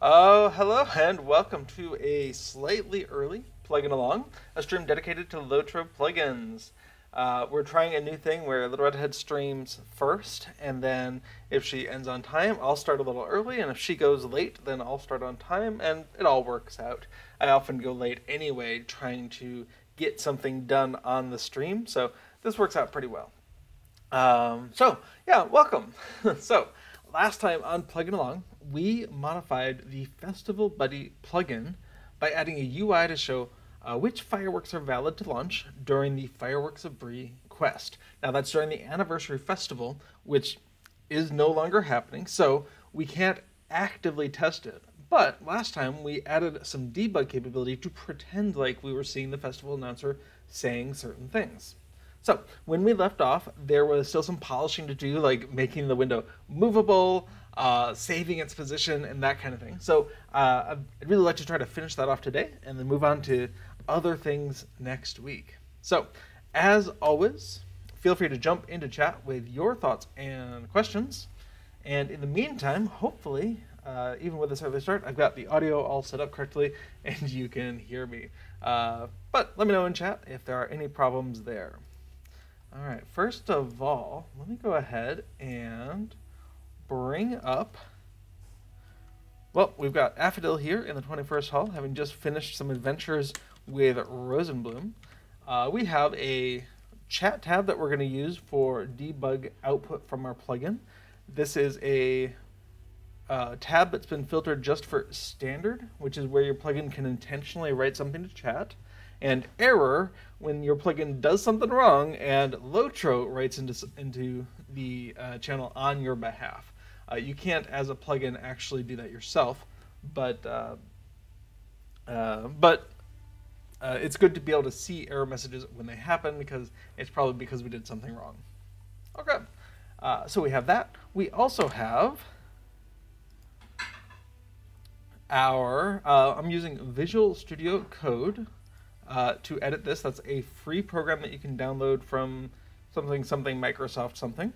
Oh, hello and welcome to a slightly early Plugging Along, a stream dedicated to LOTRO plugins. We're trying a new thing where Little Redhead streams first, and then if she ends on time, I'll start a little early, and if she goes late, then I'll start on time, and it all works out. I often go late anyway, trying to get something done on the stream, so this works out pretty well. Yeah, welcome. So, last time on Plugging Along, we modified the Festival Buddy plugin by adding a UI to show which fireworks are valid to launch during the Fireworks of Bree quest. Now that's during the anniversary festival, which is no longer happening, so we can't actively test it. But last time we added some debug capability to pretend like we were seeing the festival announcer saying certain things. So when we left off, there was still some polishing to do, like making the window movable, saving its position, and that kind of thing. So I'd really like to try to finish that off today and then move on to other things next week. So as always, feel free to jump into chat with your thoughts and questions. And in the meantime, hopefully, even with this early start, I've got the audio all set up correctly and you can hear me. But let me know in chat if there are any problems there. All right, first of all, let me go ahead and bring up, well, we've got Affodil here in the 21st Hall, having just finished some adventures with Rosenbloom. We have a chat tab that we're going to use for debug output from our plugin. This is a tab that's been filtered just for standard, which is where your plugin can intentionally write something to chat, and error when your plugin does something wrong and LOTRO writes into the channel on your behalf. You can't, as a plugin, actually do that yourself, but it's good to be able to see error messages when they happen, because it's probably because we did something wrong. Okay, so we have that. We also have our, I'm using Visual Studio Code to edit this. That's a free program that you can download from something Microsoft something.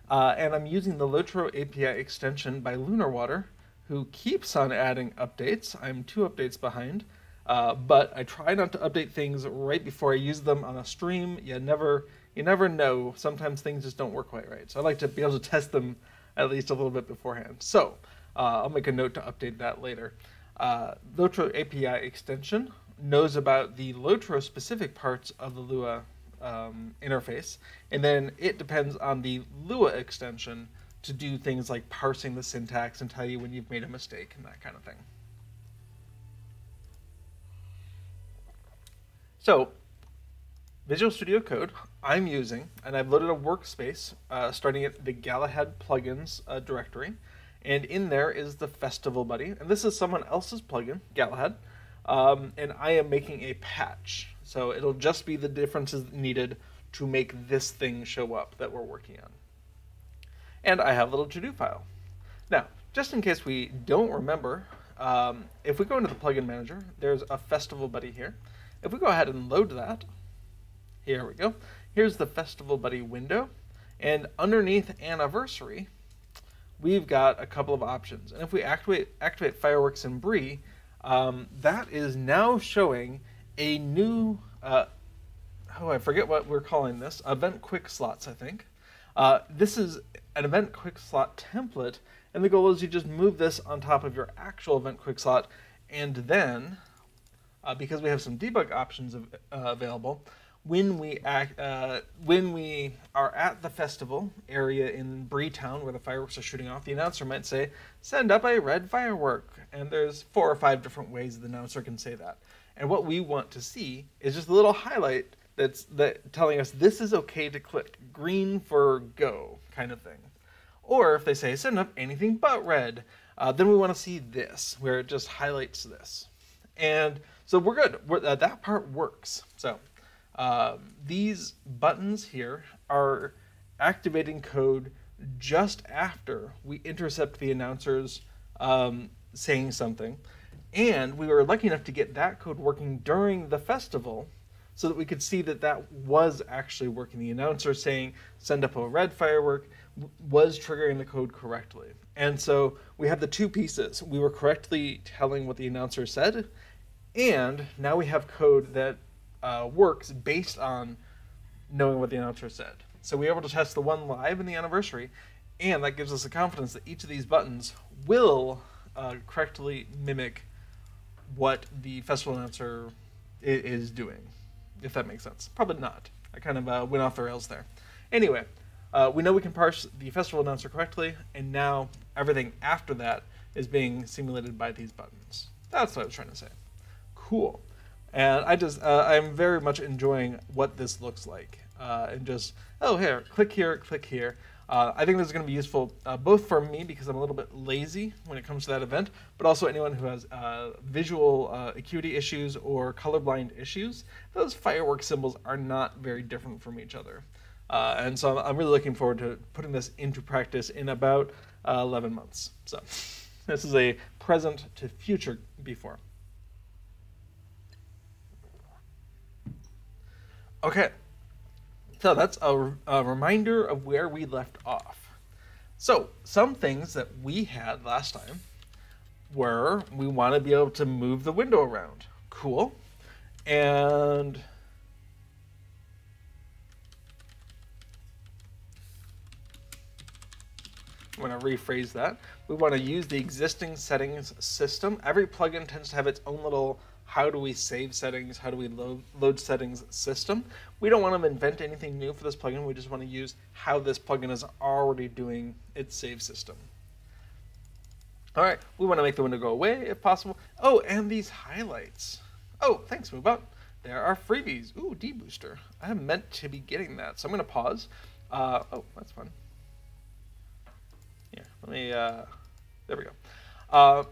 And I'm using the LOTRO API extension by Lunarwater, who keeps on adding updates. I'm 2 updates behind, but I try not to update things right before I use them on a stream. You never know. Sometimes things just don't work quite right. So I like to be able to test them at least a little bit beforehand. So I'll make a note to update that later. LOTRO API extension knows about the LOTRO specific parts of the Lua interface, and then it depends on the Lua extension to do things like parsing the syntax and tell you when you've made a mistake and that kind of thing. So Visual Studio Code I'm using, and I've loaded a workspace starting at the Galahad plugins directory, and in there is the Festival Buddy, and this is someone else's plugin, Galahad. And I am making a patch, so it'll just be the differences needed to make this thing show up that we're working on. And I have a little to-do file. Now, just in case we don't remember, if we go into the plugin manager, there's a Festival Buddy here. If we go ahead and load that, here we go. Here's the Festival Buddy window, and underneath Anniversary, we've got a couple of options. And if we activate Fireworks in Bree, that is now showing a new, I forget what we're calling this, event quick slots, I think. This is an event quick slot template, and the goal is you just move this on top of your actual event quick slot, and then, because we have some debug options available, when we are at the festival area in Bree Town where the fireworks are shooting off, the announcer might say, "Send up a red firework." And there's 4 or 5 different ways the announcer can say that. And what we want to see is just a little highlight that's telling us this is okay to click. Green for go, kind of thing. Or if they say, "Send up anything but red," then we want to see this, where it just highlights this. And so we're good. That part works. So these buttons here are activating code just after we intercept the announcers saying something. And we were lucky enough to get that code working during the festival so that we could see that that was actually working. The announcer saying, "Send up a red firework," was triggering the code correctly. And so we have the two pieces. We were correctly telling what the announcer said, and now we have code that works based on knowing what the announcer said. So we were able to test the one live in the anniversary, and that gives us the confidence that each of these buttons will correctly mimic what the festival announcer is doing, if that makes sense. Probably not. I kind of went off the rails there. Anyway, we know we can parse the festival announcer correctly, and now everything after that is being simulated by these buttons. That's what I was trying to say. Cool. And I'm very much enjoying what this looks like. And just, oh, here, click here, click here. I think this is going to be useful both for me because I'm a little bit lazy when it comes to that event, but also anyone who has visual acuity issues or colorblind issues. Those firework symbols are not very different from each other. And so I'm really looking forward to putting this into practice in about 11 months. So this is a present to future before. Okay. So that's a reminder of where we left off. So some things that we had last time were we want to be able to move the window around. Cool. And I'm going to rephrase that. We want to use the existing settings system. Every plugin tends to have its own little how do we save settings, how do we load settings system. We don't want to invent anything new for this plugin. We just want to use how this plugin is already doing its save system. All right, we want to make the window go away if possible. Oh, and these highlights. Oh, thanks, MoveBot. There are freebies. Ooh, debooster. I am meant to be getting that, so I'm going to pause. Oh, that's fun. Here, let me, there we go.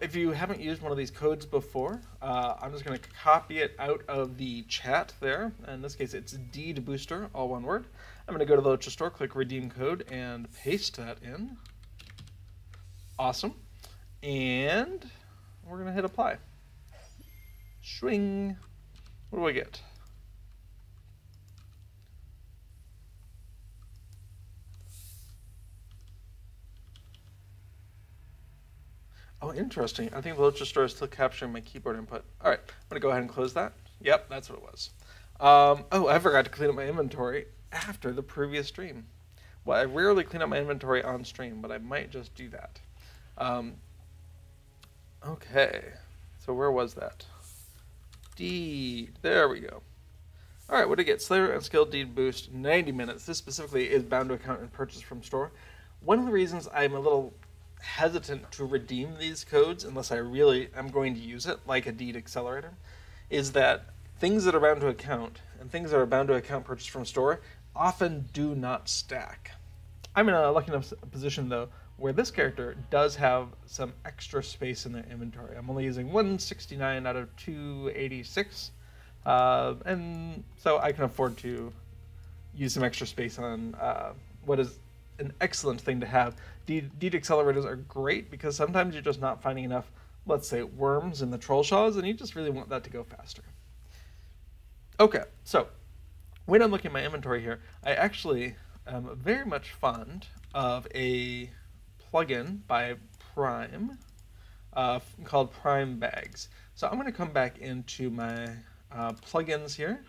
If you haven't used one of these codes before, I'm just going to copy it out of the chat there. In this case, it's debooster, all one word. I'm going to go to the LOTRO store, click redeem code, and paste that in. Awesome. And we're going to hit apply. Swing. What do I get? Oh, interesting. I think the LOTRO store is still capturing my keyboard input. All right, I'm going to go ahead and close that. Yep, that's what it was. Oh, I forgot to clean up my inventory after the previous stream. Well, I rarely clean up my inventory on stream, but I might just do that. Okay, so where was that? Deed. There we go. All right, what did I get? Slayer and Skill Deed Boost, 90 minutes. This specifically is bound to account and purchase from store. One of the reasons I'm a little hesitant to redeem these codes unless I really am going to use it, like a deed accelerator, is that things that are bound to account and things that are bound to account purchased from store often do not stack. I'm in a lucky enough position though where this character does have some extra space in their inventory. I'm only using 169 out of 286, and so I can afford to use some extra space on what is an excellent thing to have. Deed accelerators are great because sometimes you're just not finding enough, let's say, worms in the troll shells, and you just really want that to go faster. Okay, so when I'm looking at my inventory here, I actually am very much fond of a plugin by Prime called Prime Bags. So I'm going to come back into my plugins here.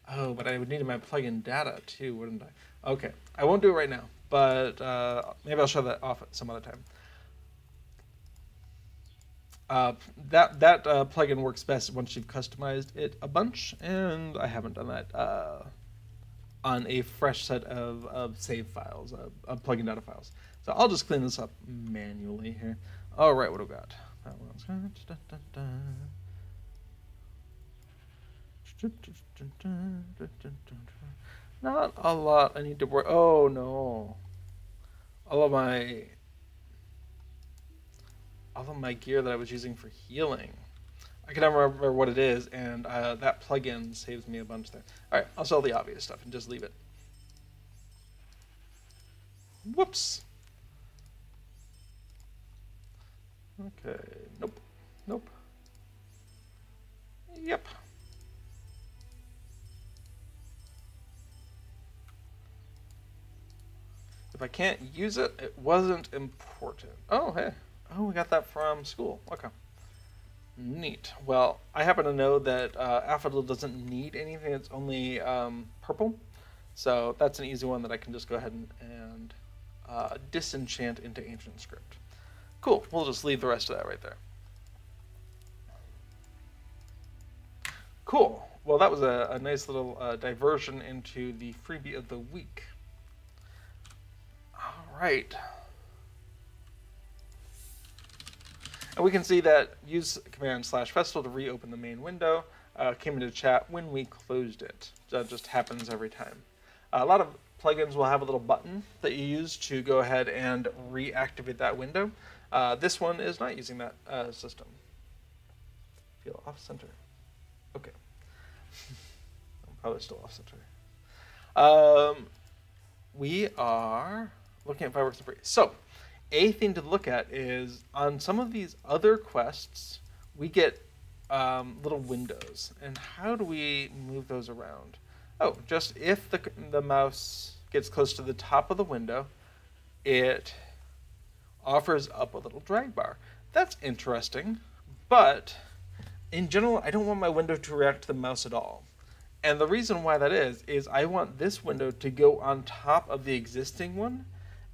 Oh, but I would need my plugin data too, wouldn't I? Okay, I won't do it right now, but maybe I'll show that off at some other time. That plugin works best once you've customized it a bunch, and I haven't done that on a fresh set of save files, of plugin data files. So I'll just clean this up manually here. All right, what do we got? That one's not a lot I need to work. Oh no. All of my gear that I was using for healing. I can never remember what it is, and that plugin saves me a bunch there. Alright, I'll sell the obvious stuff and just leave it. Whoops. Okay, nope. Nope. Yep. The If I can't use it, it wasn't important. Oh, hey. Oh, we got that from school. Okay. Neat. Well, I happen to know that Affidal doesn't need anything. It's only purple. So that's an easy one that I can just go ahead and disenchant into Ancient Script. Cool. We'll just leave the rest of that right there. Cool. Well, that was a nice little diversion into the freebie of the week. All right. And we can see that use command/festival to reopen the main window came into chat when we closed it. That just happens every time. A lot of plugins will have a little button that you use to go ahead and reactivate that window. This one is not using that system. Feel off center. Okay. I'm probably still off center. We are looking at Fireworks of Bree. So, a thing to look at is on some of these other quests, we get little windows. And how do we move those around? Oh, just if the mouse gets close to the top of the window, it offers up a little drag bar. That's interesting, but in general, I don't want my window to react to the mouse at all. And the reason why that is I want this window to go on top of the existing one,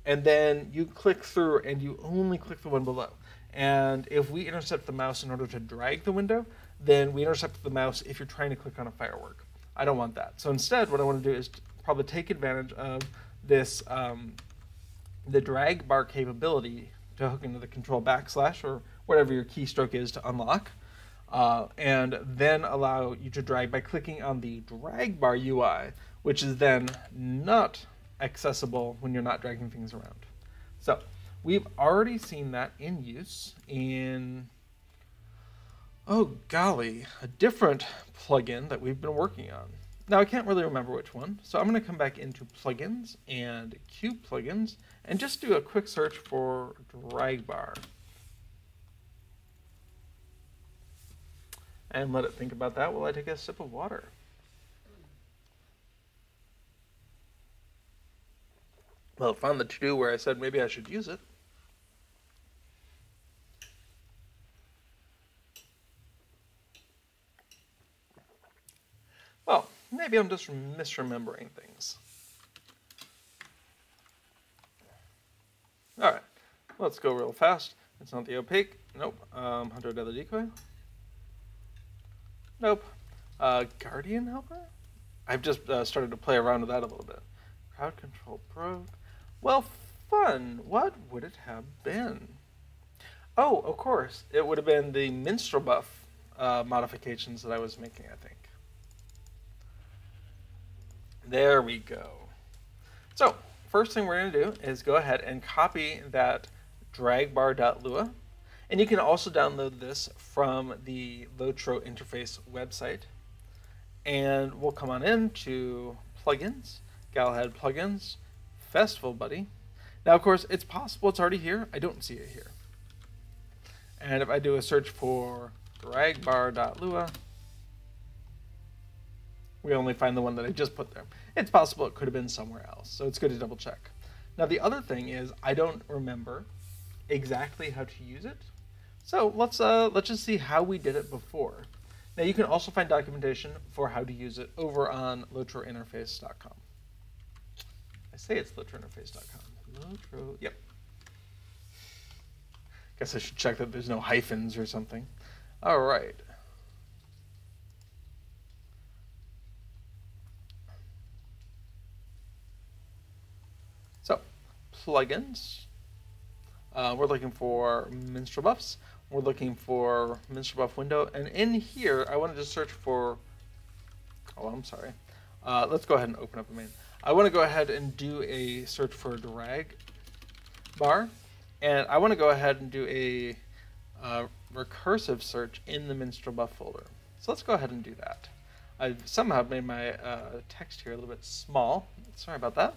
and then you click through and you only click the one below. And if we intercept the mouse in order to drag the window, then we intercept the mouse if you're trying to click on a firework. I don't want that. So instead, what I want to do is probably take advantage of this, the drag bar capability to hook into the control / or whatever your keystroke is to unlock, and then allow you to drag by clicking on the drag bar UI, which is then not accessible when you're not dragging things around. So we've already seen that in use in, oh golly, a different plugin that we've been working on. Now I can't really remember which one, so I'm going to come back into plugins and Q plugins and just do a quick search for drag bar. And let it think about that while I take a sip of water. Well, it found the to-do where I said maybe I should use it. Well, maybe I'm just misremembering things. All right, let's go real fast. It's not the opaque. Nope. Hunter Deadly Decoy. Nope. Guardian Helper? I've just started to play around with that a little bit. Crowd Control Pro. Well, fun. What would it have been? Oh, of course. It would have been the Minstrel Buff modifications that I was making, I think. There we go. So, first thing we're going to do is go ahead and copy that dragbar.lua. And you can also download this from the LOTRO interface website. And we'll come on into plugins, Galahad plugins, Festival Buddy. Now, of course, it's possible it's already here. I don't see it here. And if I do a search for dragbar.lua, we only find the one that I just put there. It's possible it could have been somewhere else, so it's good to double check. Now, the other thing is I don't remember exactly how to use it. So let's just see how we did it before. Now, you can also find documentation for how to use it over on lotrointerface.com. I say it's lotrointerface.com. Lotro, yep. Guess I should check that there's no hyphens or something. All right. So, plugins. We're looking for Minstrel Buffs. We're looking for Minstrel Buff window. And in here, I want to just search for, oh, I'm sorry. Let's go ahead and open up the main. I want to go ahead and do a search for drag bar. And I want to go ahead and do a recursive search in the Minstrel Buff folder. So let's go ahead and do that. I've somehow made my text here a little bit small. Sorry about that.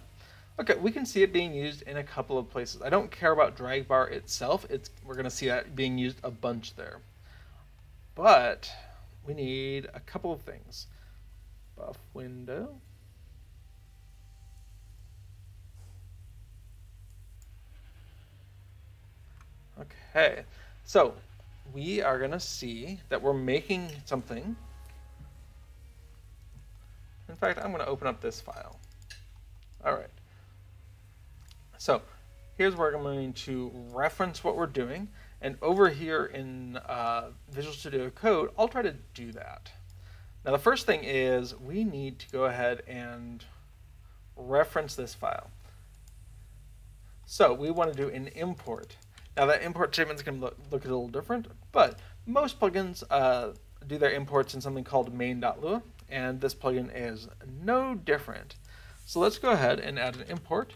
Okay, we can see it being used in a couple of places. I don't care about drag bar itself. We're going to see that being used a bunch there. But we need a couple of things. Buff window. Okay, so we are going to see that we're making something. In fact, I'm going to open up this file. All right. So here's where I'm going to reference what we're doing. And over here in Visual Studio Code, I'll try to do that. Now the first thing is we need to go ahead and reference this file. So we want to do an import. Now that import statement is going to look a little different, but most plugins do their imports in something called main.lua, and this plugin is no different. So let's go ahead and add an import.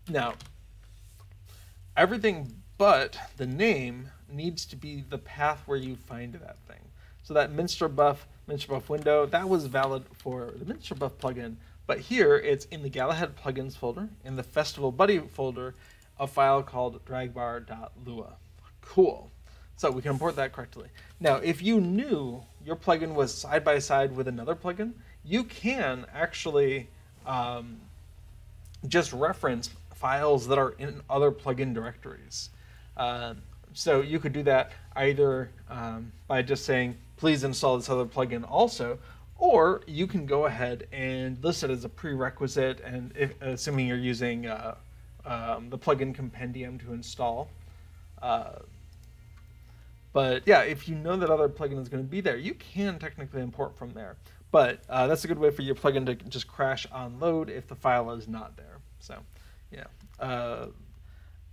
Now, everything but the name needs to be the path where you find that thing. So that Minster Buff window, that was valid for the Minster Buff plugin, but here it's in the Galahad plugins folder, in the Festival Buddy folder, a file called dragbar.lua. Cool. So we can import that correctly. Now, if you knew your plugin was side by side with another plugin, you can actually just reference files that are in other plugin directories. So you could do that either by just saying, please install this other plugin also, or you can go ahead and list it as a prerequisite, and assuming you're using the plugin compendium to install. But yeah, if you know that other plugin is going to be there, you can technically import from there. But that's a good way for your plugin to just crash on load if the file is not there. So yeah,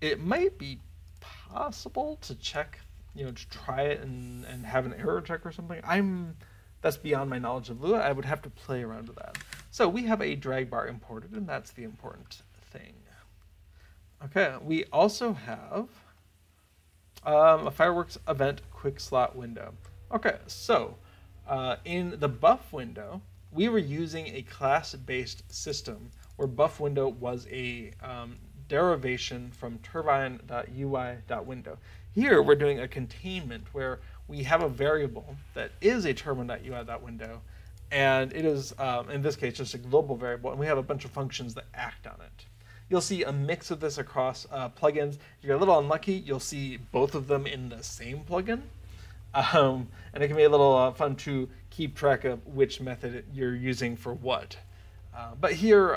it might be possible to check, to try it and have an error check or something. That's beyond my knowledge of Lua. I would have to play around with that. So we have a drag bar imported, and that's the important thing. Okay, we also have a Fireworks event quick slot window. Okay, so in the buff window, we were using a class-based system where buff window was a derivation from turbine.ui.window. Here we're doing a containment where we have a variable that is a turbine.ui.window, and it is, in this case, just a global variable, and we have a bunch of functions that act on it. You'll see a mix of this across plugins. If you're a little unlucky, you'll see both of them in the same plugin. And it can be a little fun to keep track of which method you're using for what. But here,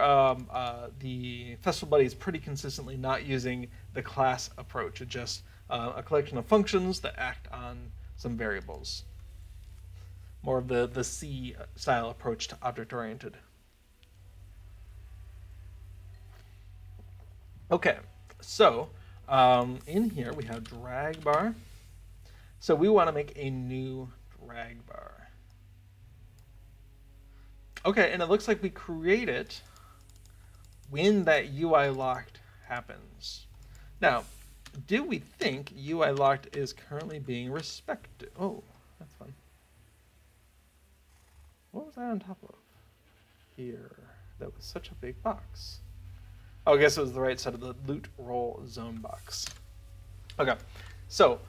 the Festival Buddy is pretty consistently not using the class approach. It's just a collection of functions that act on some variables. More of the C style approach to object-oriented. Okay, so in here we have drag bar. So we want to make a new drag bar. Okay, and it looks like we create it when that UI locked happens. Now, do we think UI locked is currently being respected? Oh, that's fun. What was that on top of here? That was such a big box. Oh, I guess it was the right side of the loot roll zone box. Okay, so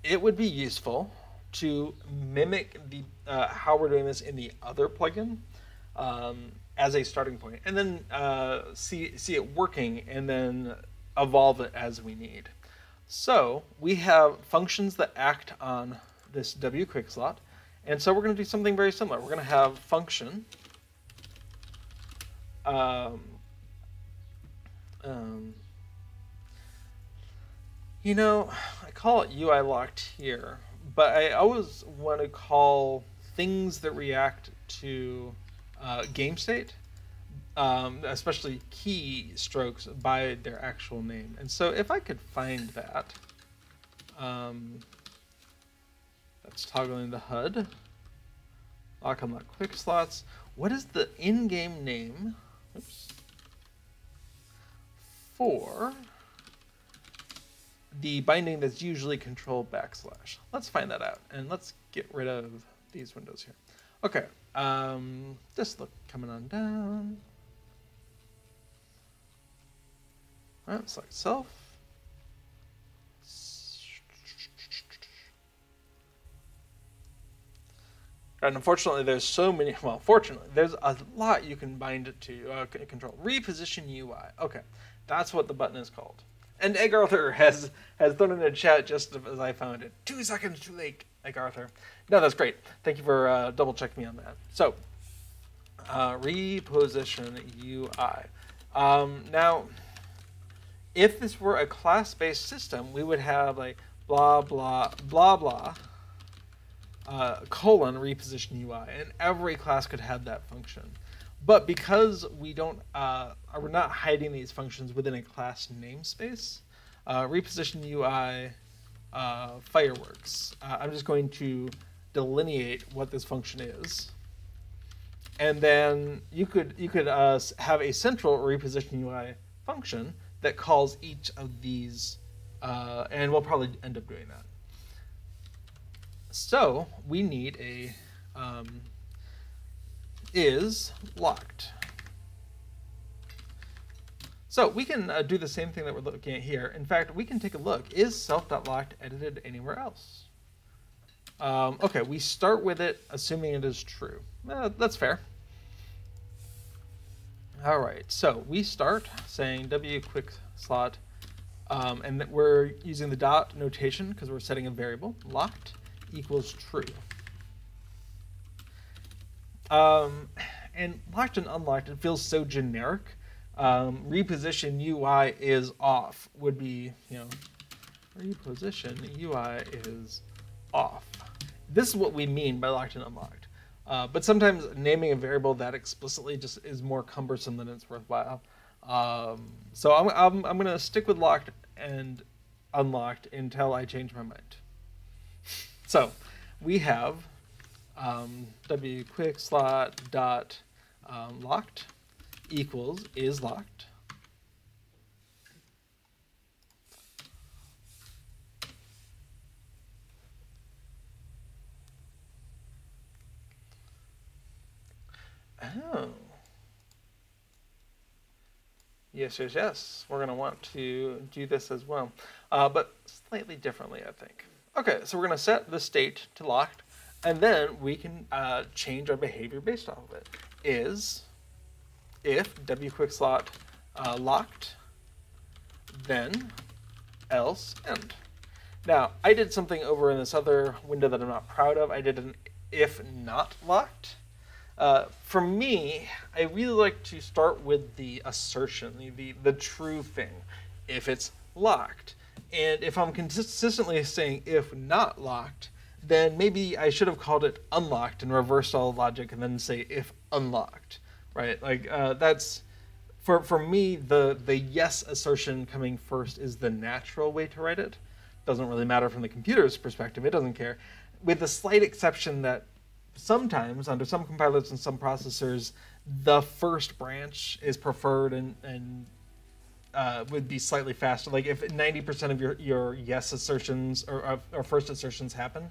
it would be useful to mimic the how we're doing this in the other plugin as a starting point, and then see it working, and then evolve it as we need. So we have functions that act on this W quick slot, and so we're going to do something very similar. We're going to have function. I call it UI locked here, but I always want to call things that react to game state, especially key strokes, by their actual name. And so if I could find that, that's toggling the HUD, lock unlock quick slots. What is the in-game name? Oops. For the binding that's usually control /. Let's find that out, and let's get rid of these windows here. Okay, just look coming on down. All right, select self. And unfortunately, there's so many. Well, fortunately, there's a lot you can bind it to control. Reposition UI. Okay, that's what the button is called. And Egg Arthur has thrown in a chat just as I found it. 2 seconds too late, Egg Arthur. No, that's great. Thank you for double checking me on that. So, reposition UI. Now, if this were a class-based system, we would have like blah blah blah blah colon reposition UI, and every class could have that function. But because we don't, we're not hiding these functions within a class namespace, reposition UI fireworks. I'm just going to delineate what this function is, and then you could have a central reposition UI function that calls each of these, and we'll probably end up doing that. So we need a is locked. So we can do the same thing that we're looking at here. In fact, we can take a look. Is self.locked edited anywhere else? Okay, we start with it assuming it is true. That's fair. All right, so we start saying w quick slot, and that we're using the dot notation because we're setting a variable. Locked equals true. And locked and unlocked, it feels so generic. Reposition UI is off would be, reposition UI is off. This is what we mean by locked and unlocked. But sometimes naming a variable that explicitly just is more cumbersome than it's worthwhile. So I'm going to stick with locked and unlocked until I change my mind. So we have w quick slot dot locked equals is locked. Oh. Yes, yes, yes. We're going to want to do this as well, but slightly differently, I think. Okay, so we're going to set the state to locked, and then we can change our behavior based off of it. Is if w quick slot locked, then else end. Now, I did something over in this other window that I'm not proud of. I did an if not locked. For me, I really like to start with the assertion, the true thing, if it's locked. And if I'm consistently saying if not locked, then maybe I should have called it unlocked and reversed all the logic and then say if unlocked, right? Like that's, for me, the yes assertion coming first is the natural way to write it. Doesn't really matter from the computer's perspective, it doesn't care. With the slight exception that sometimes, under some compilers and some processors, the first branch is preferred and would be slightly faster. Like if 90% of your yes assertions or first assertions happen,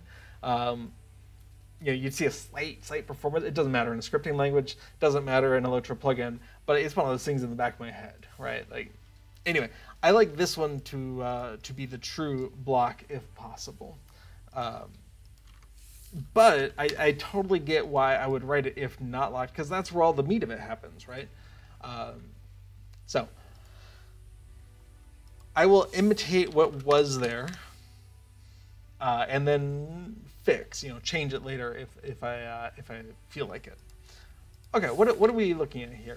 you'd see a slight performance. It doesn't matter in a scripting language, doesn't matter in a LOTRO plugin, but it's one of those things in the back of my head, right? Like, anyway, I like this one to be the true block if possible. But I totally get why I would write it if not locked, because that's where all the meat of it happens, right? So I will imitate what was there, and then fix, change it later if I feel like it. Okay, what are we looking at here?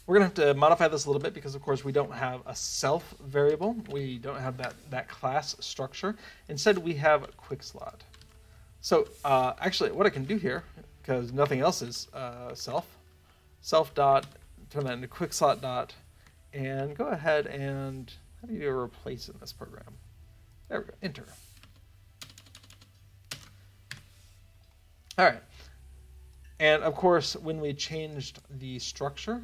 We're gonna have to modify this a little bit because, of course, we don't have a self variable. We don't have that class structure. Instead, we have a quick slot. So actually, what I can do here, because nothing else is self dot, turn that into quick slot dot, and go ahead and, how do you do a replace in this program? There we go, enter. All right. And of course, when we changed the structure,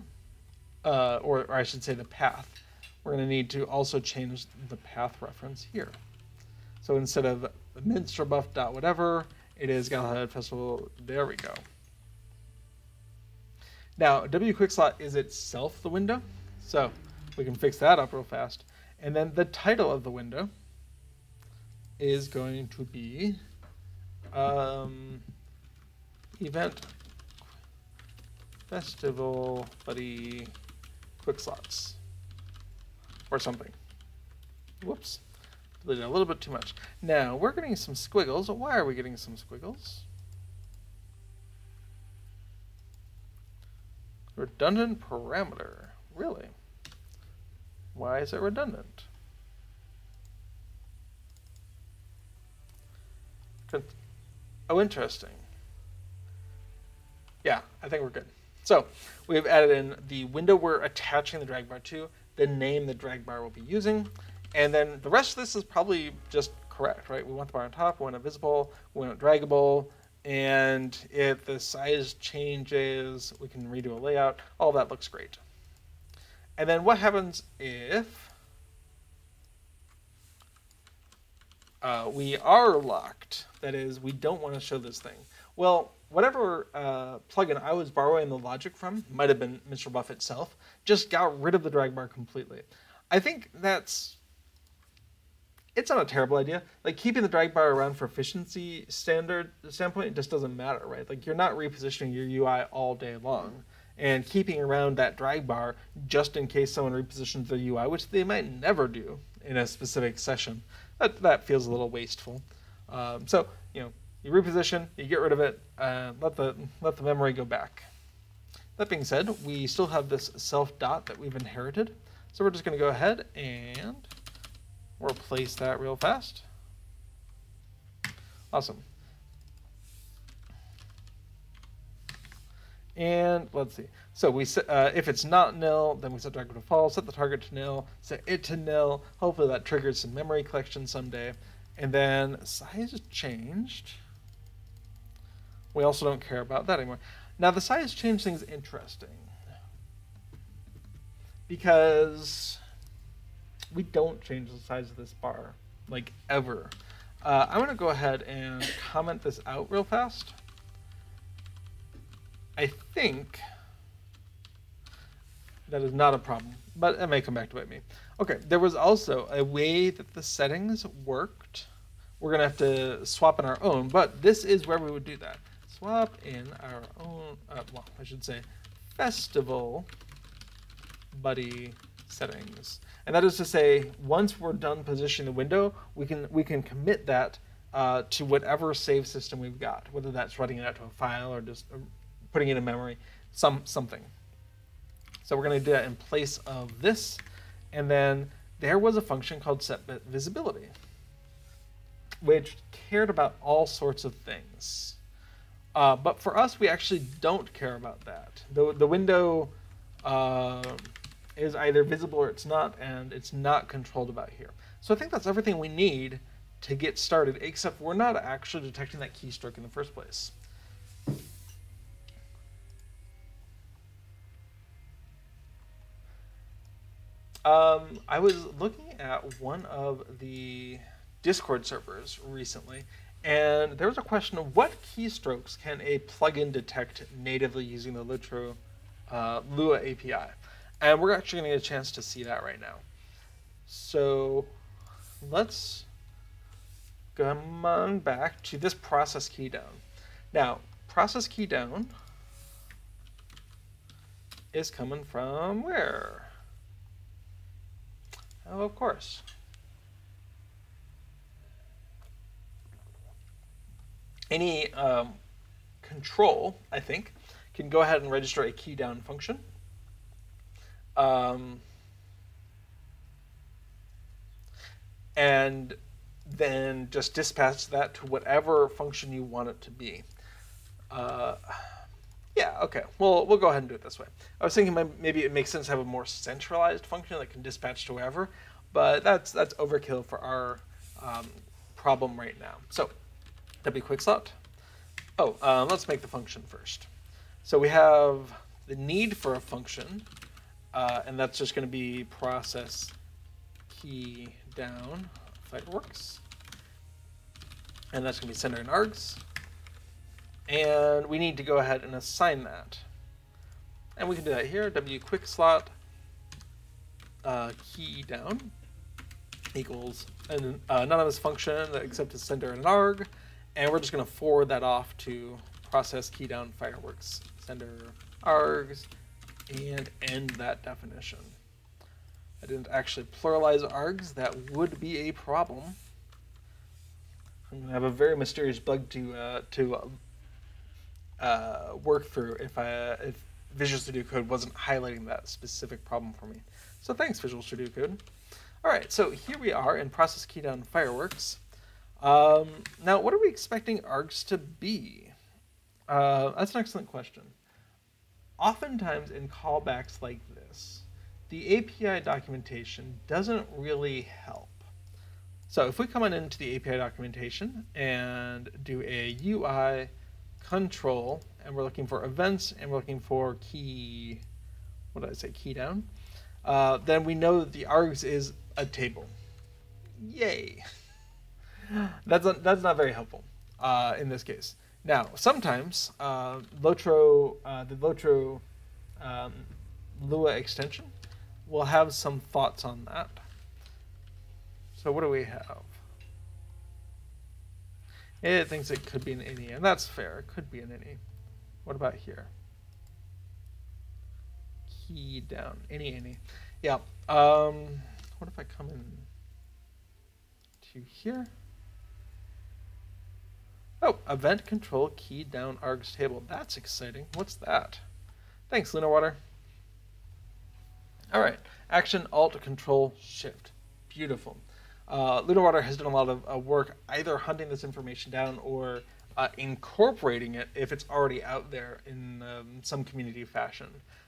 or I should say the path, we're going to need to also change the path reference here. So instead of minstrel buff dot whatever, it is Galahad Festival. There we go. Now, W quick slot is itself the window, so we can fix that up real fast. And then the title of the window is going to be event festival buddy quick slots. or something. Whoops. Did a little bit too much. Now, we're getting some squiggles. Why are we getting some squiggles? Redundant parameter. Really? Why is it redundant? Oh, interesting. Yeah, I think we're good. So, we've added in the window we're attaching the drag bar to, the name the drag bar will be using, and then the rest of this is probably just correct, right? We want the bar on top, we want it visible, we want it draggable, and if the size changes, we can redo a layout. All that looks great. And then what happens if we are locked? That is, we don't want to show this thing. Well, whatever plugin I was borrowing the logic from, might have been Mr. Buff itself, just got rid of the drag bar completely. I think it's not a terrible idea. Like, keeping the drag bar around for efficiency standpoint, it just doesn't matter, right? Like, you're not repositioning your UI all day long. And keeping around that drag bar just in case someone repositions their UI, which they might never do in a specific session, that feels a little wasteful. So, you reposition, you get rid of it, let the memory go back. That being said, we still have this self dot that we've inherited. So we're just going to go ahead and replace that real fast. Awesome. And let's see. So we set, if it's not nil, then we set drag to false, set the target to nil, set it to nil. Hopefully that triggers some memory collection someday. And then size changed. We also don't care about that anymore. Now the size change thing's interesting because we don't change the size of this bar, like, ever. I'm going to go ahead and comment this out real fast. I think that is not a problem, but it may come back to bite me. Okay, there was also a way that the settings worked. We're going to have to swap in our own, but this is where we would do that. Swap in our own, well, I should say, festival buddy settings. And that is to say, once we're done positioning the window, we can commit that to whatever save system we've got, whether that's writing it out to a file or just putting it in memory, something. So we're going to do that in place of this. And then there was a function called set visibility, which cared about all sorts of things. But for us, we actually don't care about that. The window is either visible or it's not, and it's not controlled about here. So I think that's everything we need to get started, except we're not actually detecting that keystroke in the first place. I was looking at one of the Discord servers recently, and there was a question of what keystrokes can a plugin detect natively using the LOTRO Lua API. And we're actually going to get a chance to see that right now. So let's come on back to this process key down. Now, process key down is coming from where? Oh, of course. Any control, I think, can go ahead and register a key down function. And then just dispatch that to whatever function you want it to be. Yeah, okay. We'll go ahead and do it this way. I was thinking maybe it makes sense to have a more centralized function that can dispatch to wherever, but that's overkill for our problem right now. So W quick slot. Oh, let's make the function first. So we have the need for a function, and that's just going to be process key down Fireworks, and that's going to be center and args. And we need to go ahead and assign that. And we can do that here, W quick slot key down equals an anonymous function that accepts a center and an arg. And we're just going to forward that off to process key down Fireworks center args and end that definition. I didn't actually pluralize args. That would be a problem. I'm going to have a very mysterious bug to work through if Visual Studio Code wasn't highlighting that specific problem for me. So thanks, Visual Studio Code. All right, so here we are in process keydown fireworks. Now, what are we expecting args to be? That's an excellent question. Oftentimes in callbacks like this, the API documentation doesn't really help. So if we come on into the API documentation and do a UI control, and we're looking for events, and we're looking for key, what did I say, key down, then we know that the args is a table. Yay! That's not very helpful in this case. Now, sometimes the LOTRO Lua extension will have some thoughts on that. So what do we have? It thinks it could be an ini, and that's fair. It could be an ini. What about here? Key down. Ini. Yeah. What if I come in to here? Oh, event control key down args table. That's exciting. What's that? Thanks, Lunar Water. All right. Action Alt Control Shift. Beautiful. Lunar Water has done a lot of work either hunting this information down or incorporating it if it's already out there in some community fashion.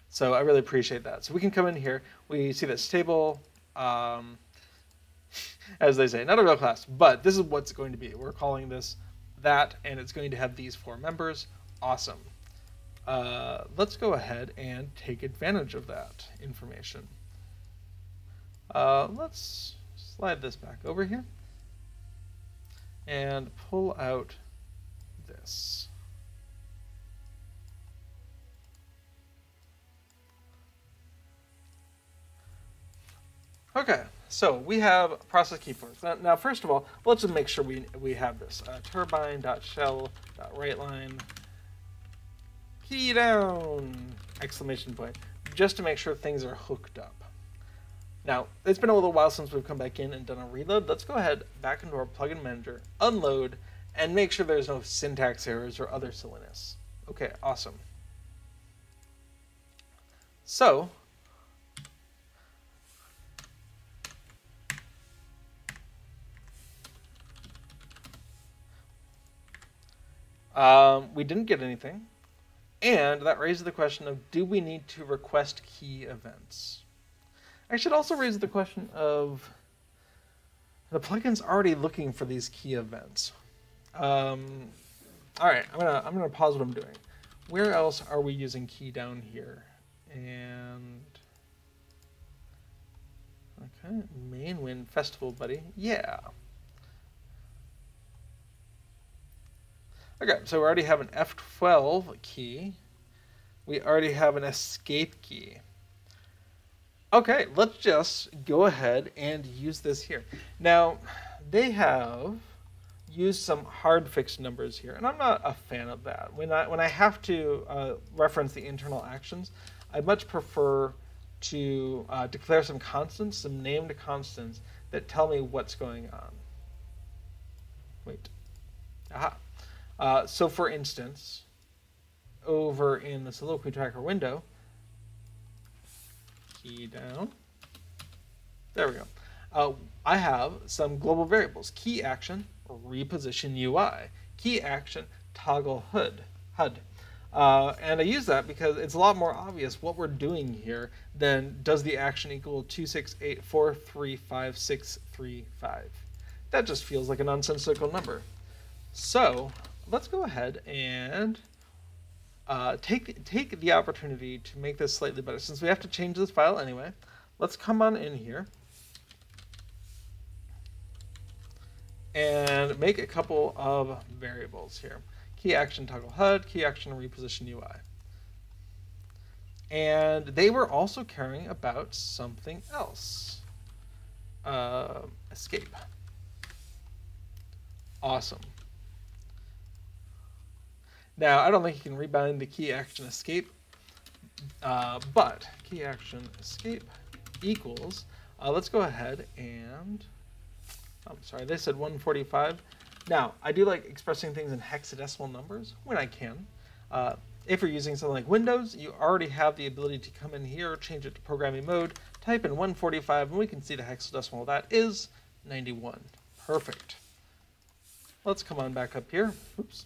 So I really appreciate that. So we can come in here. We see this table, as they say, not a real class, but this is what's going to be. We're calling this that, and it's going to have these 4 members. Awesome. Let's go ahead and take advantage of that information. Let's slide this back over here and pull out this. Okay, so we have process key points. Now, first of all, let's just make sure we have this. Turbine.shell.writeline key down! Exclamation point. Just to make sure things are hooked up. Now, it's been a little while since we've come back in and done a reload. Let's go ahead back into our plugin manager, unload, and make sure there's no syntax errors or other silliness. Okay, awesome. So, we didn't get anything, and that raises the question of, do we need to request key events? I should also raise the question of, the plugin's already looking for these key events. All right, I'm gonna pause what I'm doing. Where else are we using key down here? And okay, main win festival buddy. Yeah. Okay, so we already have an F12 key. We already have an escape key. Okay, let's just go ahead and use this here. Now, they have used some hard fixed numbers here, and I'm not a fan of that. When I have to reference the internal actions, I much prefer to declare some constants, some named constants that tell me what's going on. Wait. Aha. So for instance, over in the Soliloquy Tracker window, key down. There we go. I have some global variables. Key action, reposition UI. Key action, toggle HUD. And I use that because it's a lot more obvious what we're doing here than does the action equal 268435635. That just feels like a nonsensical number. So let's go ahead and take the opportunity to make this slightly better. Since we have to change this file anyway, let's come on in here and make a couple of variables here. Key action toggle HUD, key action reposition UI. And they were also caring about something else. Escape. Awesome. Now, I don't think you can rebind the key action escape, but key action escape equals, Let's go ahead and, I'm sorry, they said 145. Now, I do like expressing things in hexadecimal numbers when I can. If you're using something like Windows, you already have the ability to come in here, change it to programming mode, type in 145, and we can see the hexadecimal of that is 91. Perfect. Let's come on back up here. Oops.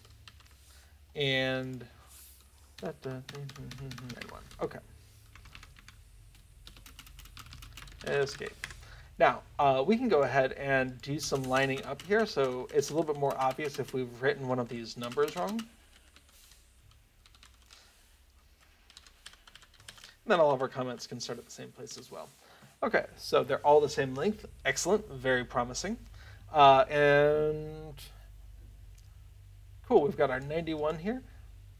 And 91. Okay. Escape. Now, we can go ahead and do some lining up here, so it's a little bit more obvious if we've written one of these numbers wrong. And then all of our comments can start at the same place as well. Okay, so they're all the same length. Excellent, very promising. And cool, we've got our 91 here.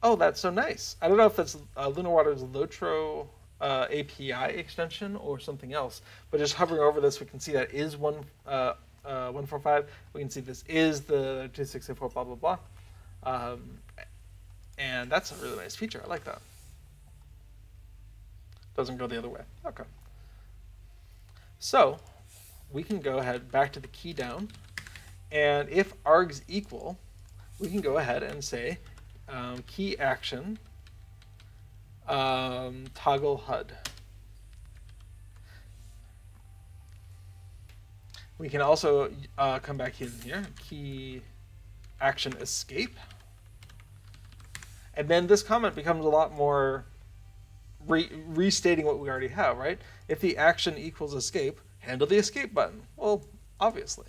Oh, that's so nice. I don't know if that's Lunar Water's LOTRO API extension or something else, but just hovering over this, we can see that is 145. We can see this is the 2684 blah, blah, blah. And that's a really nice feature. I like that. Doesn't go the other way. Okay. So we can go ahead back to the key down, and if args equal, we can go ahead and say key action toggle HUD. We can also come back in here, key action escape, and then this comment becomes a lot more restating what we already have, right? If the action equals escape, handle the escape button. Well, obviously,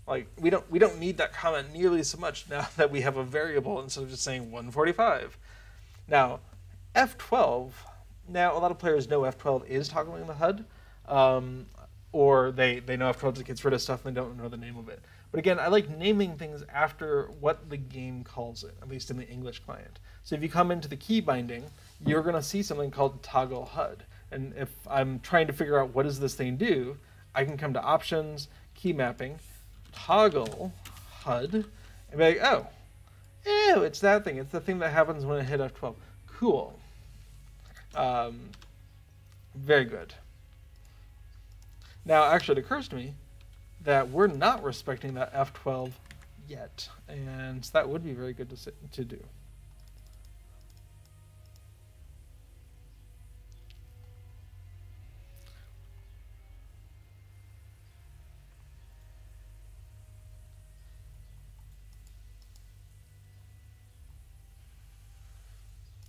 like we don't need that comment nearly so much now that we have a variable instead of just saying 145. Now, F12. Now, a lot of players know F12 is toggling the HUD, or they know F12 gets rid of stuff and they don't know the name of it. But again, I like naming things after what the game calls it, at least in the English client. So if you come into the key binding, you're going to see something called toggle HUD. And if I'm trying to figure out what does this thing do, I can come to options, key mapping, toggle HUD, and be like, oh, ew, it's that thing. It's the thing that happens when I hit F12. Cool. Very good. Now, actually, it occurs to me that we're not respecting that F12 yet, and so that would be very good to do.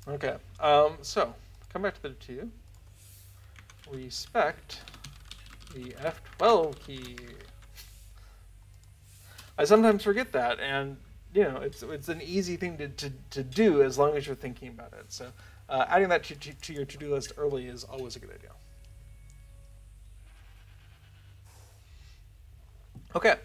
Okay, so come back to the 2. Respect the F12 key. I sometimes forget that, and you know it's an easy thing to do as long as you're thinking about it. So adding that to your to-do list early is always a good idea. Okay,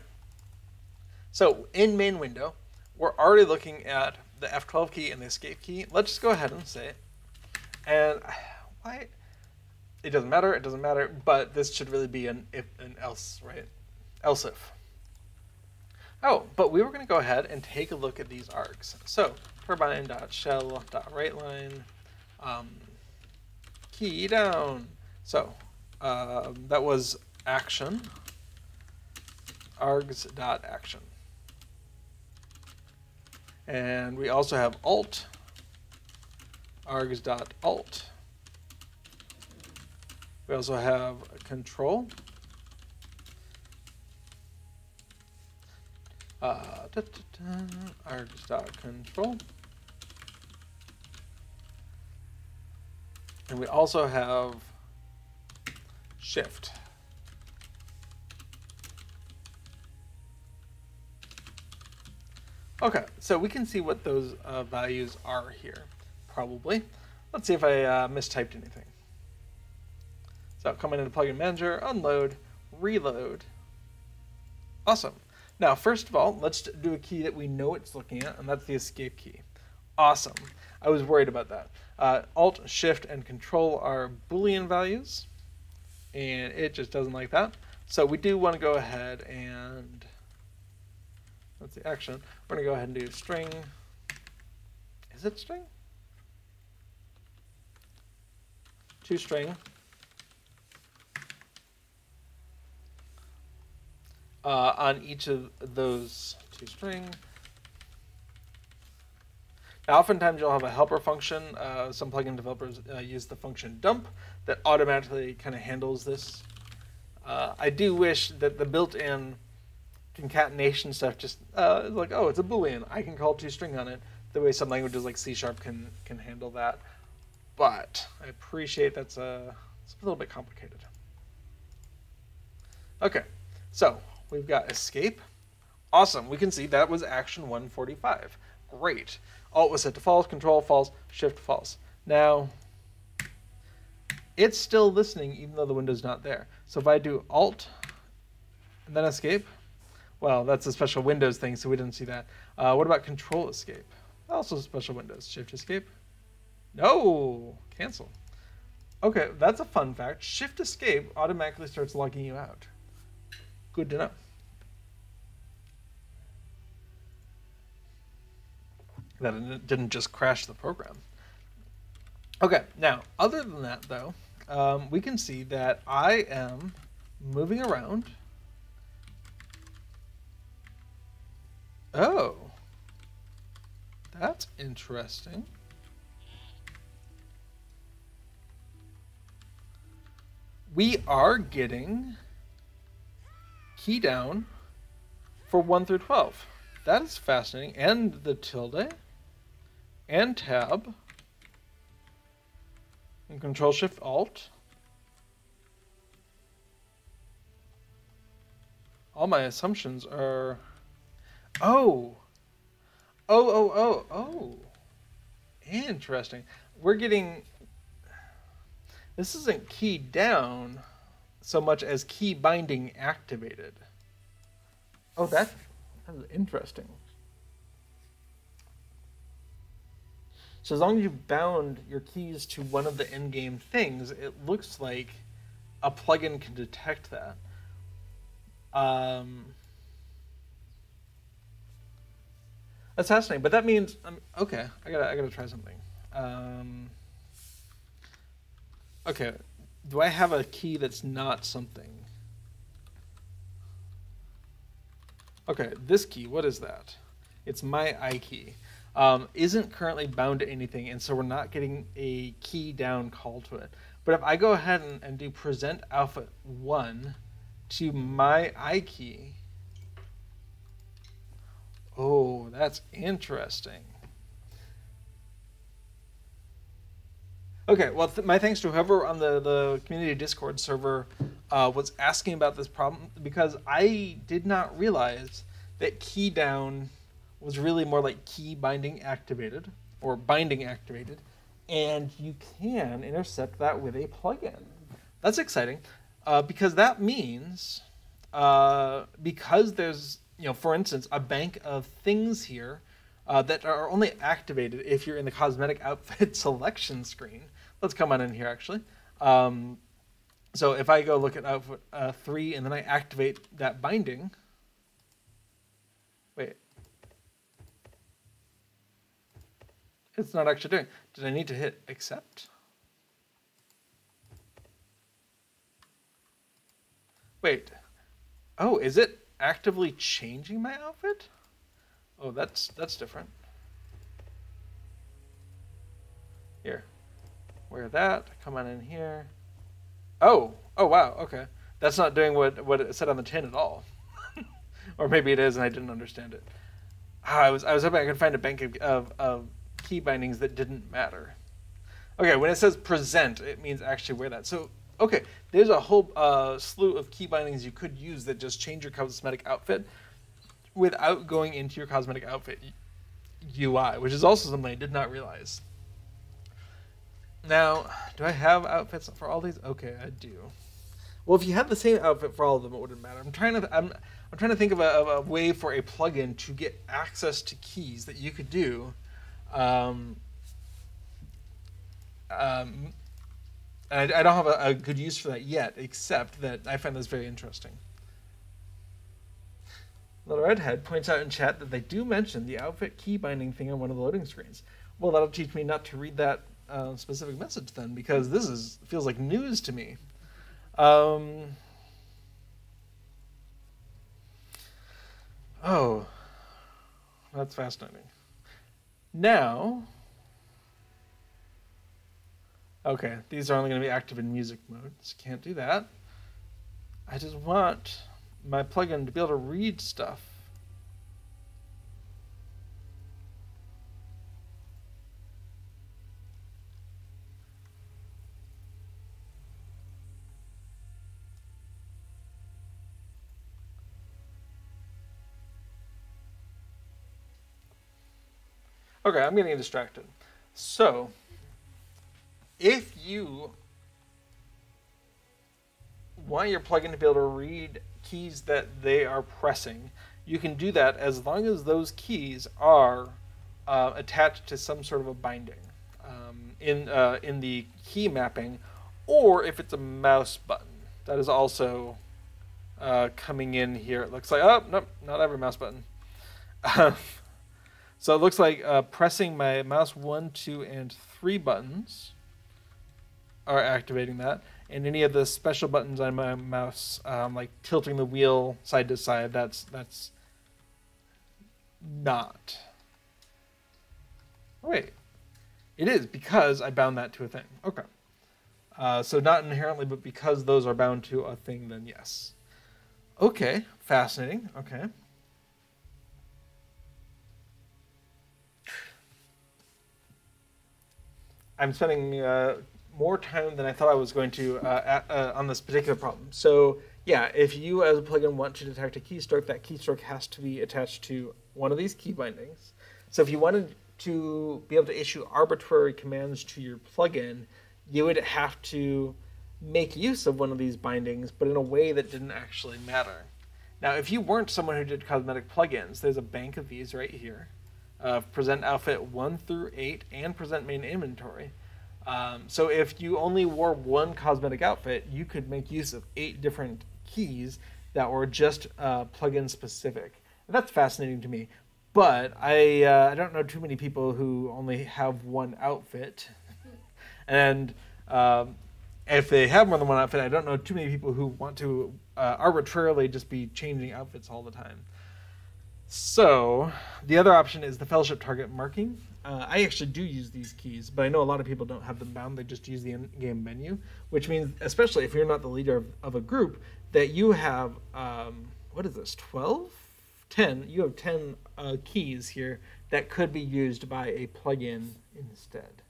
so in main window, we're already looking at the F12 key and the escape key. Let's just go ahead and say it. And why? It doesn't matter, but this should really be an if and else, right? Else if. Oh, but we were going to go ahead and take a look at these args. So turbine.shell.writeLine, key down. So that was action, args.action. And we also have alt, args.alt. We also have control, args.control. And we also have shift. Okay, so we can see what those values are here, probably. Let's see if I mistyped anything. So coming into Plugin Manager, unload, reload. Awesome. Now, first of all, let's do a key that we know it's looking at, and that's the escape key. Awesome. I was worried about that. Alt, Shift, and Control are Boolean values, and it just doesn't like that. So we do want to go ahead and, that's the action. We're going to go ahead and do string. Is it string? ToString. on each of those toString. Now, oftentimes you'll have a helper function. Some plugin developers use the function dump that automatically kind of handles this. I do wish that the built-in concatenation stuff just is like, oh, it's a Boolean. I can call toString on it, the way some languages like C# can handle that. But I appreciate it's a little bit complicated. Okay, so we've got escape. Awesome, we can see that was action 145. Great. Alt was set to false, control false, shift false. Now, it's still listening even though the window's not there. So if I do alt and then escape, well, that's a special Windows thing, so we didn't see that. What about control escape? Also special Windows. Shift escape? No! Cancel. Okay, that's a fun fact. Shift escape automatically starts logging you out. Good to know. That it didn't just crash the program. Okay, now, other than that, though, we can see that I am moving around. Oh, that's interesting. We are getting key down for 1 through 12. That is fascinating. And the tilde and tab and Control Shift Alt. All my assumptions are, oh, interesting. We're getting, this isn't key down so much as key binding activated. Oh, that's interesting. So as long as you've bound your keys to one of the in-game things, it looks like a plugin can detect that. That's fascinating, but that means okay. I gotta try something. Okay, do I have a key that's not something? Okay, this key. What is that? It's my I key. Isn't currently bound to anything, and so we're not getting a key down call to it. But if I go ahead and do present alpha 1 to my I key, oh, that's interesting. Okay, well, my thanks to whoever on the community Discord server was asking about this problem, because I did not realize that key down was really more like key binding activated, or binding activated, and you can intercept that with a plugin. That's exciting, because that means, because there's, for instance, a bank of things here that are only activated if you're in the cosmetic outfit selection screen. Let's come on in here, actually. So if I go look at outfit 3 and then I activate that binding, wait. It's not actually doing. Did I need to hit accept? Wait. Oh, is it actively changing my outfit? Oh, that's different. Here. Wear that. Come on in here. Oh wow. Okay. That's not doing what it said on the tin at all. Or maybe it is and I didn't understand it. I was hoping I could find a bank of key bindings that didn't matter. Okay, when it says present, it means actually wear that. So, okay, there's a whole slew of key bindings you could use that just change your cosmetic outfit without going into your cosmetic outfit UI, which is also something I did not realize. Now, do I have outfits for all these? Okay, I do. Well, if you had the same outfit for all of them, it wouldn't matter. I'm trying to think of a way for a plugin to get access to keys that you could do. And I don't have a good use for that yet, except that I find this very interesting. Little Redhead points out in chat that they do mention the outfit key binding thing on one of the loading screens. Well, that'll teach me not to read that specific message then, because this feels like news to me. Oh, that's fascinating. Now, okay, these are only going to be active in music mode, so can't do that. I just want my plugin to be able to read stuff. Okay, I'm getting distracted. So, if you want your plugin to be able to read keys that they are pressing, you can do that as long as those keys are attached to some sort of a binding in the key mapping, or if it's a mouse button. That is also coming in here. It looks like, oh, nope, not every mouse button. So it looks like pressing my mouse 1, 2, and 3 buttons are activating that. And any of the special buttons on my mouse, like tilting the wheel side to side, that's not. Wait, it is because I bound that to a thing. Okay. So not inherently, but because those are bound to a thing, then yes. Okay, fascinating. Okay. I'm spending more time than I thought I was going to on this particular problem. So yeah, if you as a plugin want to detect a keystroke, that keystroke has to be attached to one of these key bindings. So if you wanted to be able to issue arbitrary commands to your plugin, you would have to make use of one of these bindings, but in a way that didn't actually matter. Now, if you weren't someone who did cosmetic plugins, there's a bank of these right here. Present outfit 1 through 8 and present main inventory. So if you only wore one cosmetic outfit, you could make use of 8 different keys that were just plugin specific. And that's fascinating to me. But I don't know too many people who only have one outfit. And if they have more than one outfit, I don't know too many people who want to arbitrarily just be changing outfits all the time. So the other option is the fellowship target marking. I actually do use these keys, but I know a lot of people don't have them bound. They just use the in-game menu, which means, especially if you're not the leader of a group, that you have, what is this, 12? 10. You have 10 keys here that could be used by a plugin instead.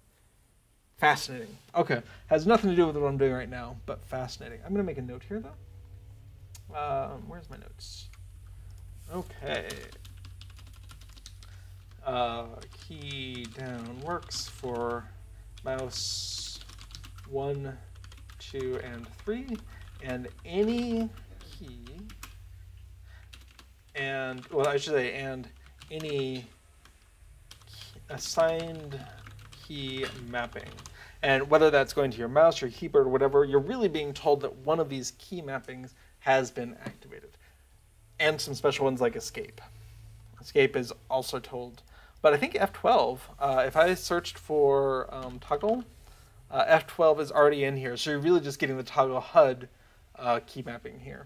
Fascinating. Okay, has nothing to do with what I'm doing right now, but fascinating. I'm going to make a note here, though. Where's my notes? Okay. Key down works for mouse 1, 2, and 3, and any key, and, well, I should say, and any assigned key mapping. And whether that's going to your mouse, your keyboard, or whatever, you're really being told that one of these key mappings has been activated. And some special ones like escape. Escape is also told. But I think F12, if I searched for toggle, F12 is already in here. So you're really just getting the toggle HUD key mapping here.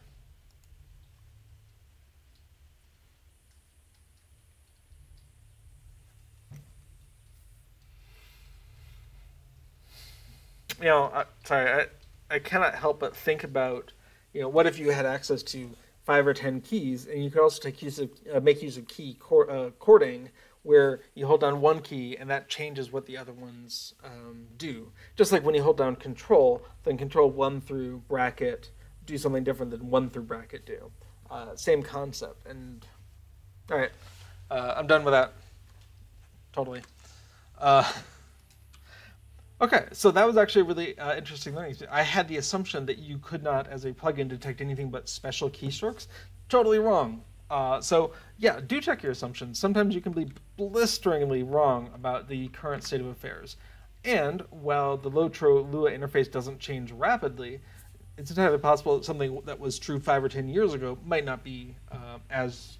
You know, sorry, I cannot help but think about, you know, what if you had access to 5 or 10 keys, and you could also make use of key cording, where you hold down one key and that changes what the other ones do. Just like when you hold down Control, then Control 1 through bracket do something different than 1 through bracket do. Same concept. And all right, I'm done with that. Totally. Okay, so that was actually a really interesting learning. I had the assumption that you could not, as a plugin, detect anything but special keystrokes. Totally wrong. So yeah, do check your assumptions. Sometimes you can be blisteringly wrong about the current state of affairs. And while the LOTRO Lua interface doesn't change rapidly, it's entirely possible that something that was true 5 or 10 years ago might not be as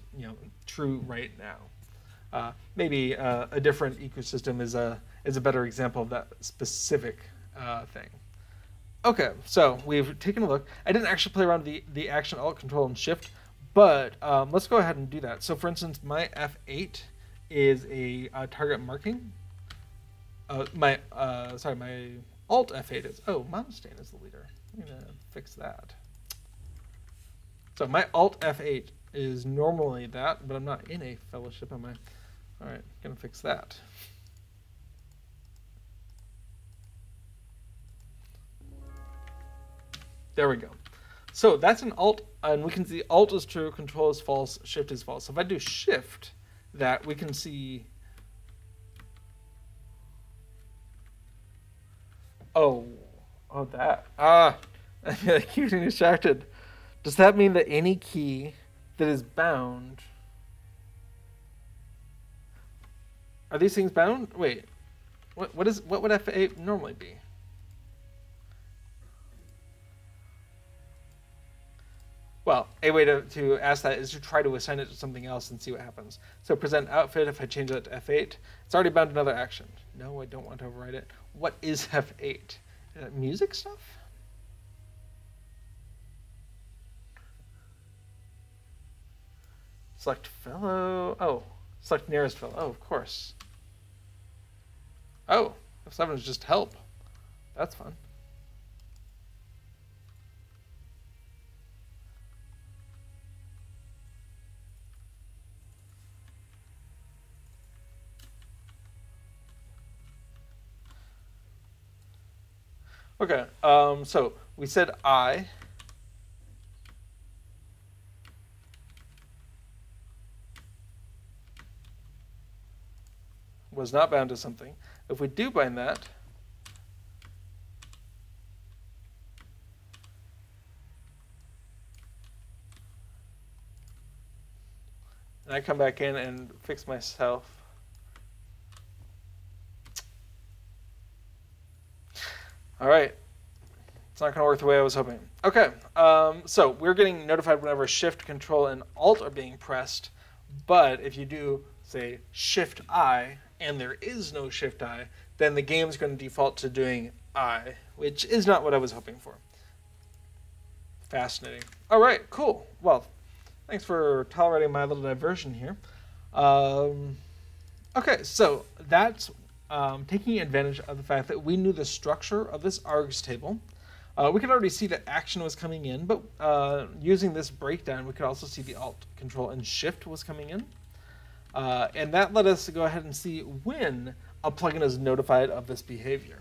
true right now. Maybe a different ecosystem is a better example of that specific thing. Okay, so we've taken a look. I didn't actually play around with the Action, Alt, Control, and Shift, But let's go ahead and do that. So for instance, my F8 is a target marking. My Alt F8 is, Mountain is the leader. I'm gonna fix that. So my Alt F8 is normally that, but I'm not in a fellowship, am I? All right, gonna fix that. There we go. So that's an Alt, and we can see Alt is true, Control is false, Shift is false. So if I do Shift, that we can see. Oh, that. I keep getting distracted. Does that mean that any key that is bound? Are these things bound? Wait, what would F8 normally be? Well, a way to ask that is to try to assign it to something else and see what happens. So present outfit, if I change that to F8, it's already bound another action. No, I don't want to override it. What is F8? Is that music stuff? Select fellow. Oh, select nearest fellow. Oh, of course. Oh, F7 is just help. That's fun. Okay, so we said I. Was not bound to something. If we do bind that, and I come back in and fix myself, all right, it's not going to work the way I was hoping. Okay, so we're getting notified whenever Shift, Control, and Alt are being pressed, but if you do, say, Shift I, and there is no Shift I, then the game's going to default to doing I, which is not what I was hoping for. Fascinating. All right, cool. Well, thanks for tolerating my little diversion here. Okay, so that's taking advantage of the fact that we knew the structure of this args table. We could already see that action was coming in, but using this breakdown, we could also see the Alt, Control, and Shift was coming in. And that let us go ahead and see when a plugin is notified of this behavior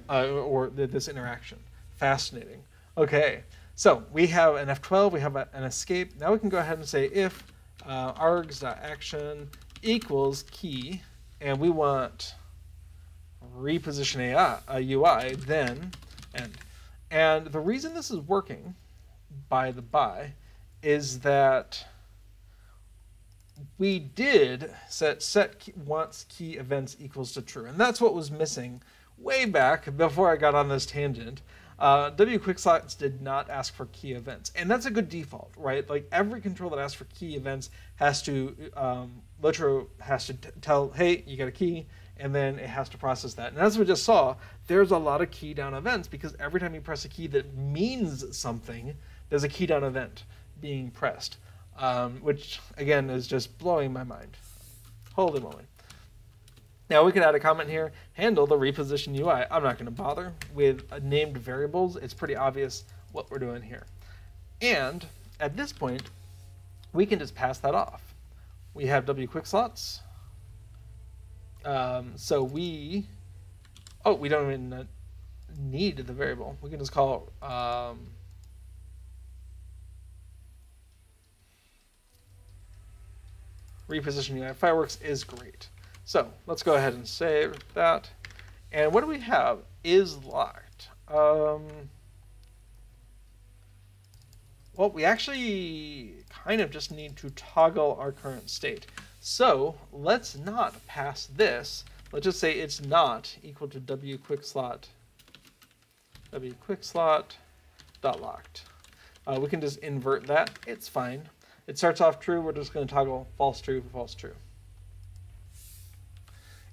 or this interaction. Fascinating. Okay, so we have an F12, we have an escape. Now we can go ahead and say if args.action equals key, and we want reposition UI, then end. And the reason this is working, by the by, is that we did set wants key events equals to true, and that's what was missing way back before I got on this tangent. W-quickslots did not ask for key events, and that's a good default, right? Like every control that asks for key events has to, LOTRO has to tell, hey, you got a key, and then it has to process that. And as we just saw, there's a lot of key down events because every time you press a key that means something, there's a key down event being pressed. Which, again, is just blowing my mind. Holy moly. Now, we could add a comment here, handle the reposition UI. I'm not going to bother with named variables. It's pretty obvious what we're doing here. And at this point, we can just pass that off. We have W-quickslots. So we don't even need the variable. We can just call reposition UI fireworks is great. So let's go ahead and save that. And what do we have? Is locked. Well, we actually kind of just need to toggle our current state. So let's not pass this. Let's just say it's not equal to w-quickslot dot locked. We can just invert that. It's fine. It starts off true. We're just going to toggle false, true, false, true.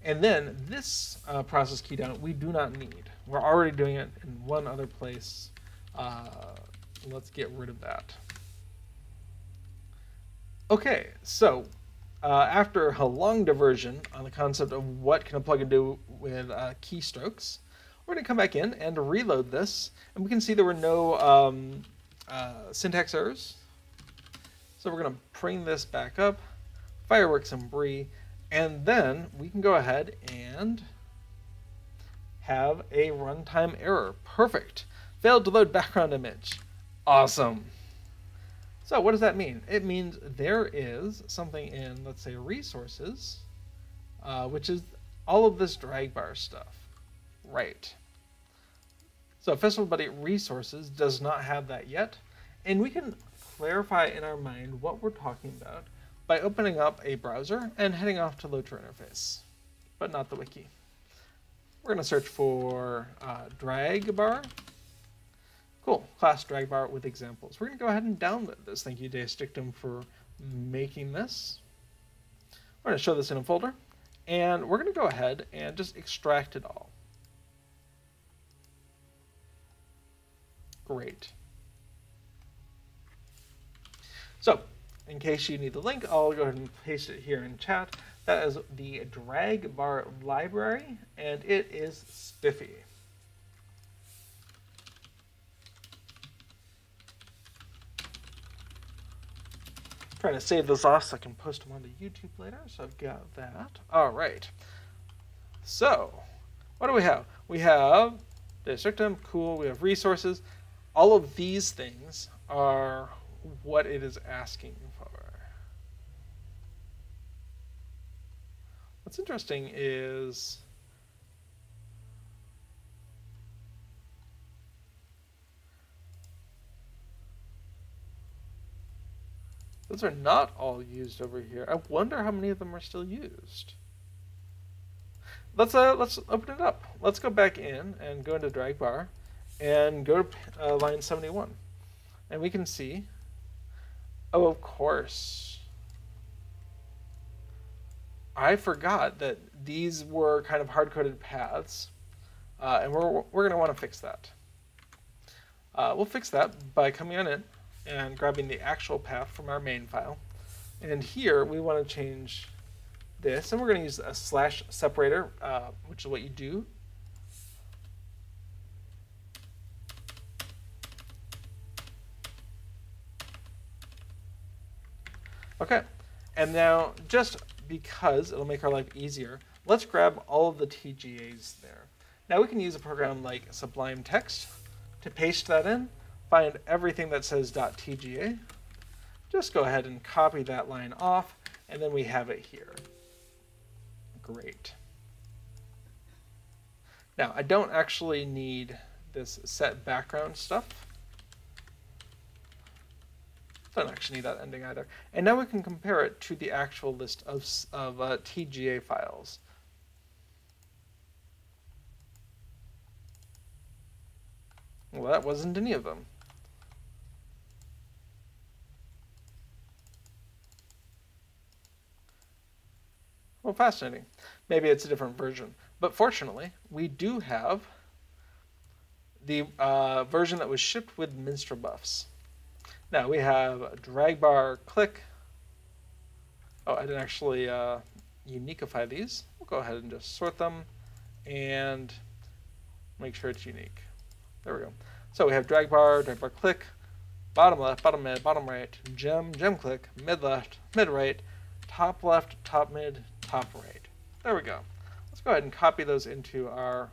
And then this process key down we do not need. We're already doing it in one other place. Let's get rid of that. Okay, so after a long diversion on the concept of what can a plugin do with keystrokes, we're going to come back in and reload this, and we can see there were no syntax errors. So we're going to bring this back up, Fireworks of Bree, and then we can go ahead and have a runtime error. Perfect. Failed to load background image. Awesome. So what does that mean? It means there is something in, let's say, resources, which is all of this drag bar stuff. Right. So Festival Buddy resources does not have that yet, and we can clarify in our mind what we're talking about by opening up a browser and heading off to LOTRO interface, but not the wiki. We're going to search for drag bar. Cool, class drag bar with examples. We're going to go ahead and download this. Thank you, Deustictum, for making this. We're going to show this in a folder, and we're going to go ahead and just extract it all. Great. So, in case you need the link, I'll go ahead and paste it here in chat. That is the drag bar library, and it is spiffy. Trying to save those off so I can post them onto YouTube later, so I've got that. All right. So, what do we have? We have Deustictum, cool, we have resources. All of these things are what it is asking for. What's interesting is those are not all used over here. I wonder how many of them are still used. Let's open it up. Let's go back in and go into drag bar and go to line 71. And we can see, oh, of course, I forgot that these were kind of hard-coded paths, and we're going to want to fix that. We'll fix that by coming on in and grabbing the actual path from our main file. And here we want to change this, and we're going to use a slash separator, which is what you do. Okay, and now just because it'll make our life easier, let's grab all of the TGAs there. Now we can use a program like Sublime Text to paste that in, find everything that says .tga, just go ahead and copy that line off, and then we have it here. Great. Now, I don't actually need this set background stuff. Don't actually need that ending either. And now we can compare it to the actual list of TGA files. Well, that wasn't any of them. Well, fascinating. Maybe it's a different version. But fortunately, we do have the version that was shipped with Minstrel buffs. Now we have drag bar click. Oh, I didn't actually uniqueify these. We'll go ahead and just sort them and make sure it's unique. There we go. So we have drag bar click, bottom left, bottom mid, bottom right, gem click, mid left, mid right, top left, top mid, top right. There we go. Let's go ahead and copy those into our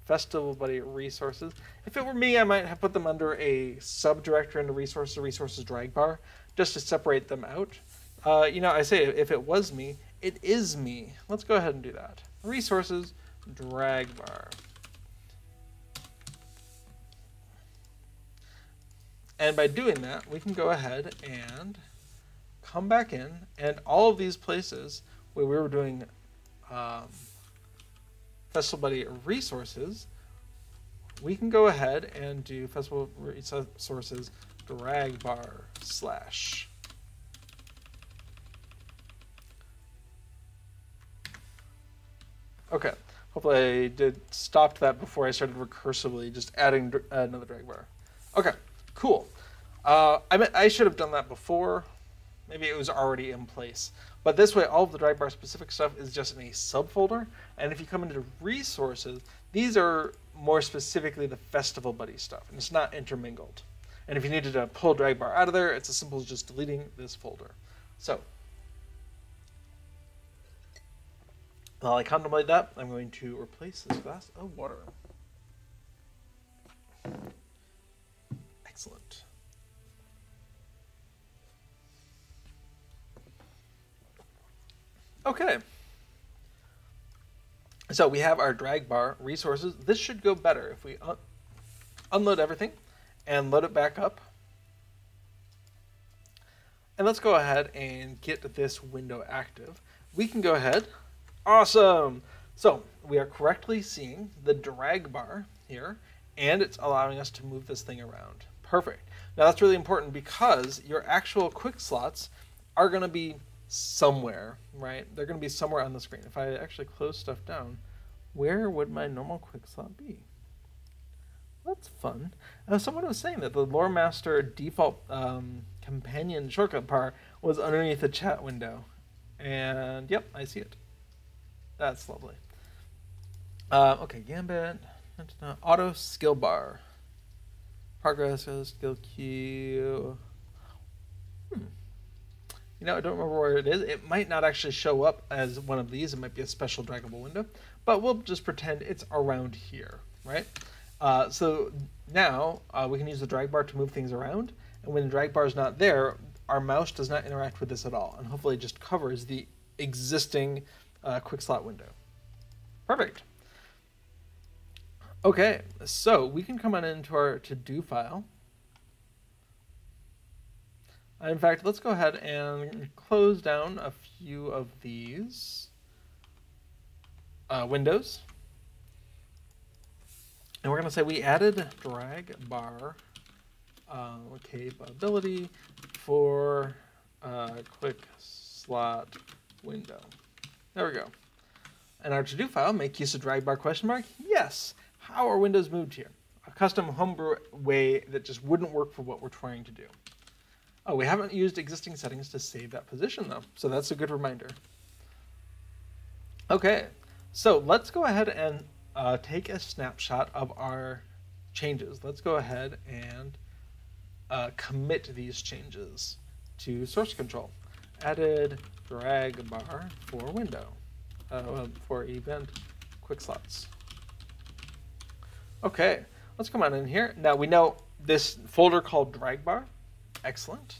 Festival Buddy resources. If it were me, I might have put them under a subdirectory under resources drag bar, just to separate them out. You know, I say if it was me, it is me. Let's go ahead and do that. Resources drag bar. And by doing that, we can go ahead and come back in, and all of these places where we were doing Festival Buddy resources, we can go ahead and do Festival resources drag bar slash. Okay, hopefully I did stop that before I started recursively just adding another drag bar. Okay, cool. I should have done that before, Maybe it was already in place. But this way, all of the drag bar specific stuff is just in a subfolder. And if you come into resources, these are more specifically the Festival Buddy stuff, and it's not intermingled. And if you needed to pull drag bar out of there, it's as simple as just deleting this folder. So, while I contemplate that, I'm going to replace this glass of water. Excellent. Okay. So we have our drag bar resources. This should go better if we unload everything and load it back up. And let's go ahead and get this window active. We can go ahead. Awesome. So we are correctly seeing the drag bar here, and it's allowing us to move this thing around. Perfect. Now that's really important because your actual quick slots are going to be somewhere, right? They're going to be somewhere on the screen. If I actually close stuff down, where would my normal quick slot be? That's fun. Someone was saying that the Lore Master default companion shortcut bar was underneath the chat window. And yep, I see it. That's lovely. Okay, Gambit, auto skill bar. Progress, skill queue. You know, I don't remember where it is. It might not actually show up as one of these. It might be a special draggable window, but we'll just pretend it's around here, right? So now we can use the drag bar to move things around, and when the drag bar is not there, our mouse does not interact with this at all, and hopefully it just covers the existing quick slot window. Perfect. Okay, so we can come on into our to-do file. In fact, let's go ahead and close down a few of these windows. And we're going to say we added drag bar capability for quick slot window. There we go. And our to-do file, make use of drag bar question mark. Yes. How are windows moved here? A custom homebrew way that just wouldn't work for what we're trying to do. Oh, we haven't used existing settings to save that position though, so that's a good reminder. Okay, so let's go ahead and take a snapshot of our changes. Let's go ahead and commit these changes to source control. Added drag bar for window, for event quick slots. Okay, let's come on in here. Now we know this folder called drag bar. Excellent.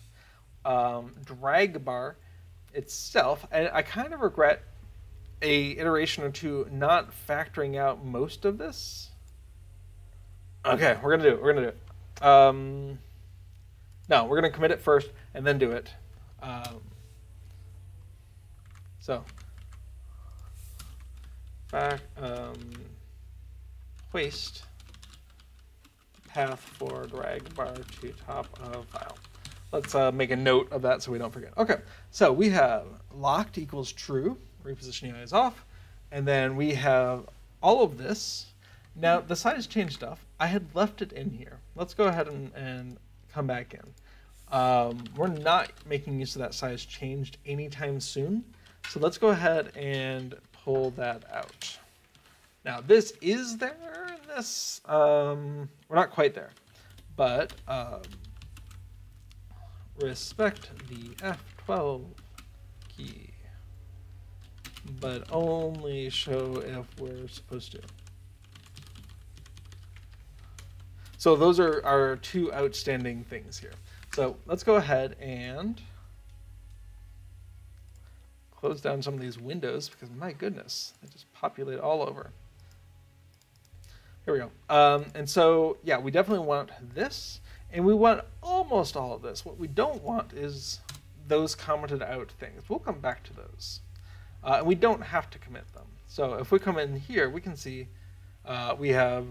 Drag bar itself, and I kind of regret a iteration or two not factoring out most of this. Okay, we're gonna do it. We're gonna do it. No, we're gonna commit it first and then do it. So back waste path for drag bar to top of file. Let's make a note of that so we don't forget. Okay, so we have locked equals true, reposition UI is off, and then we have all of this. Now the size change stuff, I had left it in here. Let's go ahead and come back in. We're not making use of that size changed anytime soon, so let's go ahead and pull that out. Now this is there in this, we're not quite there, but respect the F12 key, but only show if we're supposed to. So those are our two outstanding things here. So let's go ahead and close down some of these windows because my goodness, they just populate all over. Here we go. And so, yeah, we definitely want this, and we want almost all of this. What we don't want is those commented out things. We'll come back to those. And we don't have to commit them. So if we come in here, we can see we have,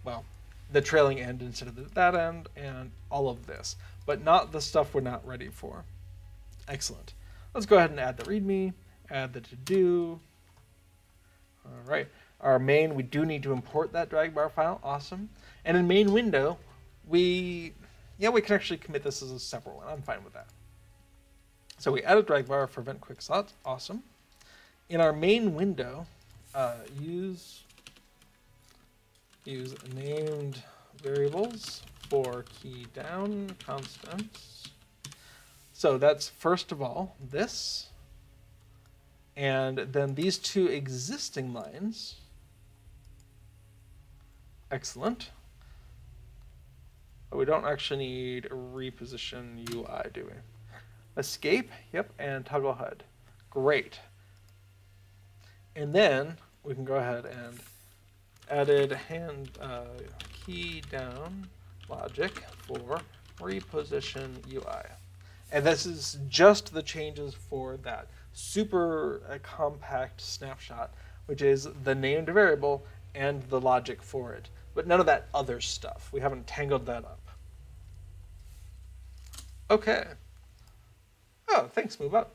well, the trailing end instead of that end, and all of this, but not the stuff we're not ready for. Excellent. Let's go ahead and add the README, add the to-do. All right. Our main, we do need to import that drag bar file. Awesome. And in main window, we can actually commit this as a separate one. I'm fine with that. So we add a drag bar for event quick slots. Awesome. In our main window, use named variables for key down constants. So that's first of all this, and then these two existing lines. Excellent. But we don't actually need reposition UI, do we? Escape, yep, and toggle HUD. Great. And then we can go ahead and added key down logic for reposition UI. And this is just the changes for that super compact snapshot, which is the named variable and the logic for it. But none of that other stuff. We haven't tangled that up. Okay. Oh, thanks, MoveUp.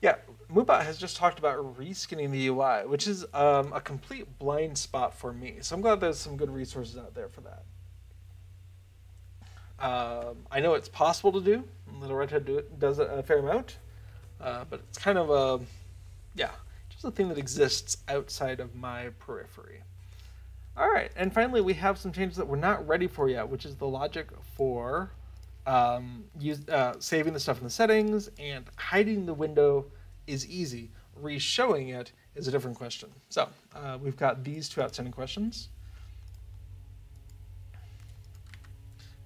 Yeah, MoveUp has just talked about reskinning the UI, which is a complete blind spot for me. So I'm glad there's some good resources out there for that. I know it's possible to do. Little Red Hood does it a fair amount, but it's kind of just a thing that exists outside of my periphery. All right, and finally we have some changes that we're not ready for yet, which is the logic for saving the stuff in the settings, and hiding the window is easy. Re-showing it is a different question. So we've got these two outstanding questions.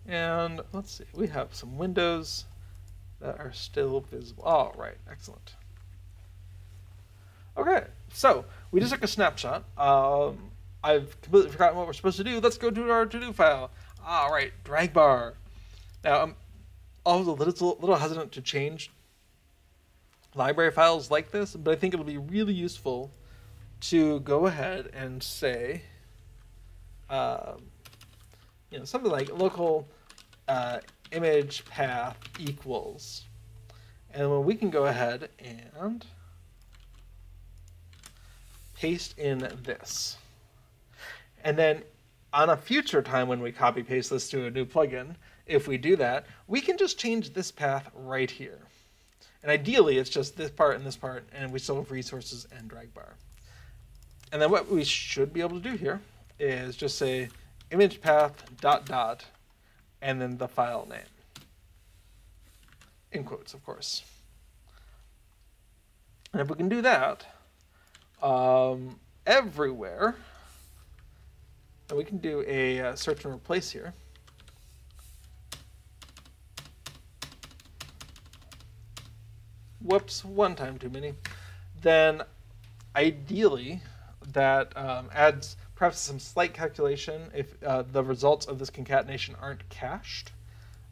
And let's see, we have some windows that are still visible. All right, excellent. Okay, so we just took a snapshot. I've completely forgotten what we're supposed to do. Let's go to our to-do file. All right, drag bar. Now, I'm always a little hesitant to change library files like this, but I think it'll be really useful to go ahead and say, something like local image path equals, and then we can go ahead and paste in this. And then on a future time when we copy paste this to a new plugin, if we do that, we can just change this path right here. And ideally, it's just this part, and we still have resources and drag bar. And then what we should be able to do here is just say image path ... and then the file name. In quotes, of course. And if we can do that everywhere, and we can do a search and replace here. Whoops, one time too many. Then ideally that adds perhaps some slight calculation if the results of this concatenation aren't cached.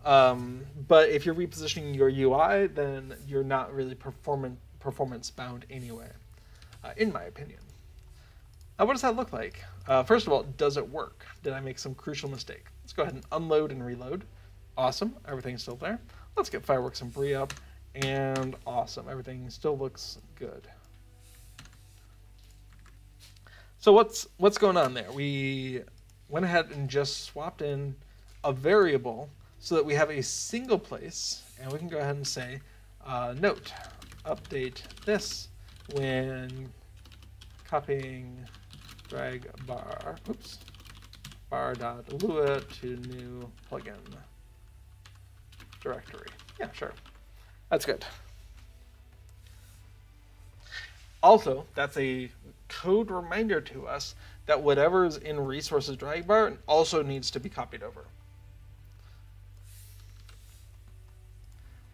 But if you're repositioning your UI, then you're not really performance bound anyway, in my opinion. Now, what does that look like? First of all, does it work? Did I make some crucial mistake? Let's go ahead and unload and reload. Awesome, everything's still there. Let's get Fireworks and Bree up, and awesome, everything still looks good. So what's going on there? We went ahead and just swapped in a variable so that we have a single place, and we can go ahead and say, note, update this when copying drag bar, bar.lua to new plugin directory. Yeah, sure. That's good. Also, that's a code reminder to us that whatever's in resources drag bar also needs to be copied over.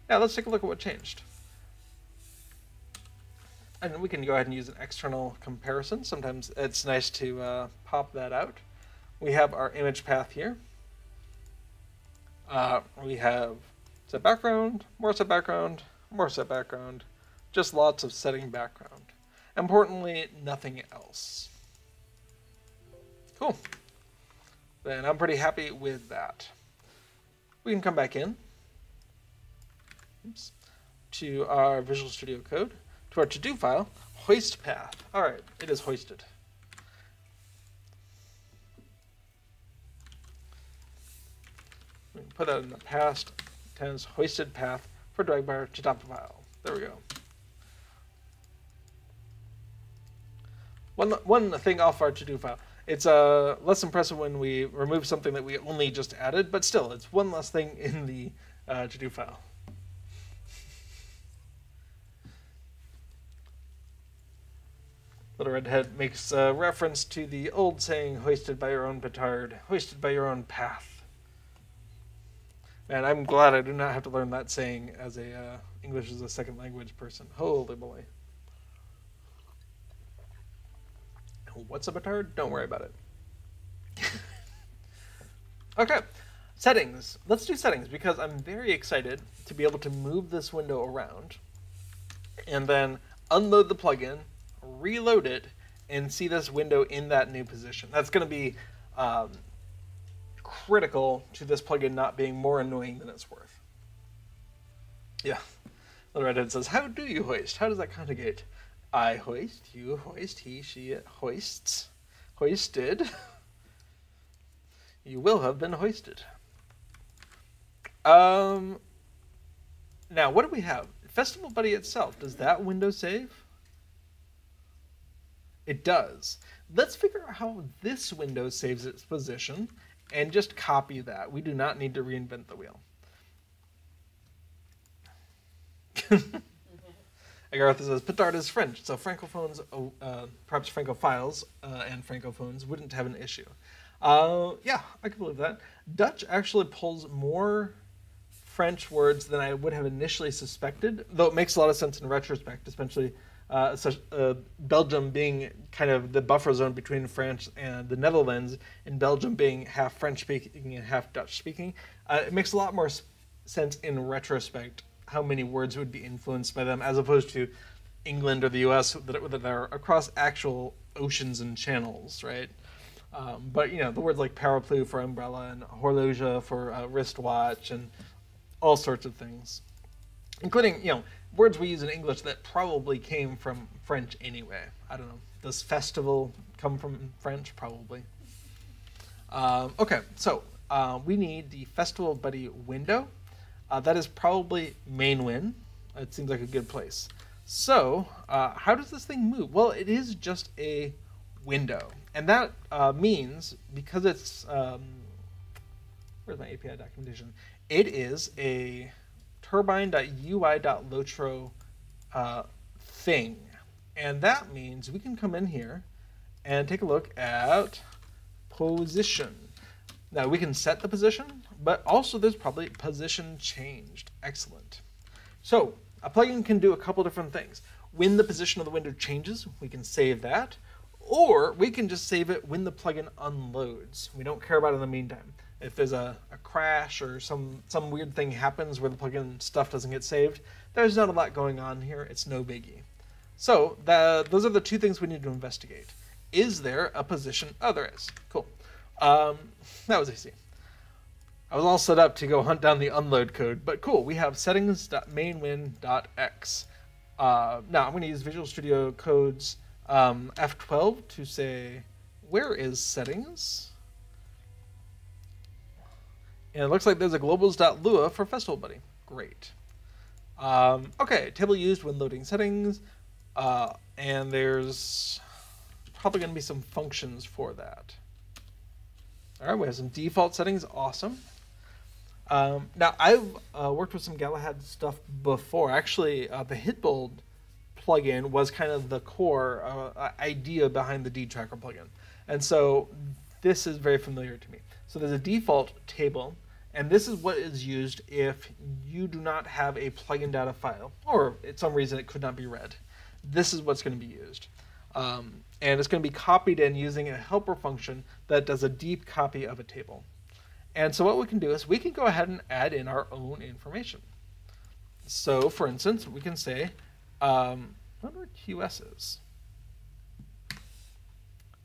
Now let's take a look at what changed. And we can go ahead and use an external comparison. Sometimes it's nice to pop that out. We have our image path here. We have set background, more set background, more set background, just lots of setting background. Importantly, nothing else. Cool. Then I'm pretty happy with that. We can come back in to our Visual Studio Code, to our to-do file, hoist path. All right, it is hoisted. We can put that in the past tense, hoisted path for drag bar to top of file. There we go. One thing off our to-do file. It's less impressive when we remove something that we only just added, but still, it's one less thing in the to-do file. Little Redhead makes reference to the old saying, hoisted by your own petard, hoisted by your own path. Man, I'm glad I do not have to learn that saying as a English as a second language person. Holy moly. What's a petard? Don't worry about it. Okay, settings. Let's do settings because I'm very excited to be able to move this window around and then unload the plugin, reload it, and see this window in that new position. That's going to be critical to this plugin not being more annoying than it's worth. Yeah. Little Redhead says, how do you hoist? How does that conjugate? I hoist, you hoist, he, she, it hoists. Hoisted. You will have been hoisted. Now, what do we have? Festival Buddy itself, does that window save? It does. Let's figure out how this window saves its position and just copy that. We do not need to reinvent the wheel. Agartha says, petard is French, so Francophones, perhaps Francophiles and Francophones wouldn't have an issue. Yeah, I can believe that. Dutch actually pulls more French words than I would have initially suspected, though it makes a lot of sense in retrospect, especially Belgium being kind of the buffer zone between France and the Netherlands, and Belgium being half French-speaking and half Dutch-speaking. It makes a lot more sense in retrospect how many words would be influenced by them, as opposed to England or the U.S. that are across actual oceans and channels, right? But, you know, the words like parapluie for umbrella and horloge for wristwatch and all sorts of things, including, you know, words we use in English that probably came from French anyway. I don't know. Does festival come from French? Probably. Okay, so we need the Festival Buddy window. That is probably main win. It seems like a good place. So how does this thing move? Well, it is just a window. And that means, because it's, where's my API documentation? It is a turbine.ui.lotro thing. And that means we can come in here and take a look at position. Now we can set the position, but also there's probably position changed. Excellent. So a plugin can do a couple different things. When the position of the window changes, we can save that, or we can just save it when the plugin unloads. We don't care about it in the meantime. If there's a crash or some weird thing happens where the plugin stuff doesn't get saved, there's not a lot going on here. It's no biggie. So those are the two things we need to investigate. Is there a position? Oh, there is. Cool. That was easy. I was all set up to go hunt down the unload code, but cool. We have settings.mainwin.x. Now I'm going to use Visual Studio Code's F12 to say, where is settings? And it looks like there's a globals.lua for Festival Buddy. Great. Okay, table used when loading settings. And there's probably going to be some functions for that. All right, we have some default settings. Awesome. Now, I've worked with some Galahad stuff before. Actually, the Hitbold plugin was kind of the core idea behind the D-Tracker plugin. And so this is very familiar to me. So there's a default table, and this is what is used if you do not have a plugin data file, or for some reason it could not be read. This is what's going to be used. And it's going to be copied in using a helper function that does a deep copy of a table. And so what we can do is we can go ahead and add in our own information. So for instance, we can say, I wonder what QS is.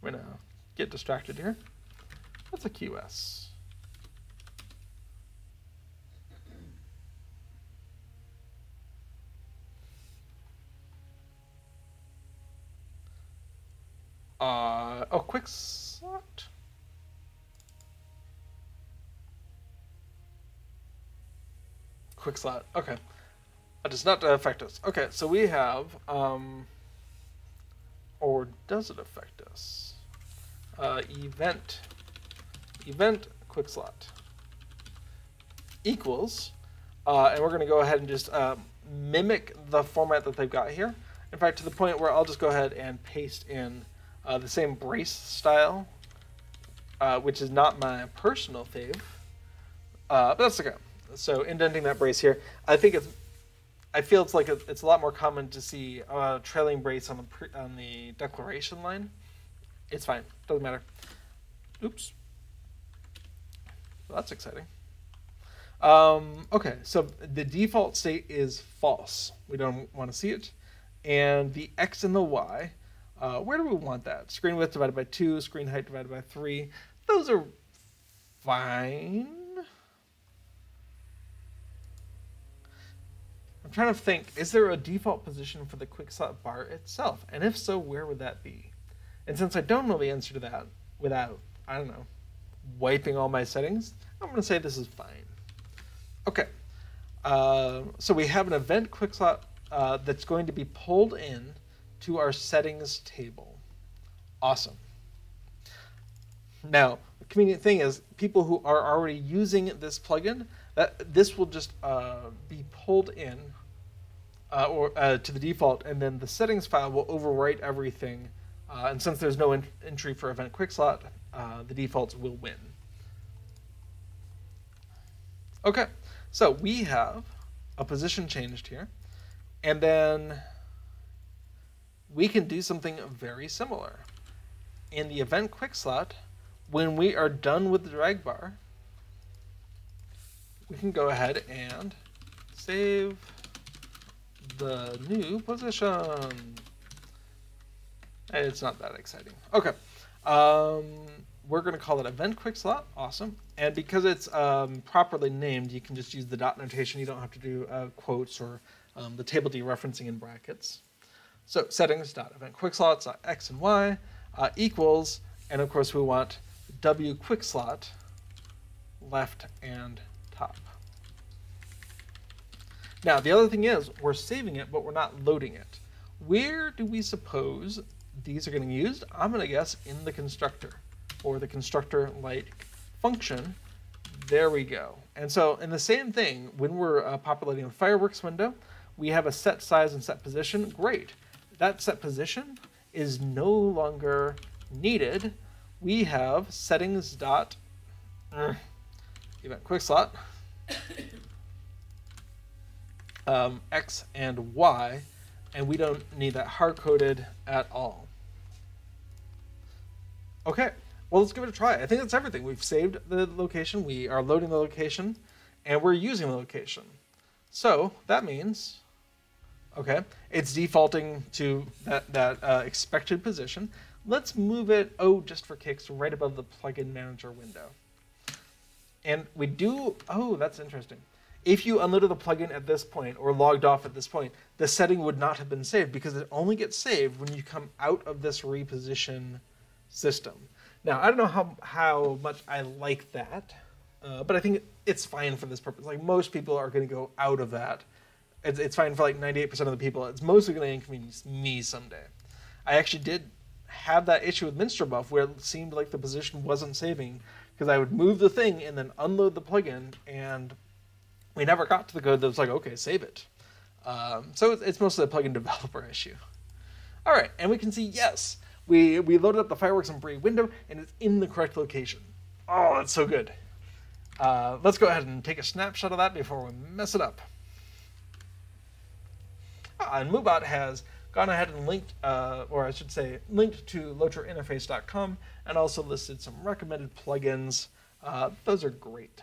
We're going to get distracted here. What's a QS? Oh, quick slot. Quick slot. Okay. It does not affect us. Okay, so we have, or does it affect us? Event quick slot equals, and we're going to go ahead and just mimic the format that they've got here. In fact, to the point where I'll just go ahead and paste in the same brace style, which is not my personal fave, but that's okay. So indenting that brace here, I feel it's like it's a lot more common to see trailing brace on the declaration line. It's fine, doesn't matter. Oops. Well, that's exciting. Okay, so the default state is false. We don't want to see it. And the X and the Y, where do we want that? Screen width divided by 2, screen height divided by 3. Those are fine. I'm trying to think, is there a default position for the quick slot bar itself? And if so, where would that be? And since I don't know the answer to that without, I don't know, wiping all my settings, I'm going to say this is fine. Okay, so we have an event quick slot that's going to be pulled in to our settings table. Awesome. Now, the convenient thing is people who are already using this plugin, this will just be pulled in to the default, and then the settings file will overwrite everything. And since there's no entry for event quick slot, the defaults will win. Okay, so we have a position changed here, and then we can do something very similar. In the event quick slot, when we are done with the drag bar, we can go ahead and save the new position. It's not that exciting. Okay. We're going to call it event quick slot. Awesome. And because it's properly named, you can just use the dot notation. You don't have to do quotes or the table dereferencing in brackets. So settings dot event quick slots dot X and Y equals, and of course we want W quick slot left and top. Now the other thing is we're saving it, but we're not loading it. Where do we suppose these are getting used? I'm going to guess in the constructor, or the constructor-like function. There we go. And so in the same thing, when we're populating the fireworks window, we have a set size and set position. Great. That set position is no longer needed. We have settings dot event quick slot X and Y, and we don't need that hard-coded at all. Okay, well, let's give it a try. I think that's everything. We've saved the location, we are loading the location, and we're using the location. So that means, okay, it's defaulting to that expected position. Let's move it, just for kicks, right above the plugin manager window. And we do, that's interesting. If you unloaded the plugin at this point or logged off at this point, the setting would not have been saved because it only gets saved when you come out of this reposition system. Now, I don't know how much I like that, but I think it's fine for this purpose. Like, most people are going to go out of that. It's fine for like 98% of the people. It's mostly going to inconvenience me someday. I actually did have that issue with Minstrel Buff where it seemed like the position wasn't saving because I would move the thing and then unload the plugin, and we never got to the code that was like, okay, save it. So it's mostly a plugin developer issue. All right, and we can see, yes, we loaded up the Fireworks of Bree window, and it's in the correct location. Oh, that's so good. Let's go ahead and take a snapshot of that before we mess it up. And Moobot has gone ahead and linked, or I should say, linked to LOTROinterface.com and also listed some recommended plugins. Those are great.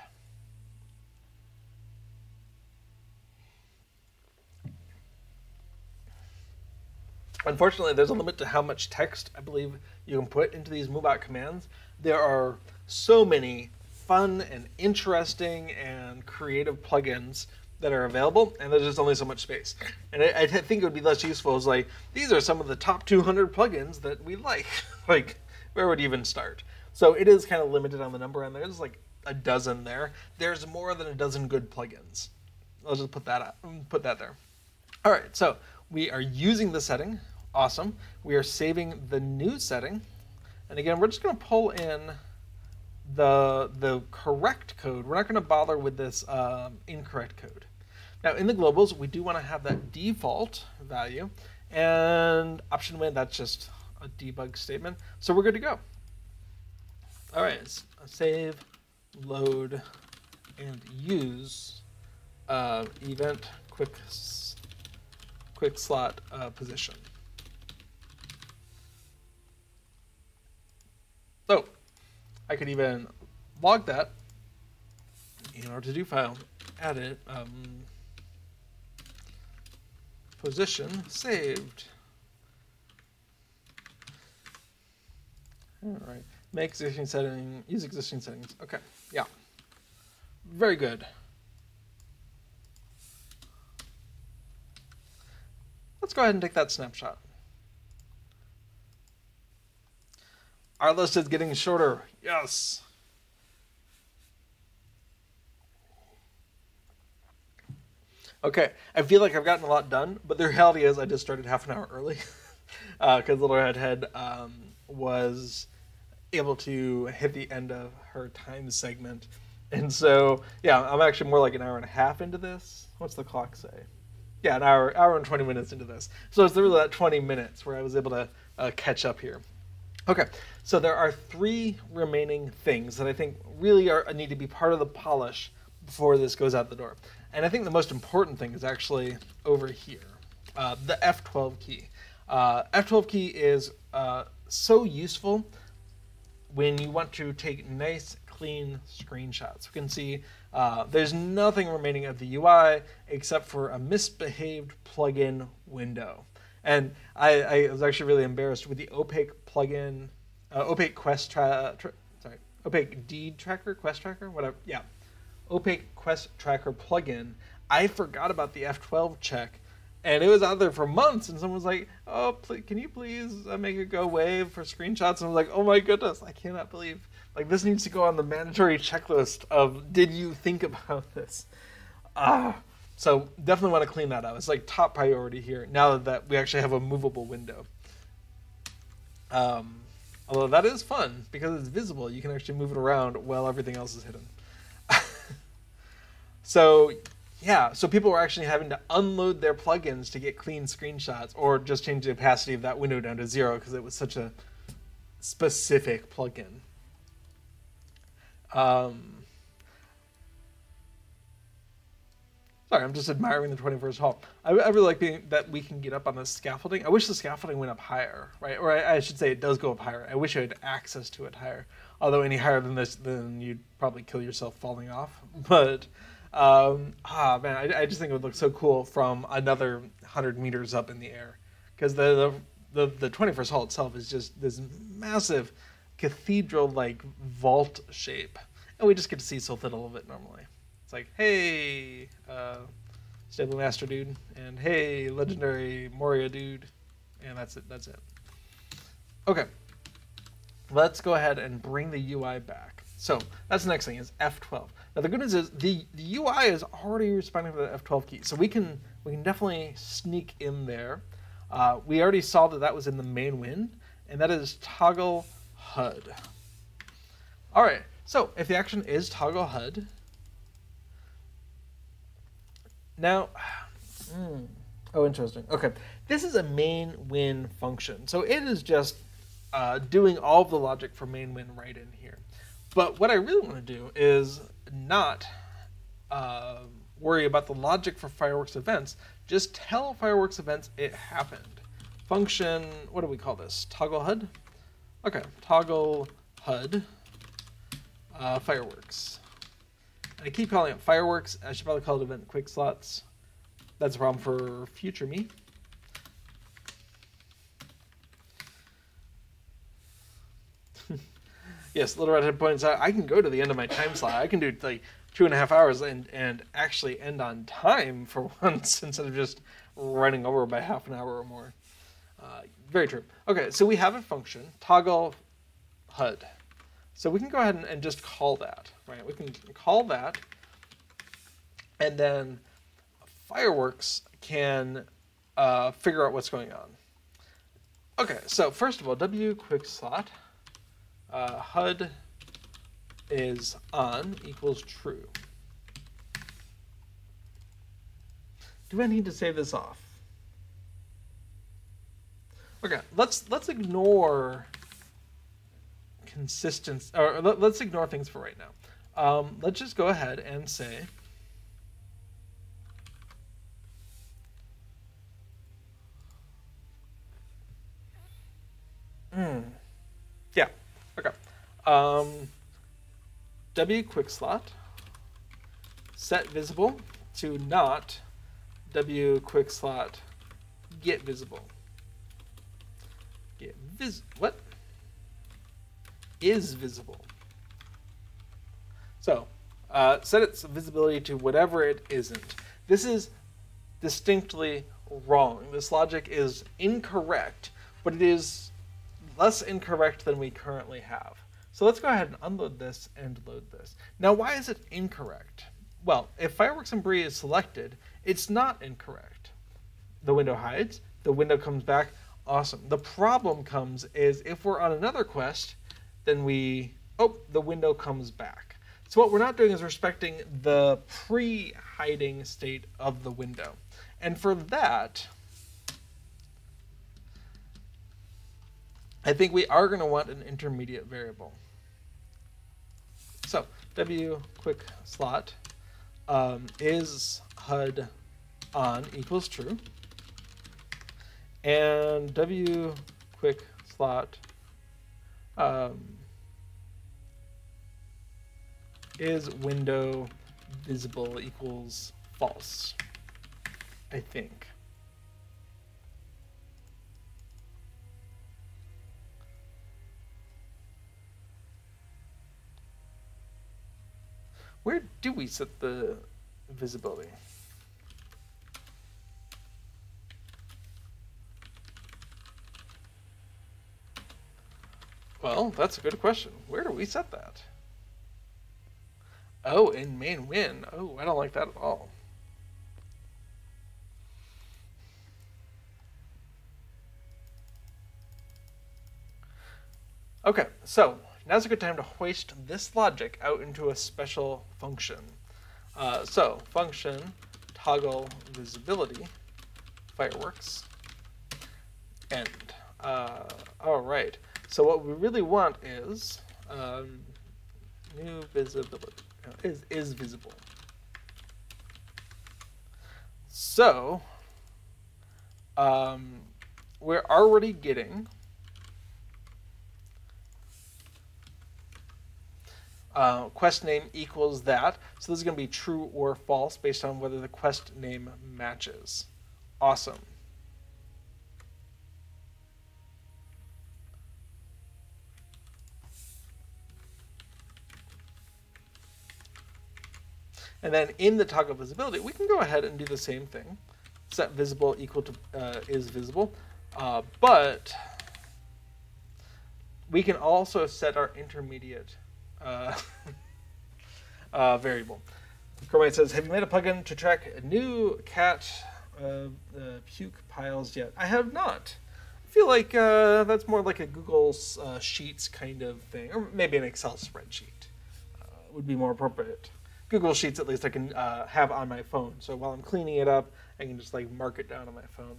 Unfortunately, there's a limit to how much text I believe you can put into these Moobot commands. There are so many fun and interesting and creative plugins that are available, and there's just only so much space. And I think it would be less useful as like, these are some of the top 200 plugins that we like. Like, where would you even start? So it is kind of limited on the number, and there's like a dozen there. There's more than a dozen good plugins. I'll just put that there. All right, so we are using the setting. Awesome. We are saving the new setting. And again, we're just going to pull in the correct code. We're not going to bother with this incorrect code. Now, in the globals, we do want to have that default value. And option win, that's just a debug statement. So we're good to go. All right, save, load, and use event quick slot position. So I could even log that in order to do file, edit, position saved. All right, make existing setting, use existing settings. Okay, yeah, very good. Let's go ahead and take that snapshot. Our list is getting shorter. Yes. Okay, I feel like I've gotten a lot done, but the reality is I just started half an hour early because Little Redhead was able to hit the end of her time segment. And so, yeah, I'm actually more like an hour and a half into this. What's the clock say? Yeah, an hour and 20 minutes into this. So it's really that 20 minutes where I was able to catch up here. Okay, so there are 3 remaining things that I think really need to be part of the polish before this goes out the door. And I think the most important thing is actually over here, the F12 key. F12 key is so useful when you want to take nice, clean screenshots. We can see there's nothing remaining of the UI except for a misbehaved plugin window. And I was actually really embarrassed with the opaque plugin, opaque opaque deed tracker, quest tracker, whatever. Yeah, opaque quest tracker plugin. I forgot about the F12 check, and it was out there for months. And someone was like, "Oh, can you please make it go away for screenshots?" And I was like, "Oh my goodness, I cannot believe like this needs to go on the mandatory checklist of did you think about this?" So definitely want to clean that up. It's like top priority here now that we actually have a movable window. Although that is fun because it's visible. You can actually move it around while everything else is hidden. So yeah, so people were actually having to unload their plugins to get clean screenshots or just change the opacity of that window down to 0 because it was such a specific plugin. Sorry, I'm just admiring the 21st hall. I really like that we can get up on the scaffolding. I wish the scaffolding went up higher, right? Or I should say it does go up higher. I wish I had access to it higher. Although any higher than this, then you'd probably kill yourself falling off. But, man, I just think it would look so cool from another 100 meters up in the air. Because the 21st hall itself is just this massive cathedral-like vault shape. And we just get to see so little of it normally. Like, hey, Stable Master dude, and hey, Legendary Moria dude, and that's it. That's it. Okay, let's go ahead and bring the UI back. So that's the next thing is F12. Now the good news is the UI is already responding to the F12 key, so we can definitely sneak in there. We already saw that was in the main win, and that is toggle HUD. All right, so if the action is toggle HUD. Now, oh, interesting. Okay, this is a main win function. So it is just doing all of the logic for main win right in here. But what I really want to do is not worry about the logic for fireworks events. Just tell fireworks events it happened. Function, what do we call this? Toggle HUD? Okay, toggle HUD fireworks. I keep calling it fireworks. I should probably call it event quick slots. That's a problem for future me. Yes, Little Redhead points out I can go to the end of my time slot. I can do like 2.5 hours and actually end on time for once instead of just running over by half an hour or more. Very true. Okay, so we have a function, toggle HUD. So we can go ahead and just call that, right? We can call that, and then fireworks can figure out what's going on. Okay, so first of all, W quick slot HUD is on equals true. Do I need to save this off? Okay, let's ignore consistency, or let's ignore things for right now. Let's just go ahead and say yeah, okay. W quick slot set visible to not W quick slot get visible. Get what is visible? So set its visibility to whatever it isn't. This is distinctly wrong. This logic is incorrect, but it is less incorrect than we currently have. So let's go ahead and unload this and load this. Now, why is it incorrect? Well, if Fireworks of Bree is selected, it's not incorrect. The window hides, the window comes back, awesome. The problem comes is if we're on another quest, then the window comes back. So what we're not doing is respecting the pre-hiding state of the window. And for that, I think we are going to want an intermediate variable. So W quick slot is HUD on equals true, and W quick slot is window visible equals false, I think. Where do we set the visibility? Well, that's a good question. Where do we set that? Oh, in main win. Oh, I don't like that at all. Okay, so now's a good time to hoist this logic out into a special function. So function toggle visibility fireworks end. All right. So what we really want is new visibility is visible. So we're already getting quest name equals that. So this is going to be true or false based on whether the quest name matches. Awesome. And then in the toggle visibility, we can go ahead and do the same thing. Set visible equal to is visible. But we can also set our intermediate variable. Chromite says, have you made a plugin to track new cat puke piles yet? I have not. I feel like that's more like a Google Sheets kind of thing, or maybe an Excel spreadsheet would be more appropriate. Google Sheets, at least I can have on my phone. So while I'm cleaning it up, I can just like mark it down on my phone.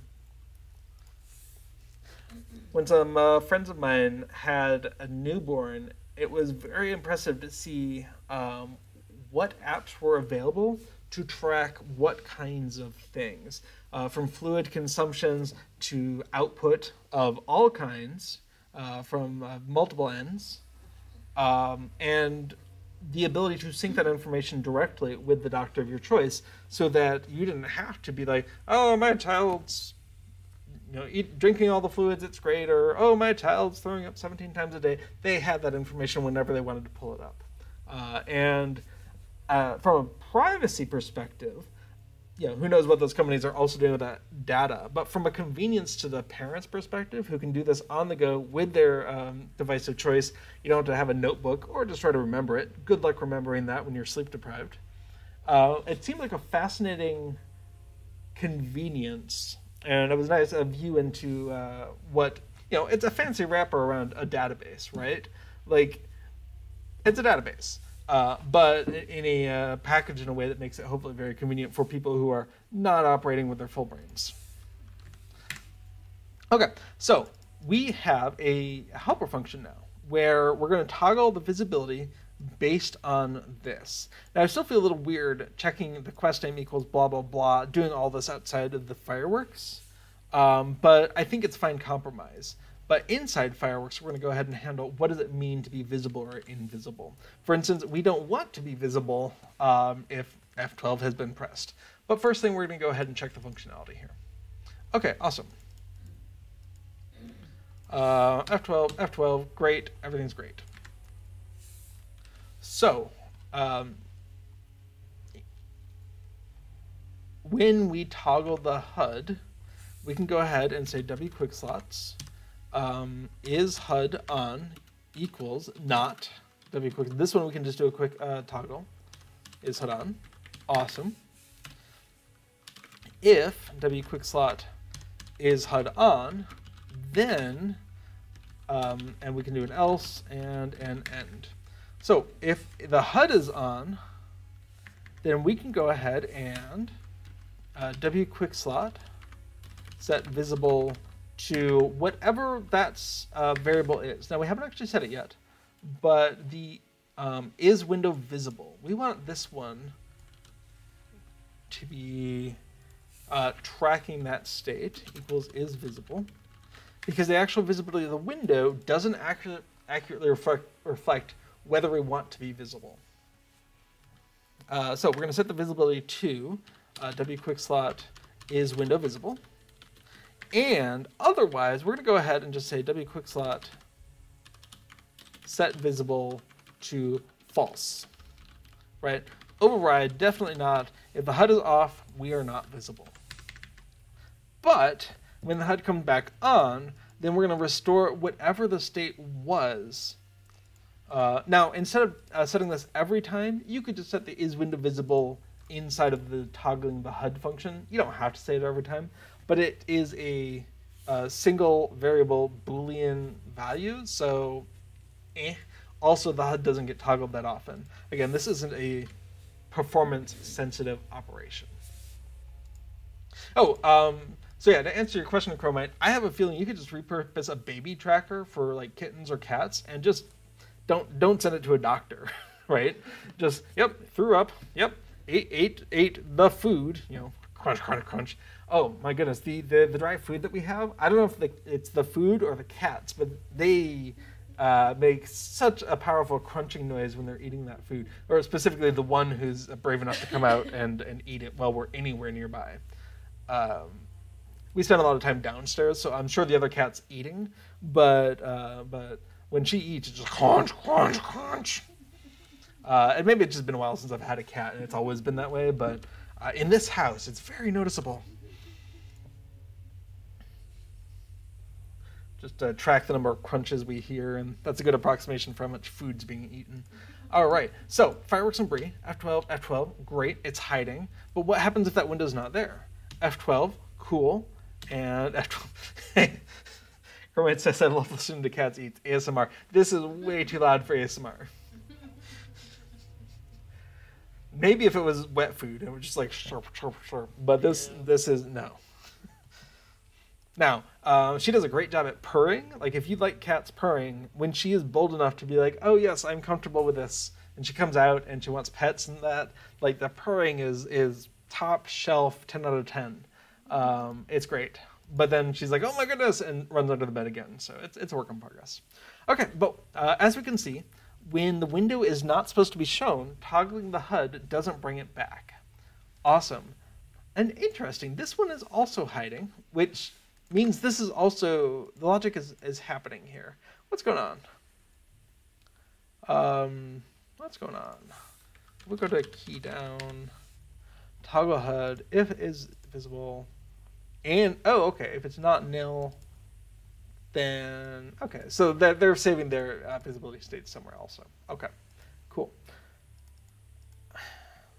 When some friends of mine had a newborn, it was very impressive to see what apps were available to track what kinds of things, from fluid consumptions to output of all kinds from multiple ends, and the ability to sync that information directly with the doctor of your choice so that you didn't have to be like, oh, my child's drinking all the fluids, it's great, or oh, my child's throwing up 17 times a day. They had that information whenever they wanted to pull it up. And from a privacy perspective, who knows what those companies are also doing with that data. But from a convenience to the parent's perspective, who can do this on the go with their device of choice, you don't have to have a notebook or just try to remember it. Good luck remembering that when you're sleep deprived. It seemed like a fascinating convenience And it was nice a view into what, it's a fancy wrapper around a database, right? Like, it's a database, but in a package in a way that makes it hopefully very convenient for people who are not operating with their full brains. Okay, so we have a helper function now where we're going to toggle the visibility based on this. Now, I still feel a little weird checking the quest name equals blah, blah, blah, doing all this outside of the fireworks, but I think it's fine compromise. But inside Fireworks, we're going to go ahead and handle what does it mean to be visible or invisible. For instance, we don't want to be visible if F12 has been pressed. But first thing, we're going to go ahead and check the functionality here. Okay, awesome. F12, great, everything's great. So, when we toggle the HUD, we can go ahead and say wQuickSlots is HUD on equals not wQuick. This one we can just do a quick toggle. Is HUD on? Awesome. If wQuickSlot is HUD on, then and we can do an else and an end. So if the HUD is on, then we can go ahead and wQuickSlot set visible to whatever that variable is. Now we haven't actually set it yet, but the is window visible. We want this one to be tracking that state equals is visible, because the actual visibility of the window doesn't accurately reflect whether we want to be visible. So we're going to set the visibility to wQuickSlot is window visible. And otherwise, we're going to go ahead and just say wQuickSlot set visible to false. Right? Override, definitely not. If the HUD is off, we are not visible. But when the HUD comes back on, then we're going to restore whatever the state was. Now, instead of setting this every time, you could just set the is window visible inside of the toggling the HUD function. You don't have to say it every time, but it is a single variable Boolean value, so Also, the HUD doesn't get toggled that often. Again, this isn't a performance-sensitive operation. So yeah, to answer your question, Chromite, I have a feeling you could just repurpose a baby tracker for like kittens or cats and just don't send it to a doctor, right? Just, yep, threw up, yep, ate the food, you know, crunch, crunch, crunch. Oh my goodness, the dry food that we have, I don't know if it's the food or the cats, but they make such a powerful crunching noise when they're eating that food, or specifically the one who's brave enough to come out and eat it while we're anywhere nearby. We spend a lot of time downstairs, so I'm sure the other cat's eating, but when she eats, it's just crunch, crunch, crunch. And maybe it's just been a while since I've had a cat, and it's always been that way, but in this house, it's very noticeable. Just to track the number of crunches we hear, and that's a good approximation for how much food's being eaten. All right, so Fireworks of Bree, F12, F12, great, it's hiding. But what happens if that window's not there? F12, cool, and F12. Hermite says, I love listening to cats eat ASMR. This is way too loud for ASMR. Maybe if it was wet food, it was just like slurp, slurp, slurp. But this is no. Now, she does a great job at purring. Like, if you like cats purring, when she is bold enough to be like, oh, yes, I'm comfortable with this, and she comes out and she wants pets and that, like, the purring is top shelf, 10 out of 10. It's great. But then she's like, oh, my goodness, and runs under the bed again. So it's a work in progress. Okay, but as we can see, when the window is not supposed to be shown, toggling the HUD doesn't bring it back. Awesome. And interesting, this one is also hiding, which means this is also, the logic is happening here. What's going on? What's going on? We'll go to key down, toggle HUD, if it is visible, and, oh, okay, if it's not nil, then, okay, so they're saving their visibility state somewhere also. Okay, cool.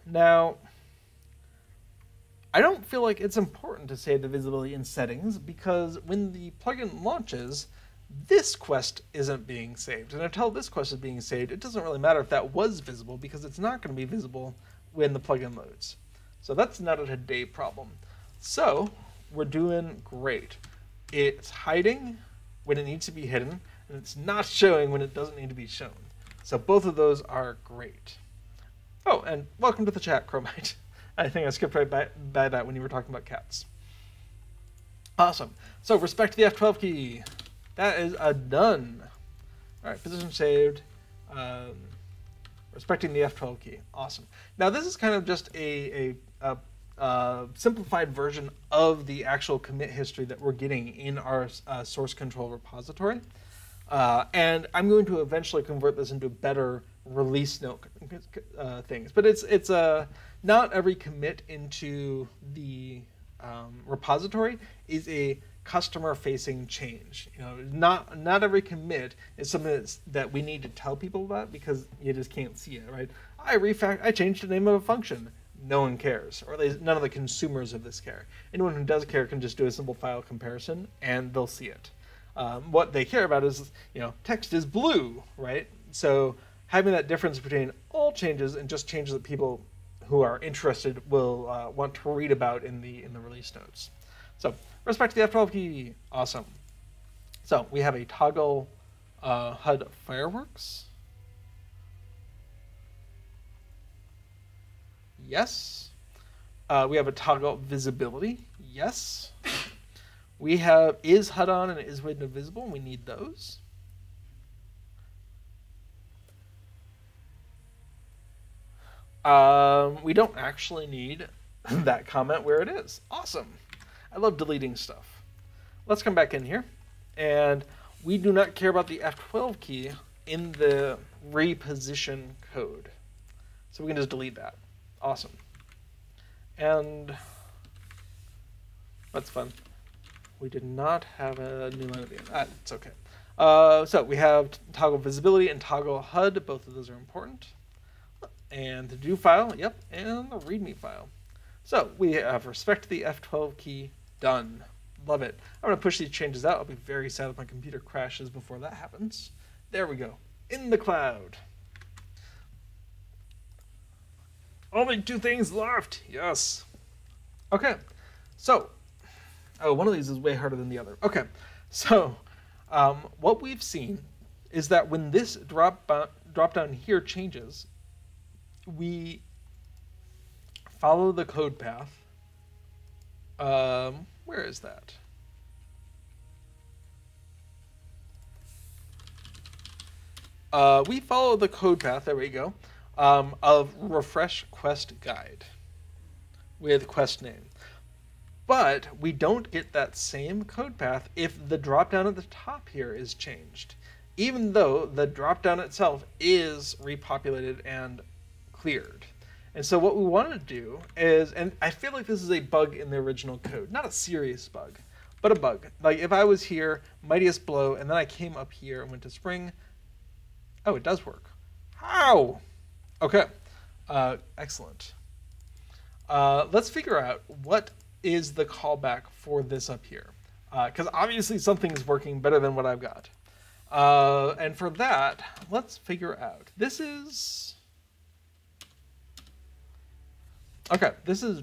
Now, I don't feel like it's important to save the visibility in settings because when the plugin launches, this quest isn't being saved. And until this quest is being saved, it doesn't really matter if that was visible because it's not going to be visible when the plugin loads. So that's not a today problem. So we're doing great. It's hiding when it needs to be hidden, and it's not showing when it doesn't need to be shown. So both of those are great. Oh, and welcome to the chat, Chromite. I think I skipped right by that when you were talking about cats. Awesome. So respect the F12 key. That is a done. All right, position saved. Respecting the F12 key. Awesome. Now this is kind of just a simplified version of the actual commit history that we're getting in our source control repository. And I'm going to eventually convert this into better release note things. But it's not every commit into the repository is a customer-facing change. You know, not every commit is something that we need to tell people about because you just can't see it, right? I changed the name of a function. No one cares, or at least none of the consumers of this care. Anyone who does care can just do a simple file comparison, and they'll see it. What they care about is, you know, text is blue, right? So having that difference between all changes and just changes that people who are interested will want to read about in the release notes. So respect to the F12 key, awesome. So we have a toggle HUD fireworks. Yes. We have a toggle visibility. Yes. We have is HUD on and is window visible. We need those. We don't actually need that comment where it is. Awesome. I love deleting stuff. Let's come back in here. And we do not care about the F12 key in the reposition code. So we can just delete that. Awesome. And that's fun. We did not have a new line at the end. It's okay. So we have toggle visibility and toggle HUD. Both of those are important. And the do file, yep, and the readme file. So we have respect to the F12 key, done. Love it. I'm going to push these changes out. I'll be very sad if my computer crashes before that happens. There we go. In the cloud. Only 2 things left. Yes. Okay. So, one of these is way harder than the other. Okay. So, what we've seen is that when this drop down here changes, we follow the code path. Where is that? We follow the code path, there we go, of refresh quest guide with quest name. But we don't get that same code path if the dropdown at the top here is changed, even though the dropdown itself is repopulated and cleared. And so what we want to do is, and I feel like this is a bug in the original code, not a serious bug, but a bug. Like if I was here, mightiest blow, and then I came up here and went to spring, oh, it does work. How? Okay, excellent. Let's figure out what is the callback for this up here, because obviously something is working better than what I've got. And for that, let's figure out. This is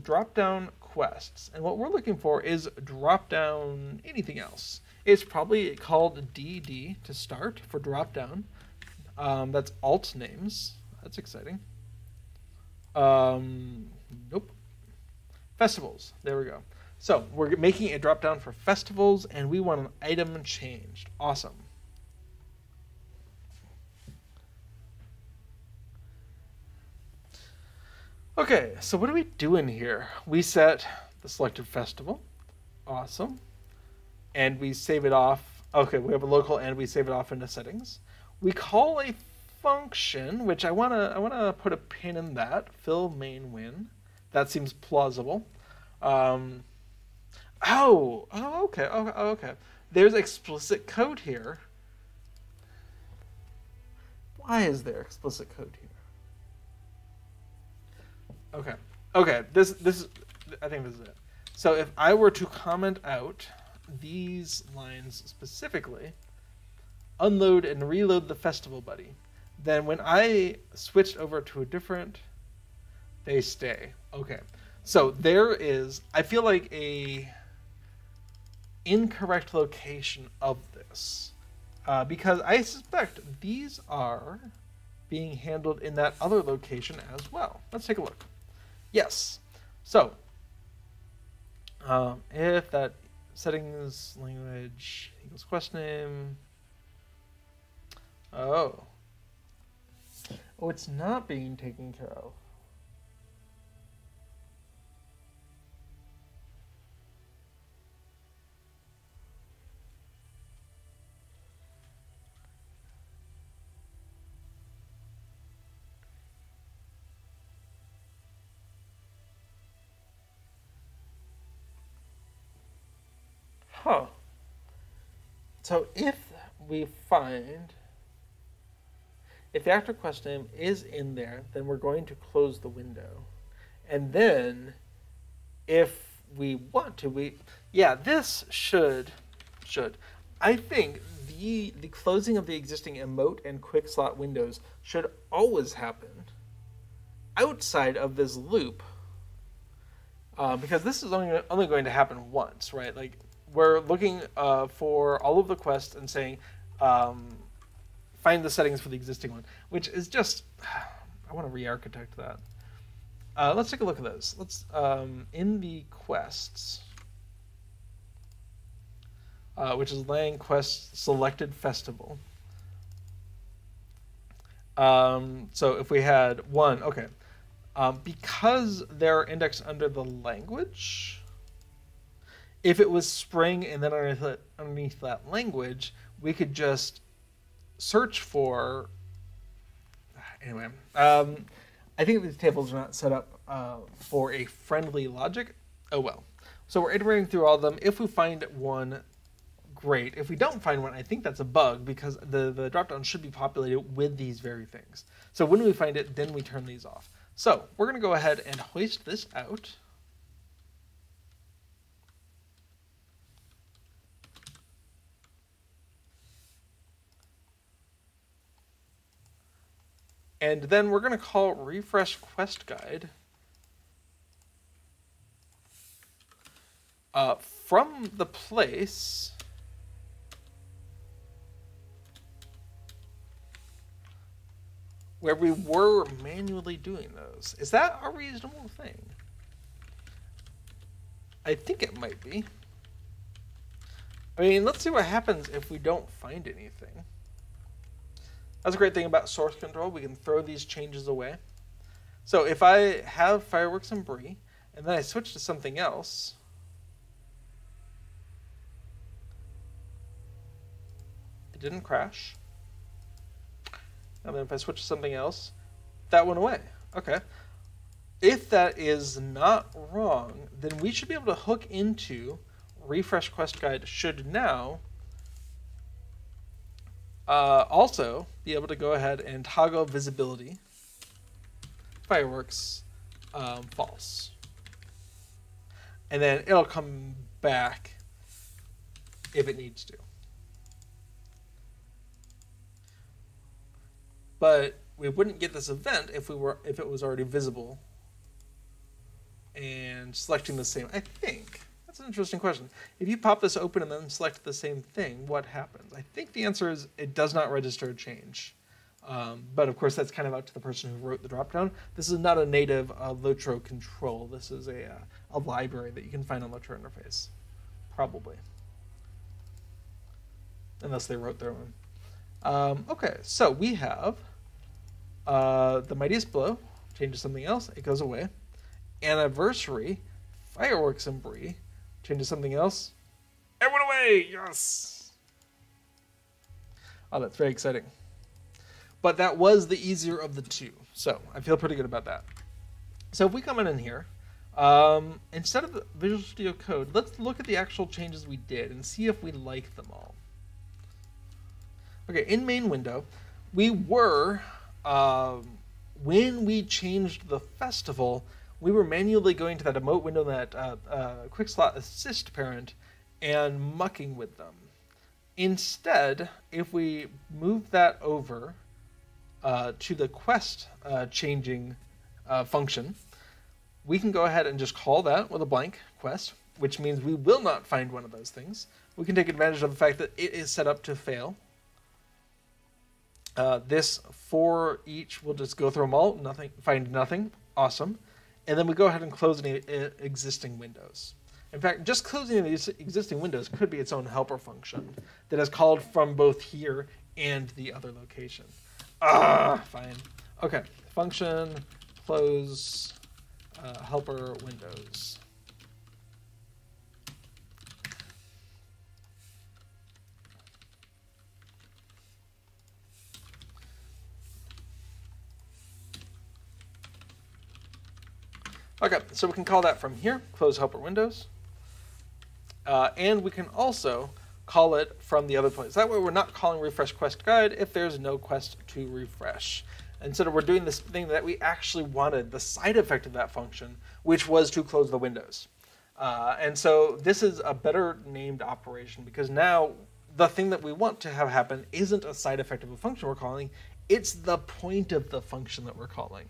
drop-down quests, and what we're looking for is drop-down anything else. It's probably called DD to start for drop-down. That's alt names. That's exciting. Nope. Festivals. There we go. So we're making a drop-down for festivals, and we want an item changed. Awesome. Okay, so what are we doing here? We set the selected festival. Awesome. And we save it off. Okay, we have a local and we save it off into settings. We call a function, which I wanna put a pin in that. Fill main win. That seems plausible. Okay. Okay. There's explicit code here. Why is there explicit code here? Okay. This I think this is it. So if I were to comment out these lines specifically, unload and reload the festival buddy, then when I switched over to a different, they stay. Okay. So there is, I feel like, a incorrect location of this. Because I suspect these are being handled in that other location as well. Let's take a look. Yes. So, if that settings language equals quest name. Oh, it's not being taken care of. Huh. So if we find, if the actor quest name is in there, then we're going to close the window. And then if we want to, this should. I think the closing of the existing emote and quick slot windows should always happen outside of this loop. Because this is only going to happen once, right? Like, we're looking for all of the quests and saying, find the settings for the existing one, which is just, I want to re-architect that. Let's take a look at those. Let's, in the quests, which is Lang Quest Selected Festival. So if we had one, okay. Because they're indexed under the language, if it was spring and then underneath that language, we could just search for, anyway, I think these tables are not set up for a friendly logic. Oh well. So we're iterating through all of them. If we find one, great. If we don't find one, I think that's a bug because the dropdown should be populated with these very things. So when we find it, then we turn these off. So we're going to go ahead and hoist this out. And then we're going to call refresh quest guide from the place where we were manually doing those. Is that a reasonable thing? I think it might be. I mean, let's see what happens if we don't find anything. That's a great thing about source control. We can throw these changes away. So if I have Fireworks of Bree, and then I switch to something else, it didn't crash. And then if I switch to something else, that went away. Okay. If that is not wrong, then we should be able to hook into refresh quest guide should now also be able to go ahead and toggle visibility fireworks false. And then it'll come back if it needs to. But we wouldn't get this event if it was already visible and selecting the same. I think that's an interesting question. If you pop this open and then select the same thing, what happens? I think the answer is it does not register a change. But of course, that's kind of out to the person who wrote the dropdown. This is not a native LOTRO control. This is a library that you can find on LOTRO interface, probably, unless they wrote their own. Okay, so we have the mightiest blow, changes something else, it goes away. Anniversary, Fireworks of Bree, changes something else, it went away, yes! Oh, that's very exciting. But that was the easier of the two, so I feel pretty good about that. So if we come in here, instead of the Visual Studio Code, let's look at the actual changes we did and see if we like them all. Okay, in main window, we were, when we changed the festival, we were manually going to that emote window, that quick slot assist parent, and mucking with them. Instead, if we move that over to the quest changing function, we can go ahead and just call that with a blank quest, which means we will not find one of those things. We can take advantage of the fact that it is set up to fail. This for each, we'll just go through them all, find nothing, awesome. And then we go ahead and close any existing windows. In fact, just closing these existing windows could be its own helper function that is called from both here and the other location. Fine. Okay, function close helper windows. Okay, so we can call that from here, close helper windows. And we can also call it from the other place. That way we're not calling refresh quest guide if there's no quest to refresh. Instead we're doing this thing that we actually wanted, the side effect of that function, which was to close the windows. And so this is a better named operation, because now the thing that we want to have happen isn't a side effect of a function we're calling, it's the point of the function that we're calling.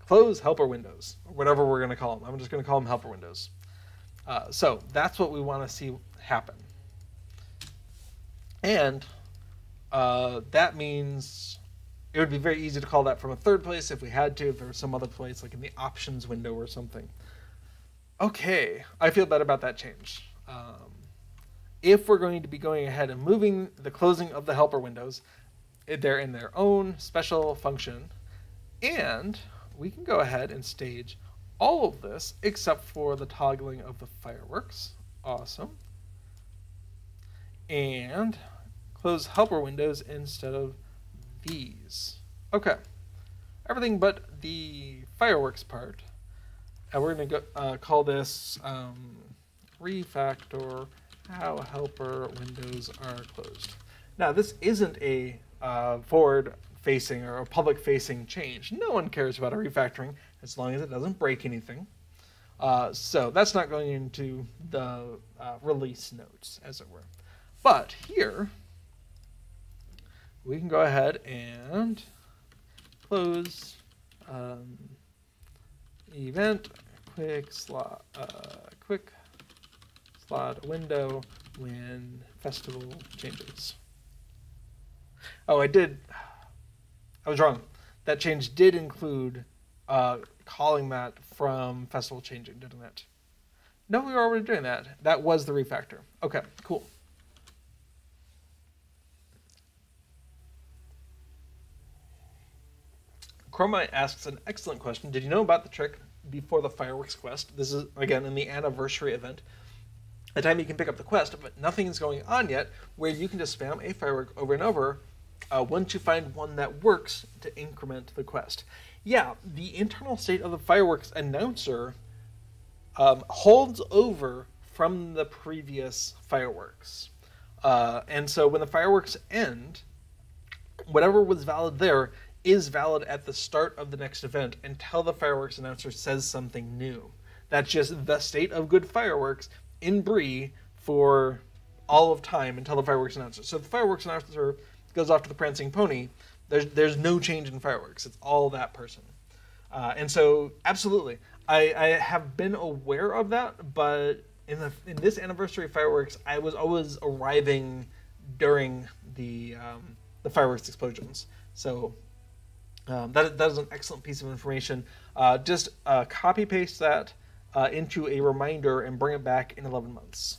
Close helper windows, or whatever we're going to call them. I'm just going to call them helper windows. So that's what we want to see happen. And that means it would be very easy to call that from a third place if we had to, if there was some other place, like in the options window or something. Okay, I feel better about that change. If we're going to be going ahead and moving the closing of the helper windows, they're in their own special function, and we can go ahead and stage all of this except for the toggling of the fireworks. Awesome. And close helper windows instead of these. Okay. Everything but the fireworks part. And we're going to go call this refactor how helper windows are closed. Now, this isn't a forward-facing or a public-facing change. No one cares about a refactoring as long as it doesn't break anything. So that's not going into the release notes, as it were. But here, we can go ahead and close event quick slot window when festival changes. Oh, I was wrong. That change did include calling that from festival changing, didn't it? No, we were already doing that. That was the refactor. Okay, cool. Chromite asks an excellent question. Did you know about the trick before the fireworks quest? This is, again, in the anniversary event. The time you can pick up the quest, but nothing is going on yet, where you can just spam a firework over and over once you find one that works to increment the quest. Yeah, the internal state of the fireworks announcer holds over from the previous fireworks. And so when the fireworks end, whatever was valid there is valid at the start of the next event until the fireworks announcer says something new. That's just the state of good fireworks in Bree for all of time until the fireworks announcer. So if the fireworks announcer goes off to the prancing pony, there's no change in fireworks. It's all that person. And so absolutely, I have been aware of that, but in this anniversary fireworks, I was always arriving during the fireworks explosions. So that is an excellent piece of information. Just copy paste that into a reminder and bring it back in 11 months.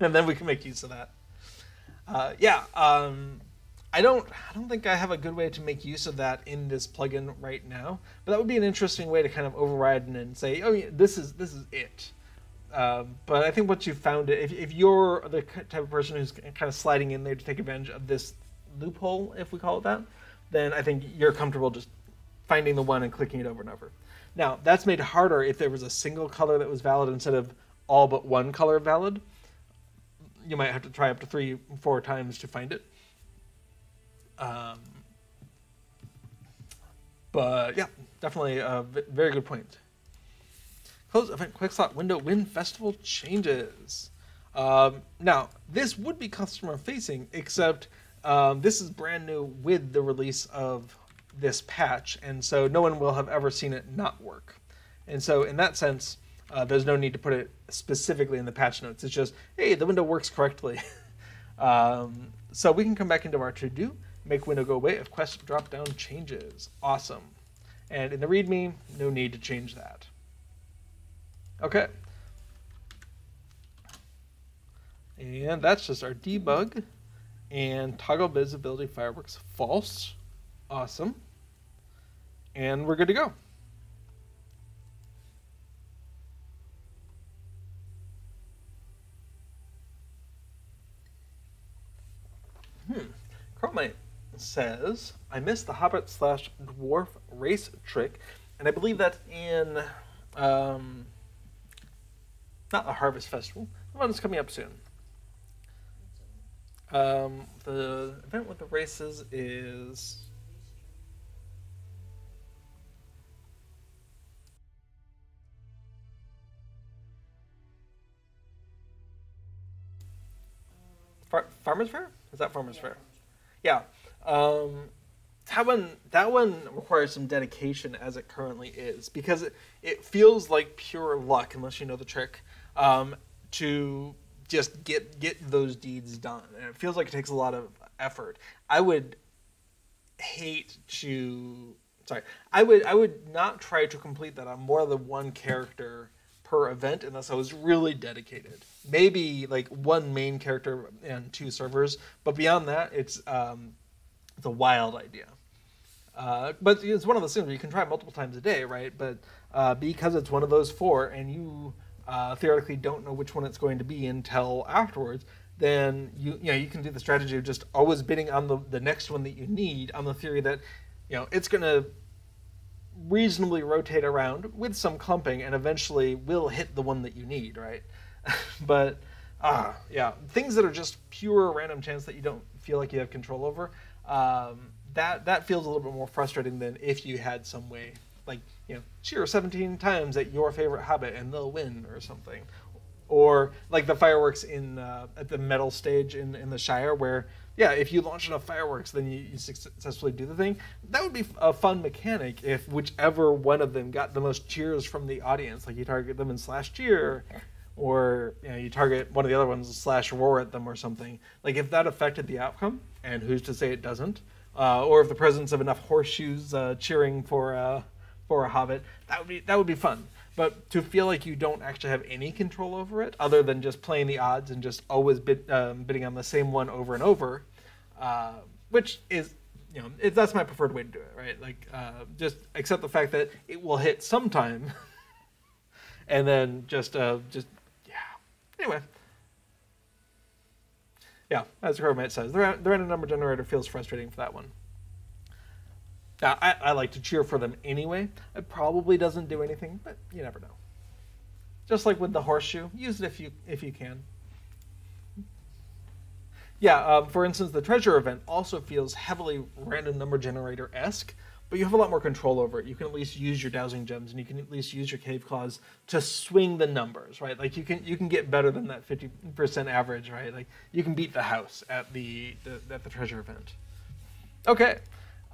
And then we can make use of that. I don't think I have a good way to make use of that in this plugin right now, but that would be an interesting way to kind of override and say, oh yeah, this is it. But I think once you've found it, if you're the type of person who's kind of sliding in there to take advantage of this loophole, if we call it that, then I think you're comfortable just finding the one and clicking it over and over. Now, that's made harder if there was a single color that was valid instead of all but one color valid. You might have to try up to 3-4 times to find it. But yeah, definitely a very good point. Close event quick slot window when festival changes. Now, this would be customer facing, except this is brand new with the release of this patch, and so no one will have ever seen it not work. And so in that sense, there's no need to put it specifically in the patch notes. It's just, hey, the window works correctly. So we can come back into our to-do, make window go away if quest drop-down changes. Awesome. And in the README, no need to change that. Okay. And that's just our debug and toggle visibility fireworks false. Awesome. And we're good to go. Chromite says, I missed the Hobbit / Dwarf race trick, and I believe that's in, not the Harvest Festival, the one that's coming up soon. The event with the races is... Farmer's Fair? Is that Farmer's Fair? Yeah. That one requires some dedication as it currently is, because it feels like pure luck, unless you know the trick, to just get those deeds done. And it feels like it takes a lot of effort. I would not try to complete that on more than one character per event unless I was really dedicated. Maybe like one main character and 2 servers, but beyond that, it's a wild idea. But it's one of those things where you can try multiple times a day, right? But because it's one of those 4, and you theoretically don't know which one it's going to be until afterwards, then you can do the strategy of just always bidding on the next one that you need, on the theory that it's going to reasonably rotate around with some clumping and eventually will hit the one that you need, right? But yeah, things that are just pure random chance that you don't feel like you have control over, that feels a little bit more frustrating than if you had some way, like, cheer 17 times at your favorite Hobbit and they'll win or something. Or like the fireworks at the metal stage in the Shire, where if you launch enough fireworks, then you successfully do the thing. That would be a fun mechanic if whichever one of them got the most cheers from the audience. Like you target them and /cheer, or you target one of the other ones and /roar at them or something. Like if that affected the outcome, and who's to say it doesn't, or if the presence of enough horseshoes cheering for a Hobbit, that would be fun. But to feel like you don't actually have any control over it, other than just playing the odds and just always bidding on the same one over and over, which is, that's my preferred way to do it, right? Like, just accept the fact that it will hit sometime, and then just Anyway. Yeah, as Chromite says, the random number generator feels frustrating for that one. Now, I like to cheer for them anyway. It probably doesn't do anything, but you never know. Just like with the horseshoe, use it if you can. Yeah, for instance, the treasure event also feels heavily random number generator-esque, but you have a lot more control over it. You can at least use your dowsing gems, and you can at least use your cave claws to swing the numbers, right? Like you can get better than that 50% average, right? Like you can beat the house at the treasure event. Okay.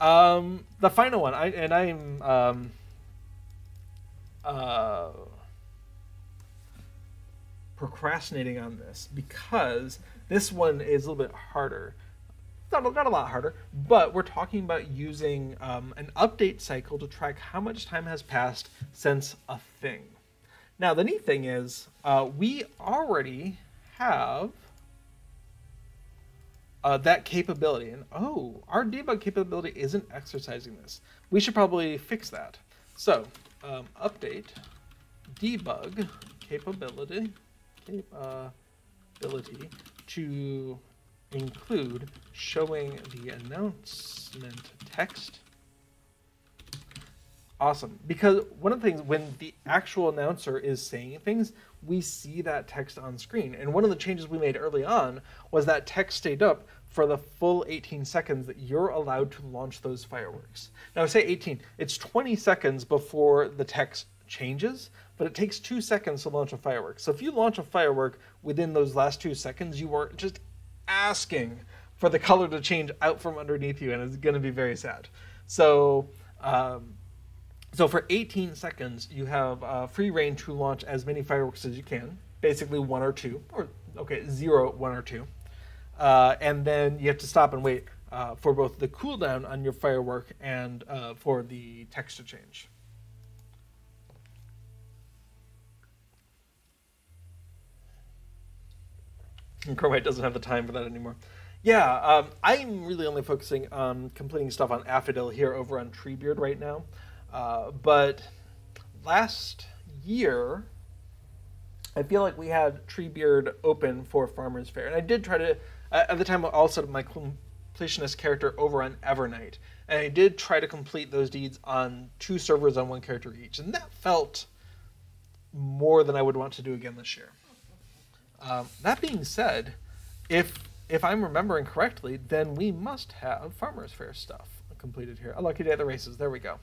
The final one, I'm procrastinating on this because this one is a little bit harder. Not a lot harder, but we're talking about using an update cycle to track how much time has passed since a thing. Now, the neat thing is we already have that capability, and our debug capability isn't exercising this. We should probably fix that. So, update debug capability to include showing the announcement text. Awesome, because one of the things, when the actual announcer is saying things, we see that text on screen. And one of the changes we made early on was that text stayed up for the full 18 seconds that you're allowed to launch those fireworks. Now I say 18, it's 20 seconds before the text changes, but it takes 2 seconds to launch a firework. So if you launch a firework within those last 2 seconds, you are just asking for the color to change out from underneath you, and it's going to be very sad. So, so for 18 seconds, you have free reign to launch as many fireworks as you can, basically 1 or 2, or okay, 0, 1 or 2. And then you have to stop and wait for both the cooldown on your firework and for the text to change. And Chromite doesn't have the time for that anymore. Yeah, I'm really only focusing on completing stuff on Affodil here over on Treebeard right now. But last year, I feel like we had Treebeard open for Farmer's Fair. And I did try to, at the time I also had my completionist character over on Evernight. And I did try to complete those deeds on 2 servers on 1 character each. And that felt more than I would want to do again this year. That being said, if I'm remembering correctly, then we must have Farmer's Fair stuff completed here. A lucky day at the races. There we go.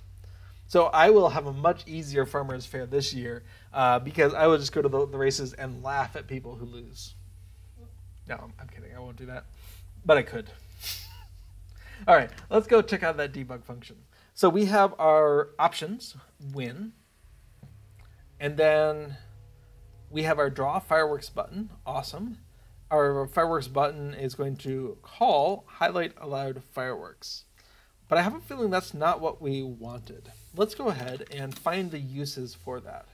So I will have a much easier Farmer's Fair this year because I will just go to the races and laugh at people who lose. No, I'm kidding. I won't do that. But I could. All right, let's go check out that debug function. So we have our options, win, and then we have our draw fireworks button, awesome. Our fireworks button is going to call highlight allowed fireworks. But I have a feeling that's not what we wanted. Let's go ahead and find the uses for that.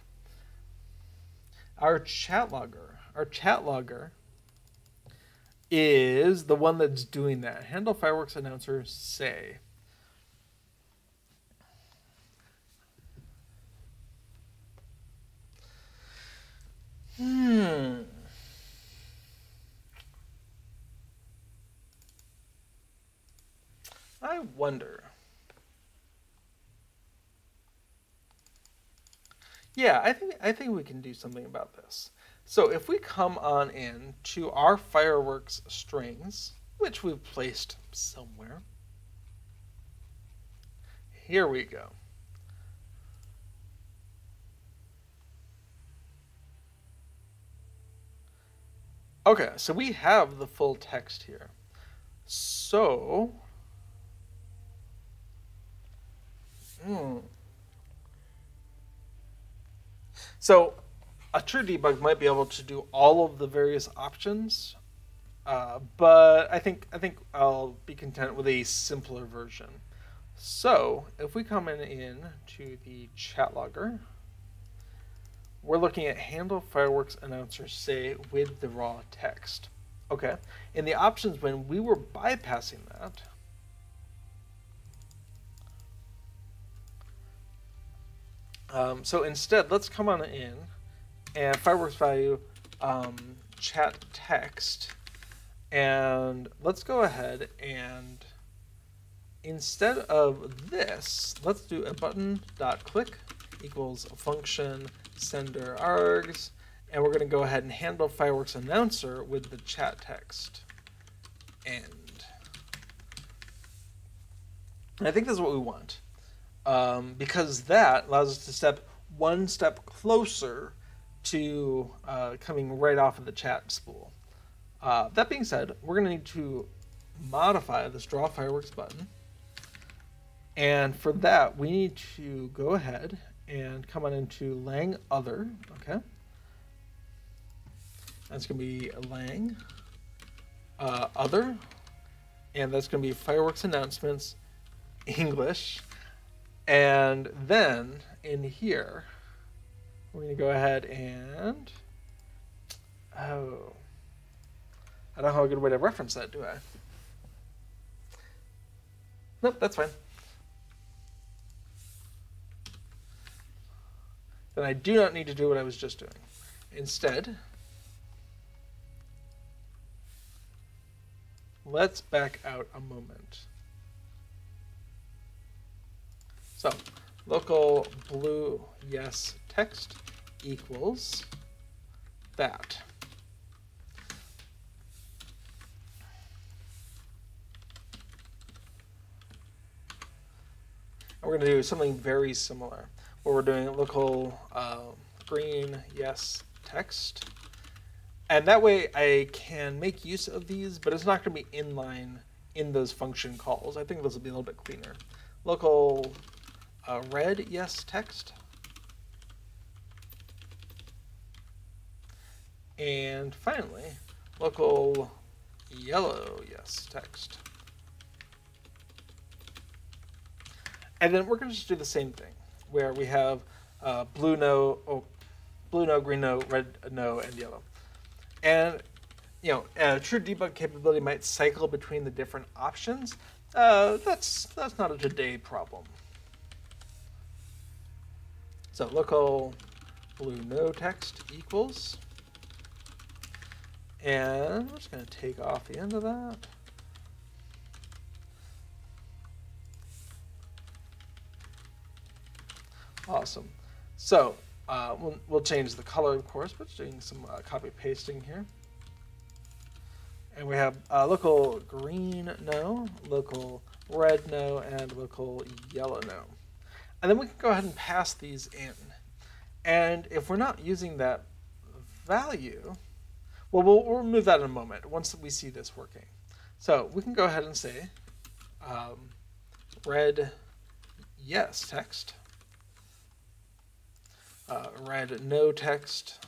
Our chat logger is the one that's doing that. Handle fireworks announcer say. I wonder. Yeah, I think we can do something about this. So if we come on in to our fireworks strings, which we've placed somewhere. Here we go. Okay, so we have the full text here. So, so a true debug might be able to do all of the various options, but I think I'll be content with a simpler version. So if we come in to the chat logger, we're looking at handle fireworks announcer say with the raw text. Okay, in the options when we were bypassing that, so instead let's come on in and fireworks value chat text, and let's go ahead and instead of this, let's do a button dot click equals a function sender args, and we're going to go ahead and handle fireworks announcer with the chat text end. And I think that's what we want, because that allows us to step one step closer to coming right off of the chat spool. That being said, we're going to need to modify this draw fireworks button, and for that we need to go ahead and come on into lang other. Okay, that's going to be lang other, and that's going to be fireworks announcements English, and then in here we're going to go ahead and I don't know how a good way to reference that, do I? Nope, that's fine. Then I do not need to do what I was just doing. Instead, let's back out a moment. So, local blue yes text equals that. And we're going to do something very similar. where we're doing local green yes text. And that way I can make use of these, but it's not going to be inline in those function calls. I think this will be a little bit cleaner. Local red yes text. And finally, local yellow yes text. And then we're going to just do the same thing, where we have blue no, green no, red no, and yellow. And a true debug capability might cycle between the different options. That's not a today problem. So local blue no text equals, and we're just going to take off the end of that. Awesome. So we'll change the color, of course, but doing some copy pasting here. And we have local green no, local red no, and local yellow no. And then we can go ahead and pass these in. And if we're not using that value, well, we'll remove that in a moment once we see this working. So we can go ahead and say red yes text, red no text,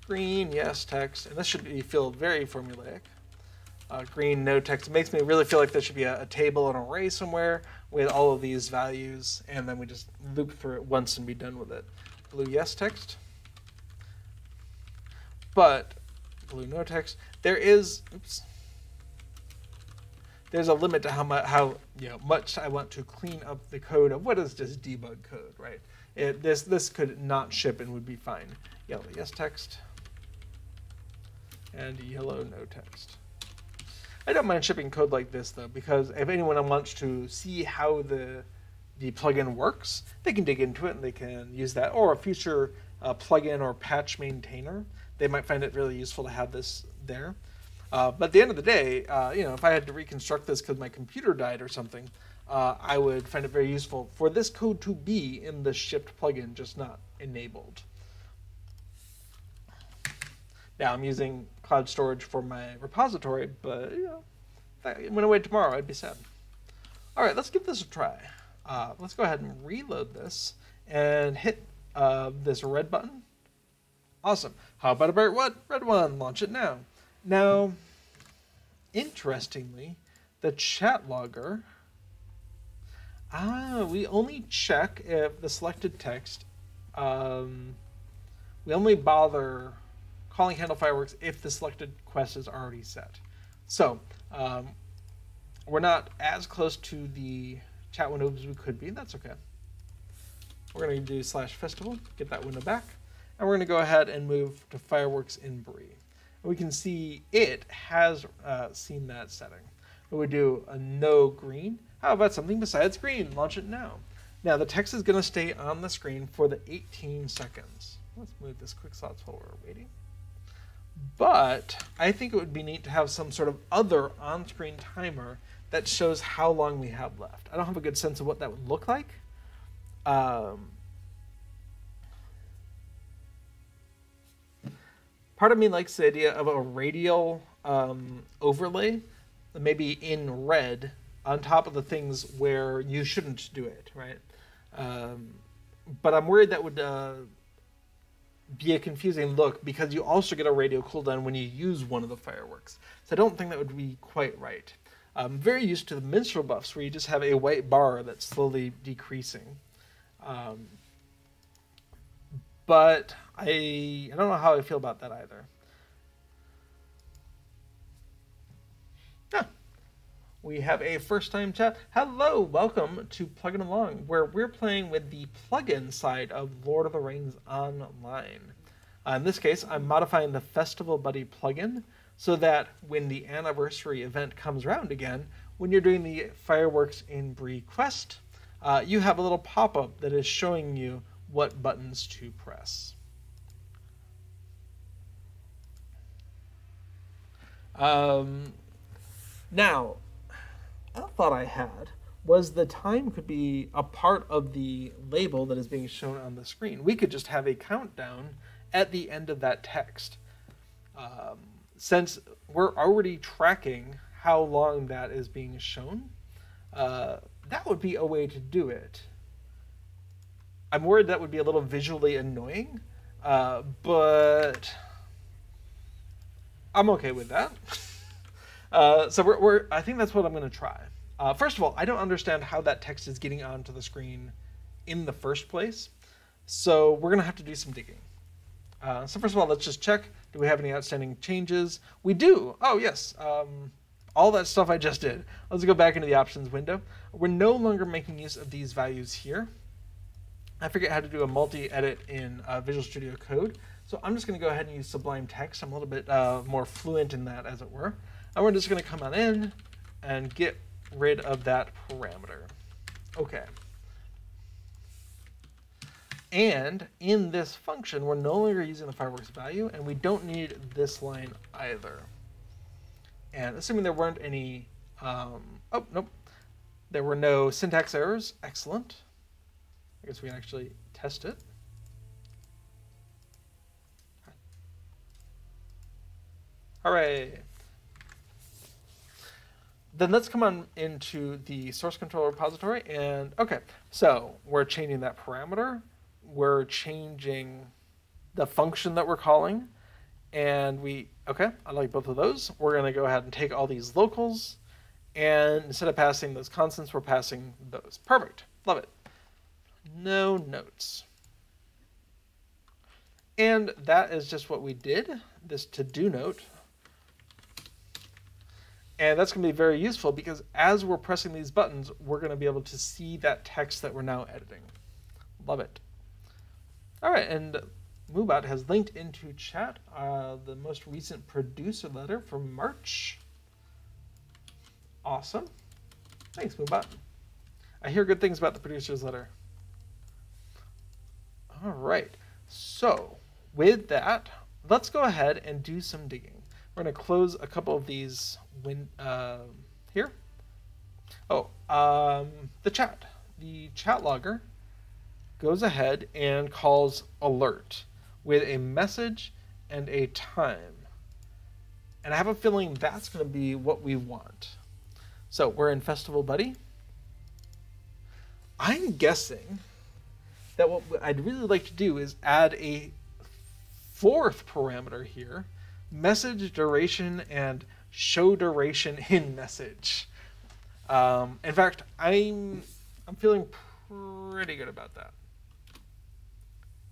green yes text, and this should feel very formulaic. Green no text. It makes me really feel like there should be a table, an array somewhere with all of these values, and then we just loop through it once and be done with it. Blue yes text. But blue no text, there's a limit to how much I want to clean up the code of what is just debug code, right? This could not ship and would be fine. Yellow yes text and yellow no text. I don't mind shipping code like this though, because if anyone wants to see how the plugin works, they can dig into it and they can use that, or a future plugin or patch maintainer. They might find it really useful to have this there. But at the end of the day, if I had to reconstruct this because my computer died or something, I would find it very useful for this code to be in the shipped plugin, just not enabled. Now I'm using cloud storage for my repository, but if I went away tomorrow, I'd be sad. All right, let's give this a try. Let's go ahead and reload this and hit this red button. Awesome. How about a bright red one? Launch it now. Now, interestingly, the chat logger, we only check if the selected text, we only bother calling handle fireworks if the selected quest is already set. So we're not as close to the chat window as we could be. That's okay. We're going to do /festival, get that window back, and we're going to go ahead and move to Fireworks in Bree. And we can see it has seen that setting. We would do a no green. How about something besides green? Launch it now. Now the text is going to stay on the screen for the 18 seconds. Let's move this quick slots while we're waiting. But I think it would be neat to have some sort of other on-screen timer that shows how long we have left. I don't have a good sense of what that would look like. Part of me likes the idea of a radial overlay, maybe in red, on top of the things where you shouldn't do it, right? But I'm worried that would be a confusing look because you also get a radio cooldown when you use one of the fireworks. So I don't think that would be quite right. I'm very used to the minstrel buffs where you just have a white bar that's slowly decreasing. But I don't know how I feel about that either. We have a first-time chat. Hello, welcome to Plugging Along, where we're playing with the plugin side of Lord of the Rings Online. In this case, I'm modifying the Festival Buddy plugin so that when the anniversary event comes around again, when you're doing the Fireworks in Bree quest, you have a little pop-up that is showing you what buttons to press. Now, I thought I had was the time could be a part of the label that is being shown on the screen. We could just have a countdown at the end of that text. Since we're already tracking how long that is being shown, that would be a way to do it. I'm worried that would be a little visually annoying, but I'm okay with that. So I think that's what I'm going to try. First of all, I don't understand how that text is getting onto the screen in the first place, so we're going to have to do some digging. So first of all, let's just check. Do we have any outstanding changes? We do. Oh, yes. All that stuff I just did. Let's go back into the options window. We're no longer making use of these values here. I forget how to do a multi-edit in Visual Studio Code, so I'm just going to go ahead and use Sublime Text. I'm a little bit more fluent in that, as it were. And we're just going to come on in and get rid of that parameter. Okay. And in this function, we're no longer using the fireworks value, and we don't need this line either. And assuming there weren't any, oh, nope. There were no syntax errors. Excellent. I guess we can actually test it. Hooray. Then let's come on into the source control repository, and okay, so we're changing that parameter. We're changing the function that we're calling, and okay, I like both of those. We're going to go ahead and take all these locals, and instead of passing those constants, we're passing those. Perfect. Love it. No notes. And that is just what we did, this to-do note. And that's going to be very useful because as we're pressing these buttons, we're going to be able to see that text that we're now editing. Love it. All right, and Moobot has linked into chat the most recent producer letter from March. Awesome. Thanks, Moobot. I hear good things about the producer's letter. All right, so with that, let's go ahead and do some digging. We're going to close a couple of these here. Oh, the chat. The chat logger goes ahead and calls alert with a message and a time. And I have a feeling that's going to be what we want. So we're in Festival Buddy. I'm guessing that what I'd really like to do is add a fourth parameter here, message duration and show duration in message. In fact, I'm feeling pretty good about that.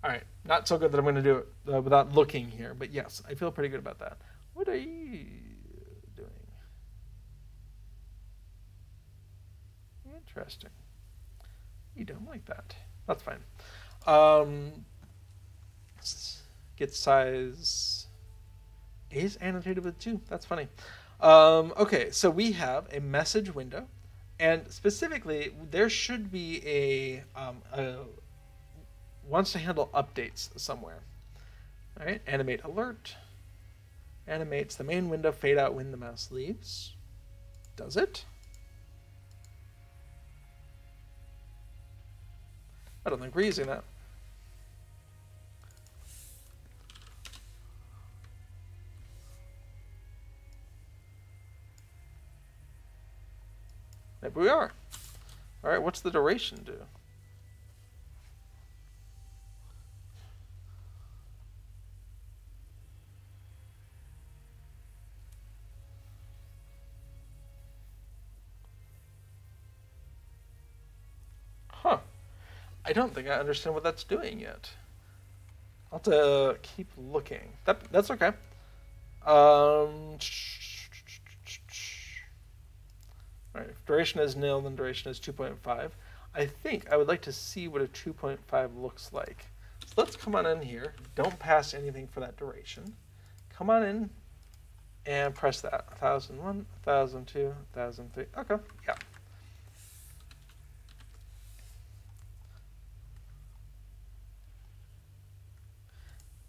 All right, not so good that I'm going to do it without looking here, but yes, I feel pretty good about that. What are you doing? Interesting. You don't like that. That's fine. Get size is annotated with 2. That's funny. Okay, so we have a message window, and specifically, there should be a wants to handle updates somewhere. All right, animate alert. Animates the main window fade out when the mouse leaves. Does it? I don't think we're using that. Maybe we are. All right, what's the duration do? Huh. I don't think I understand what that's doing yet. I'll have to keep looking. That's okay. Right, if duration is nil, then duration is 2.5. I think I would like to see what a 2.5 looks like. So let's come on in here. Don't pass anything for that duration. Come on in and press that. 1001, 1002, 1003. Okay, yeah.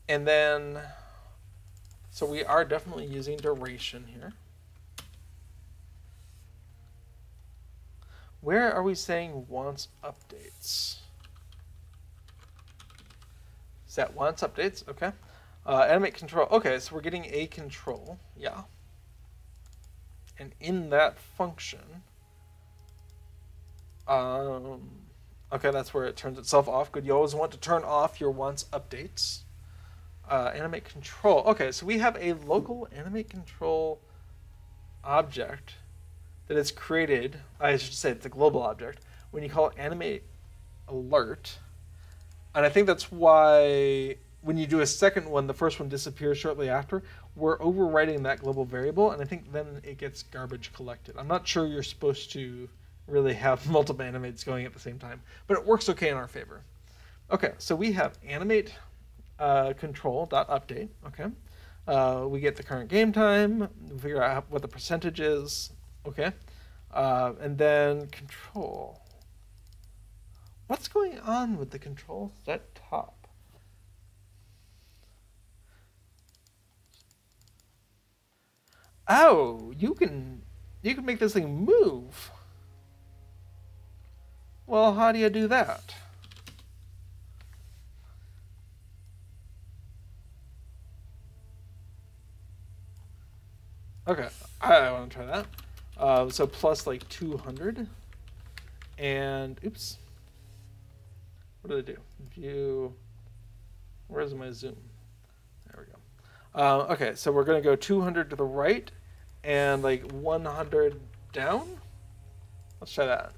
And then, so we are definitely using duration here. Where are we saying wants updates? Set wants updates, okay. Animate control, okay, so we're getting a control, yeah. And in that function, okay, that's where it turns itself off. Good, you always want to turn off your wants updates. Animate control, okay, so we have a local animate control object that is created, I should say it's a global object, when you call it animate alert. And I think that's why when you do a second one, the first one disappears shortly after. We're overwriting that global variable, and I think then it gets garbage collected. I'm not sure you're supposed to really have multiple animates going at the same time, but it works okay in our favor. Okay, so we have animate control.update, okay. We get the current game time, we figure out what the percentage is, okay. And then control. What's going on with the control set top? Oh, you can make this thing move. Well, how do you do that? Okay, I want to try that. So plus like 200. And, oops. What did I do? View. Where's my zoom? There we go. Okay, so we're going to go 200 to the right and like 100 down. Let's try that.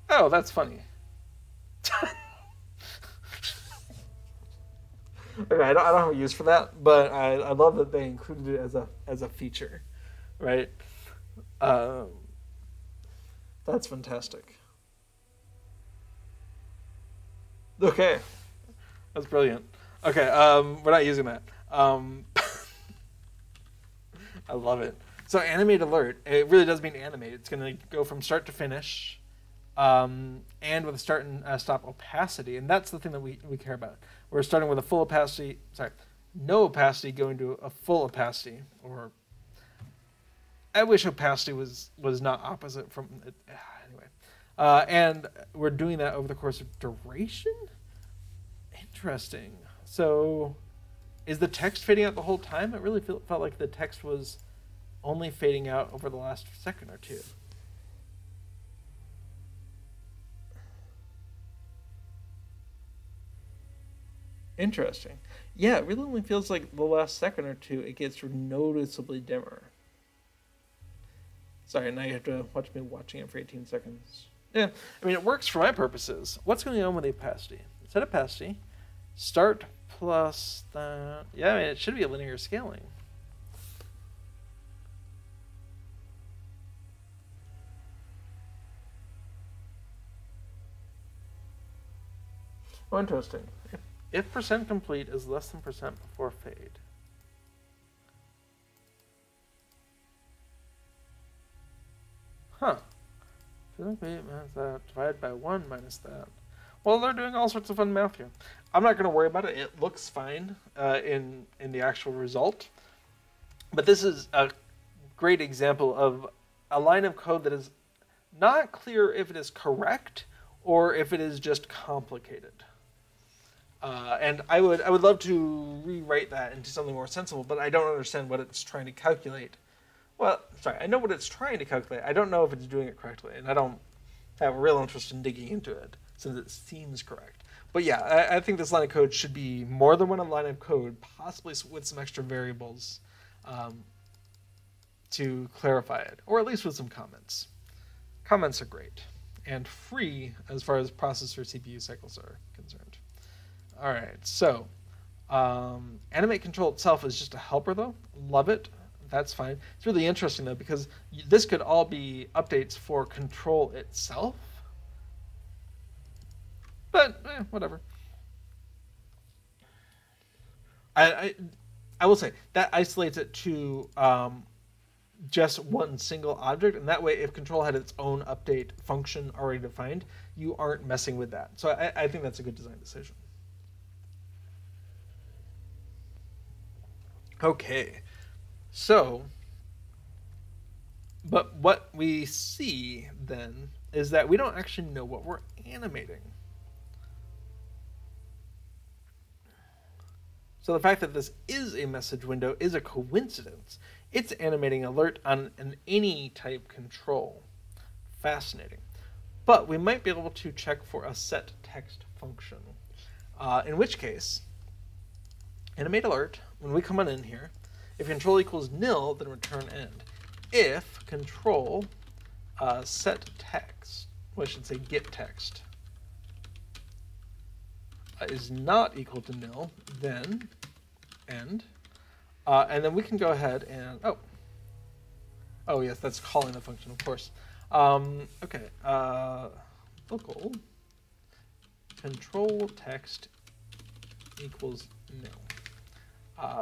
Oh, that's funny. Okay, I don't have a use for that, but I love that they included it as a feature, right? That's fantastic. Okay, that's brilliant. Okay, we're not using that. I love it. So animate alert, it really does mean animate. It's going to go from start to finish, and with a start and stop opacity, and that's the thing that we care about. We're starting with a full opacity, no opacity going to a full opacity, or I wish opacity was not opposite from it. Anyway. And we're doing that over the course of duration? Interesting. So is the text fading out the whole time? It really felt like the text was only fading out over the last second or two. Interesting. Yeah, it really only feels like the last second or two it gets noticeably dimmer. Sorry, now you have to watch me watching it for 18 seconds. Yeah, I mean, it works for my purposes. What's going on with the opacity? Set opacity, start plus that. Yeah, I mean, it should be a linear scaling. Oh, interesting. If percent complete is less than percent before fade. Huh. Minus that, divided by 1 minus that. Well, they're doing all sorts of fun math here. I'm not going to worry about it. It looks fine in the actual result. But this is a great example of a line of code that is not clear if it is correct or if it is just complicated. And I would love to rewrite that into something more sensible, but I don't understand what it's trying to calculate. Well, sorry, I know what it's trying to calculate. I don't know if it's doing it correctly, and I don't have a real interest in digging into it since it seems correct. But yeah, I think this line of code should be more than one line of code, possibly with some extra variables to clarify it, or at least with some comments. Comments are great and free as far as processor CPU cycles are concerned. All right, so animate control itself is just a helper, though. Love it. That's fine. It's really interesting, though, because this could all be updates for control itself. But, whatever. I will say, that isolates it to just one single object, and that way, if control had its own update function already defined, you aren't messing with that. So I think that's a good design decision. Okay. So, But what we see then is that we don't actually know what we're animating. So the fact that this is a message window is a coincidence. It's animating alert on an any type control. Fascinating. But we might be able to check for a set text function. In which case, animate alert, when we come on in here, if control equals nil, then return end. If control set text, well, I should say get text, is not equal to nil, then end. And then we can go ahead and, oh yes, that's calling the function, of course. Okay, local control text equals nil.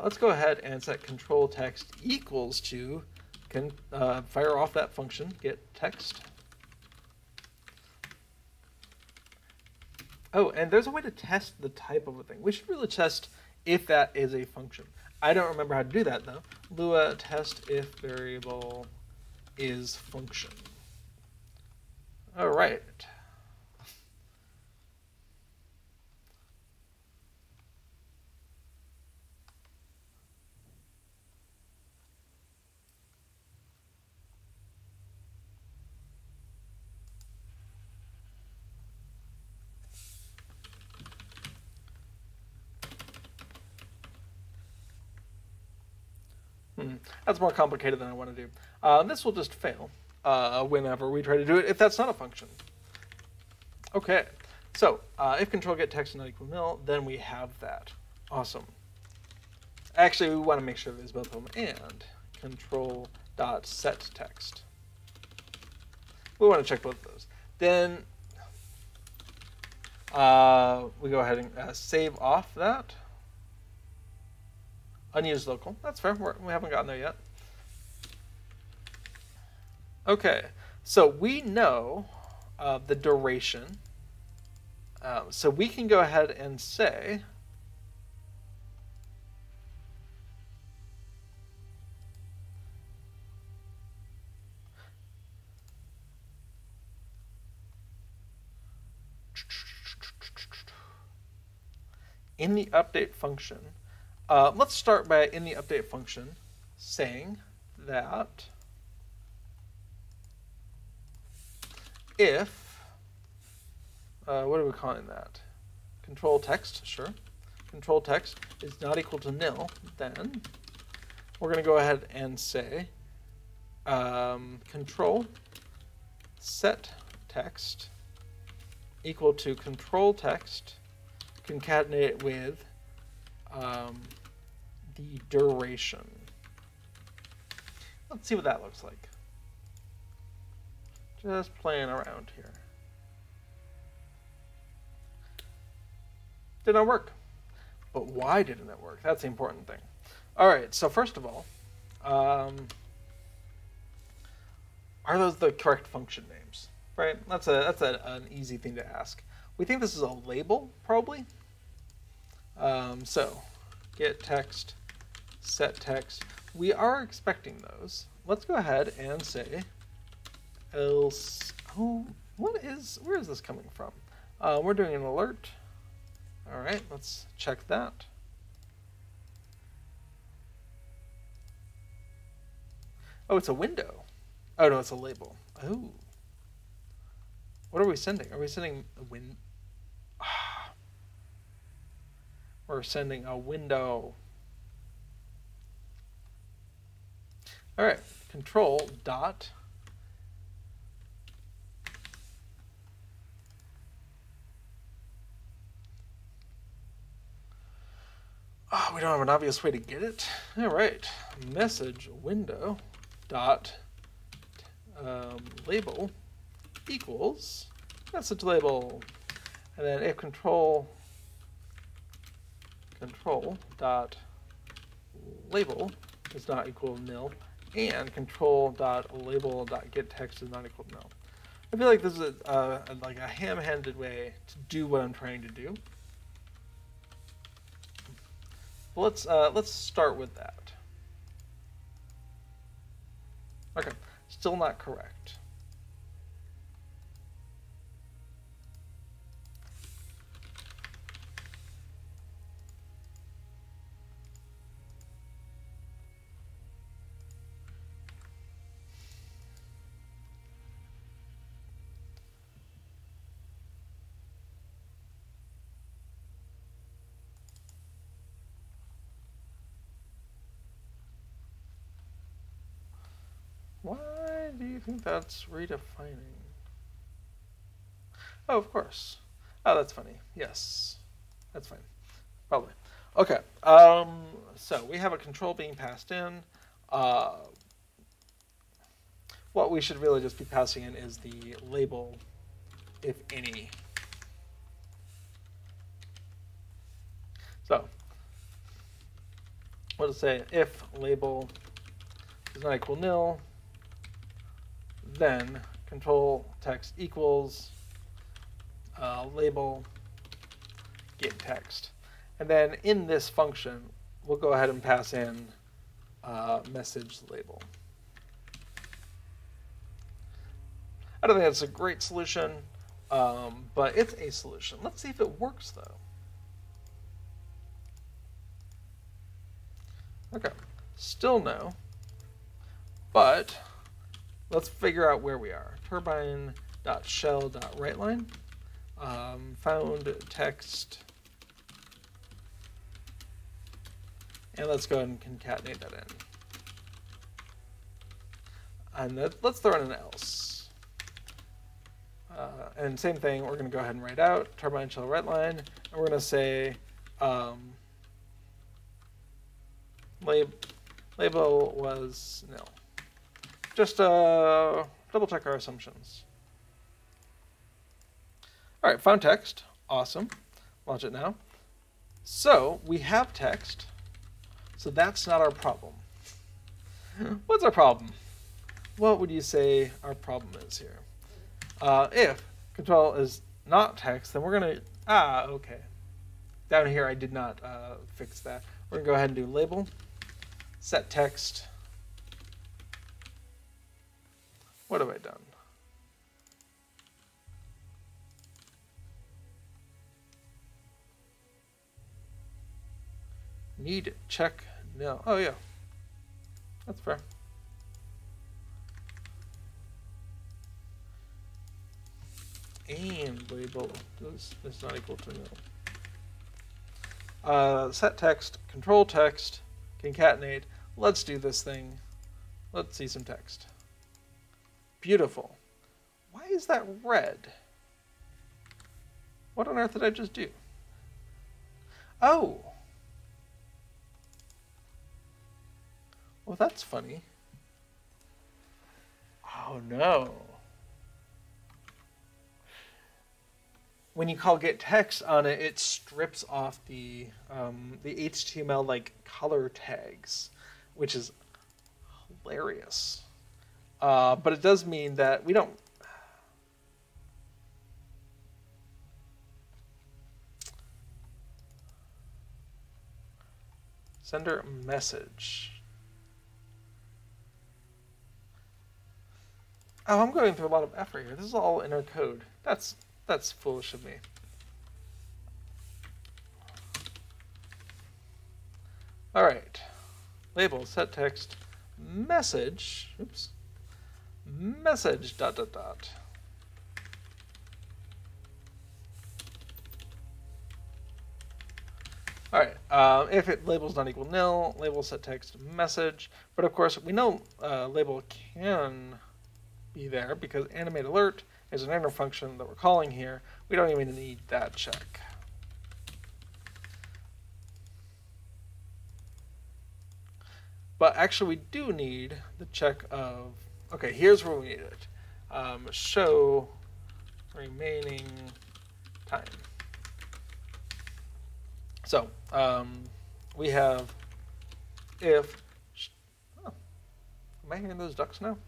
Let's go ahead and set control text equals to, fire off that function, get text. Oh, and there's a way to test the type of a thing. We should really test if that is a function. I don't remember how to do that though. Lua test if variable is function. All right. That's more complicated than I want to do. This will just fail whenever we try to do it if that's not a function. Okay, so if control get text is not equal to nil, then we have that. Awesome. Actually, we want to make sure there's both of them. And control dot set text. We want to check both of those. Then we go ahead and save off that. Unused local. That's fair. We haven't gotten there yet. Okay, so we know the duration. So we can go ahead and say in the update function, let's start by in the update function saying that if, what are we calling that? Control text, sure. Control text is not equal to nil, then we're going to go ahead and say control set text equal to control text concatenate it with the duration. Let's see what that looks like. Just playing around here. Did not work. But why didn't it work? That's the important thing. All right, so first of all, are those the correct function names? Right? That's an easy thing to ask. We think this is a label, probably. So, get text, set text. We are expecting those. Let's go ahead and say else. Oh, where is this coming from? We're doing an alert. All right, let's check that. Oh, it's a window. Oh, no, it's a label. Oh. What are we sending? Are we sending a win? We're sending a window. All right, control dot. Oh, we don't have an obvious way to get it. All right, message window dot label equals message label, and then if control dot label is not equal to nil, and control dot label dot get text is not equal to nil. I feel like this is like a ham-handed way to do what I'm trying to do. Let's start with that. Okay, Still not correct. Why do you think that's redefining? Oh, of course. Oh, that's funny. Yes. That's fine. Probably. Okay. So we have a control being passed in. What we should really just be passing in is the label, if any. So we'll just say if label is not equal nil, then control text equals label get text. And then in this function, we'll go ahead and pass in message label. I don't think that's a great solution, but it's a solution. Let's see if it works, though. Okay, still no, but let's figure out where we are. Turbine.shell.writeLine, found text, and let's go ahead and concatenate that in. And let's throw in an else. And same thing, we're going to go ahead and write out turbine shell writeLine, and we're going to say label was nil. Just double check our assumptions. All right, found text. Awesome. Launch it now. So we have text. So that's not our problem. What's our problem? What would you say our problem is here? If control is not text, then we're going to... okay. Down here I did not fix that. We're going to go ahead and do label, set text. What have I done? Need check no. Oh yeah, that's fair. And label is not equal to nil. Set text, control text, concatenate. Let's do this thing. Let's see some text. Beautiful. Why is that red? What on earth did I just do? Oh. Well, that's funny. Oh no. When you call get text on it, it strips off the HTML like color tags, which is hilarious. But it does mean that we don't. Sender message. Oh, I'm going through a lot of effort here. This is all inner code. That's foolish of me. All right. Label set text message. Oops. Message dot dot dot. All right. If it label's not equal nil, label set text message. But of course, we know label can be there because animate alert is an inner function that we're calling here. We don't even need that check. But actually, we do need the check of, okay, here's where we need it. Show remaining time. So we have if, oh, am I hearing those ducks now?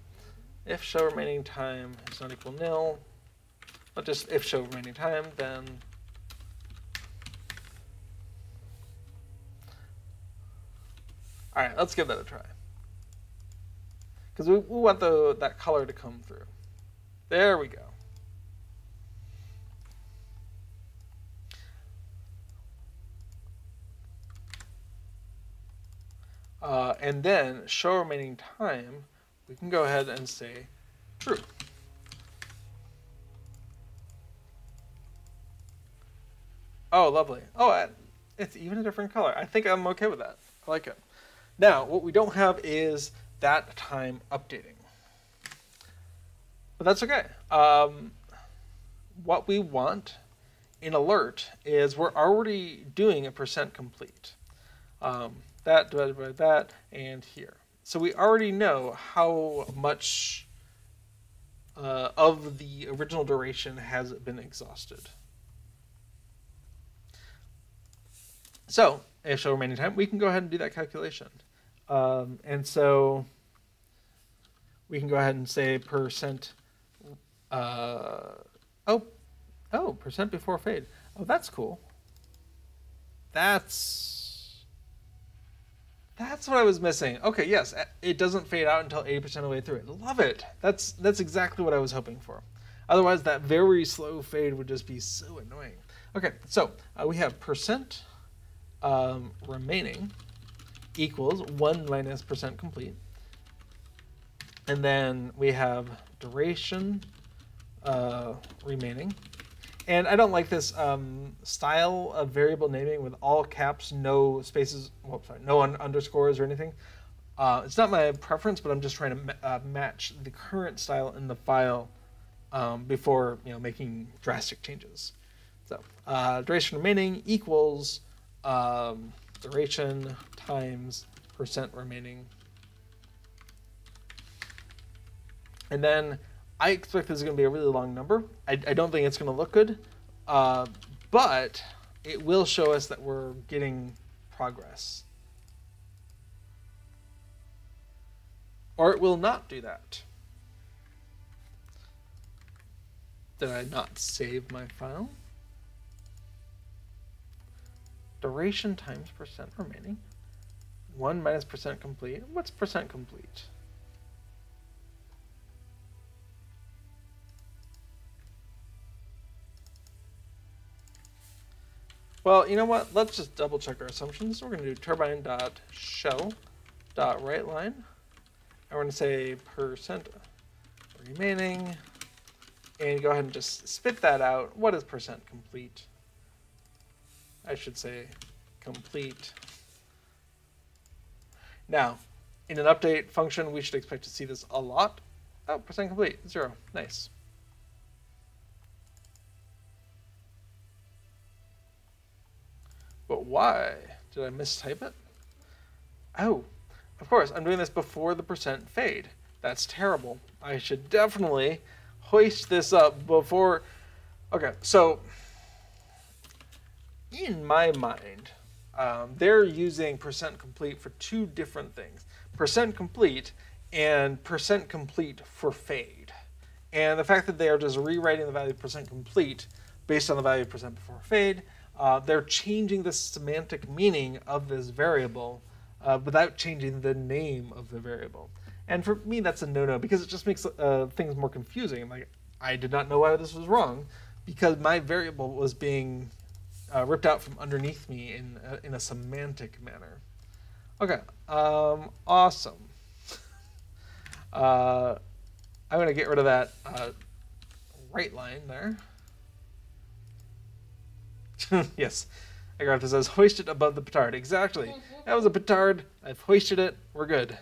If show remaining time is not equal nil, but just if show remaining time, then all right, let's give that a try. because we want that color to come through. There we go. And then show remaining time, we can go ahead and say true. Oh, lovely. Oh, it's even a different color. I think I'm okay with that. I like it. Now, what we don't have is that time updating. But that's okay. What we want in alert is we're already doing a percent complete. That divided by that and here. So we already know how much of the original duration has been exhausted. So, if show remaining time, we can go ahead and do that calculation. And so we can go ahead and say percent, percent before fade. Oh, that's cool. That's what I was missing. Okay, yes, it doesn't fade out until 80% of the way through it. Love it. That's exactly what I was hoping for. Otherwise, that very slow fade would just be so annoying. Okay, so we have percent remaining equals 1 minus percent complete. And then we have duration remaining. And I don't like this style of variable naming with all caps, no spaces, no underscores or anything. It's not my preference, but I'm just trying to match the current style in the file before making drastic changes. So duration remaining equals duration times percent remaining. And then I expect this is going to be a really long number. I don't think it's going to look good, but it will show us that we're getting progress. Or it will not do that. Did I not save my file? Duration times percent remaining. 1 minus percent complete. What's percent complete? Well, you know what? Let's just double check our assumptions. We're going to do turbine.show.writeLine. And we're going to say percent remaining. And go ahead and just spit that out. What is percent complete? I should say complete. Now, in an update function, we should expect to see this a lot. Oh, percent complete, 0. Nice. But why? Did I mistype it? Oh, of course, I'm doing this before the percent fade. That's terrible. I should definitely hoist this up before... Okay, so in my mind, they're using percent complete for two different things. Percent complete and percent complete for fade. And the fact that they are just rewriting the value of percent complete based on the value of percent before fade, they're changing the semantic meaning of this variable without changing the name of the variable. And for me, that's a no-no because it just makes things more confusing. Like, I did not know why this was wrong because my variable was being ripped out from underneath me in a semantic manner. Okay, awesome. I'm going to get rid of that right line there. Yes, I got this as hoisted above the petard. Exactly. That was a petard. I've hoisted it. We're good.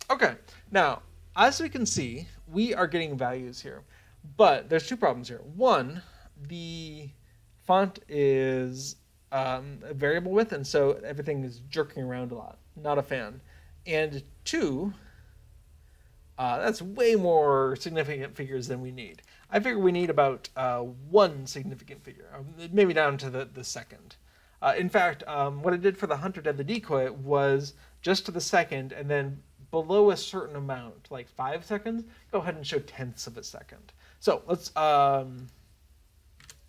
Okay, now, as we can see, we are getting values here. But there's two problems here. One, the font is a variable width, and so everything is jerking around a lot. Not a fan. And two, that's way more significant figures than we need. I figure we need about one significant figure, maybe down to the second. In fact, what I did for the hunter dead the decoy was just to the second, and then below a certain amount, like 5 seconds, go ahead and show tenths of a second. So let's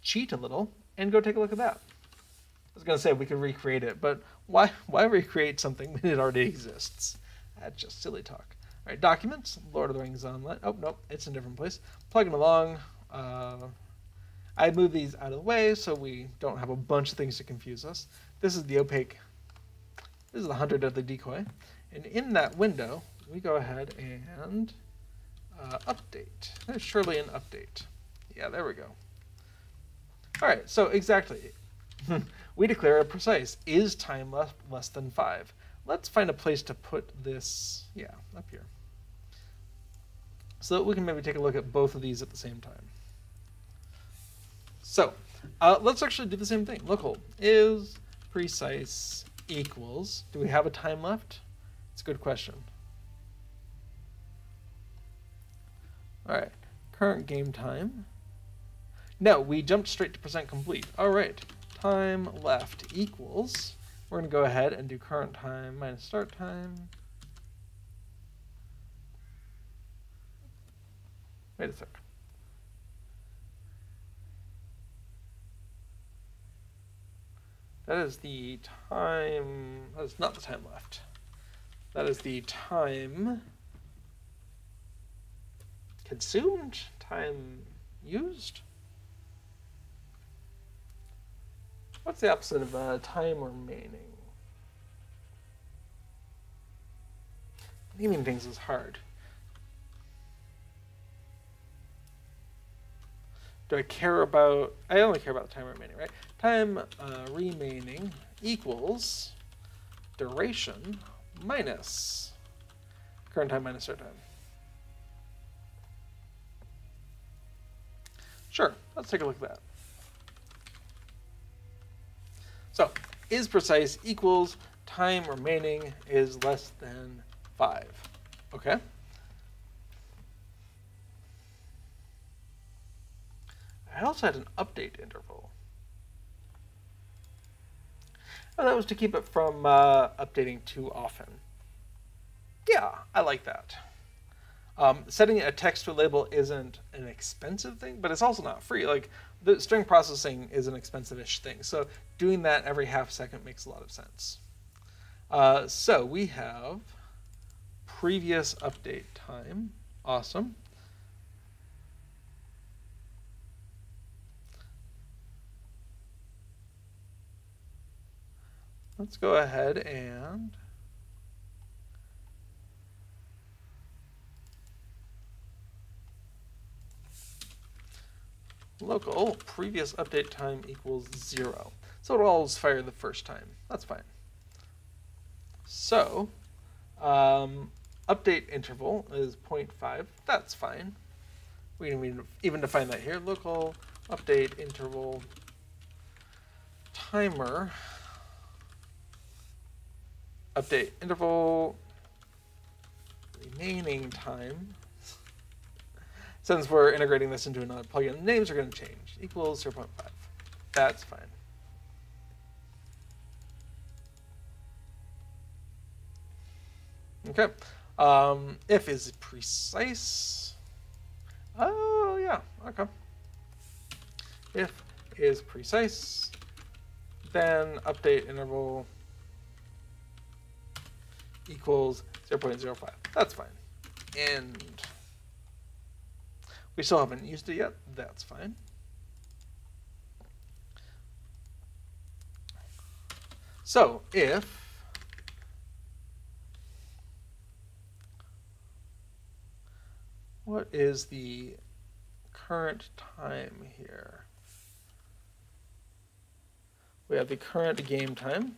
cheat a little and go take a look at that. I was going to say we could recreate it, but why recreate something when it already exists? That's just silly talk. right, documents, Lord of the Rings Online. Oh, nope, it's in a different place. Plugging along. I move these out of the way so we don't have a bunch of things to confuse us. This is the opaque. This is the 100 of the decoy. And in that window, we go ahead and update. There's surely an update. Yeah, there we go. All right, so exactly. We declare a precise. Is time less than 5? Let's find a place to put this, yeah, up here. So that we can maybe take a look at both of these at the same time. So let's actually do the same thing. Local is precise equals. Do we have a time left? It's a good question. All right, current game time. No, we jumped straight to percent complete. All right, time left equals. We're going to go ahead and do current time minus start time. Wait a sec. That is the time. That is not the time left. That is the time consumed, time used. What's the opposite of time remaining? Naming things is hard. Do I care about... I only care about the time remaining, right? Time remaining equals duration minus current time minus start time. Sure, let's take a look at that. So, is precise equals time remaining is less than 5. Okay. I also had an update interval. Oh, that was to keep it from updating too often. Yeah, I like that. Setting a text to a label isn't an expensive thing, but it's also not free. Like, the string processing is an expensive-ish thing, so doing that every half second makes a lot of sense. So we have previous update time. Awesome. Let's go ahead and local previous update time equals 0. So it'll always fire the first time. That's fine. So update interval is 0.5. That's fine. We can even define that here. Local update interval timer update interval remaining time. Since we're integrating this into another plugin, names are going to change. Equals 0.5. That's fine. Okay. If is precise. Oh, yeah. Okay. If is precise, then update interval equals 0.05. That's fine. And we still haven't used it yet. That's fine. So if what is the current time here? We have the current game time.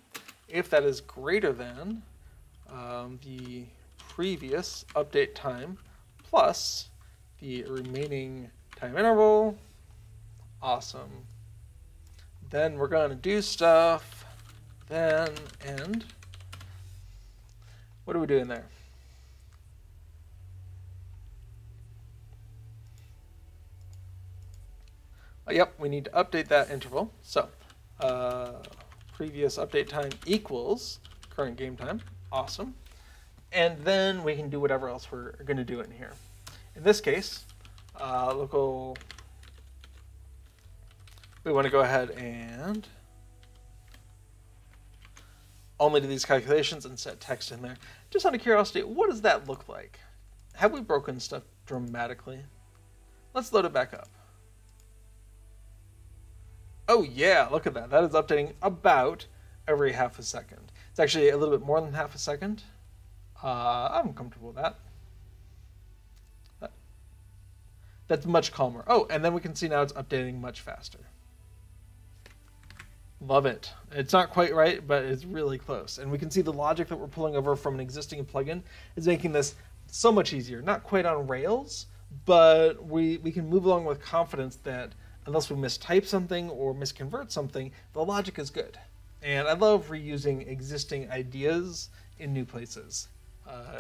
If that is greater than the previous update time plus the remaining time interval. Awesome. Then we're going to do stuff. Then end. What are we doing there? Yep, we need to update that interval. So previous update time equals current game time. Awesome. And then we can do whatever else we're going to do in here. In this case, local, we want to go ahead and only do these calculations and set text in there. Just out of curiosity, what does that look like? have we broken stuff dramatically? Let's load it back up. Oh yeah, look at that. That is updating about every half a second. It's actually a little bit more than half a second. I'm comfortable with that. That's much calmer. Oh, and then we can see now it's updating much faster. Love it. It's not quite right, but it's really close. And we can see the logic that we're pulling over from an existing plugin is making this so much easier. Not quite on rails, but we can move along with confidence that unless we mistype something or misconvert something, the logic is good. And I love reusing existing ideas in new places.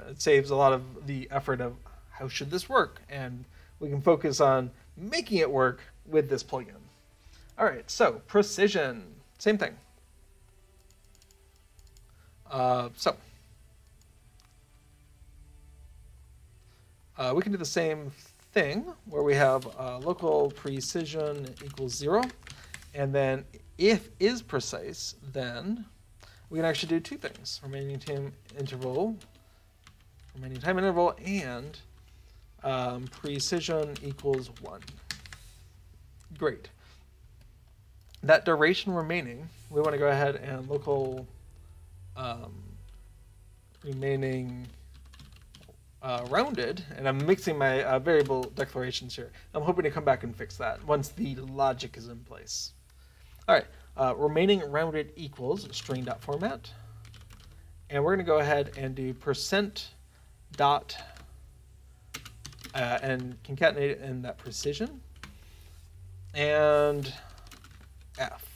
It saves a lot of the effort of how should this work, and we can focus on making it work with this plugin. All right, so precision, same thing. We can do the same thing where we have local precision equals 0, and then if is precise, then we can actually do two things: remaining time interval, and precision equals 1. Great. That duration remaining, we want to go ahead and local remaining rounded, and I'm mixing my variable declarations here. I'm hoping to come back and fix that once the logic is in place. All right, remaining rounded equals string.format, and we're going to go ahead and do percent dot and concatenate it in that precision and F.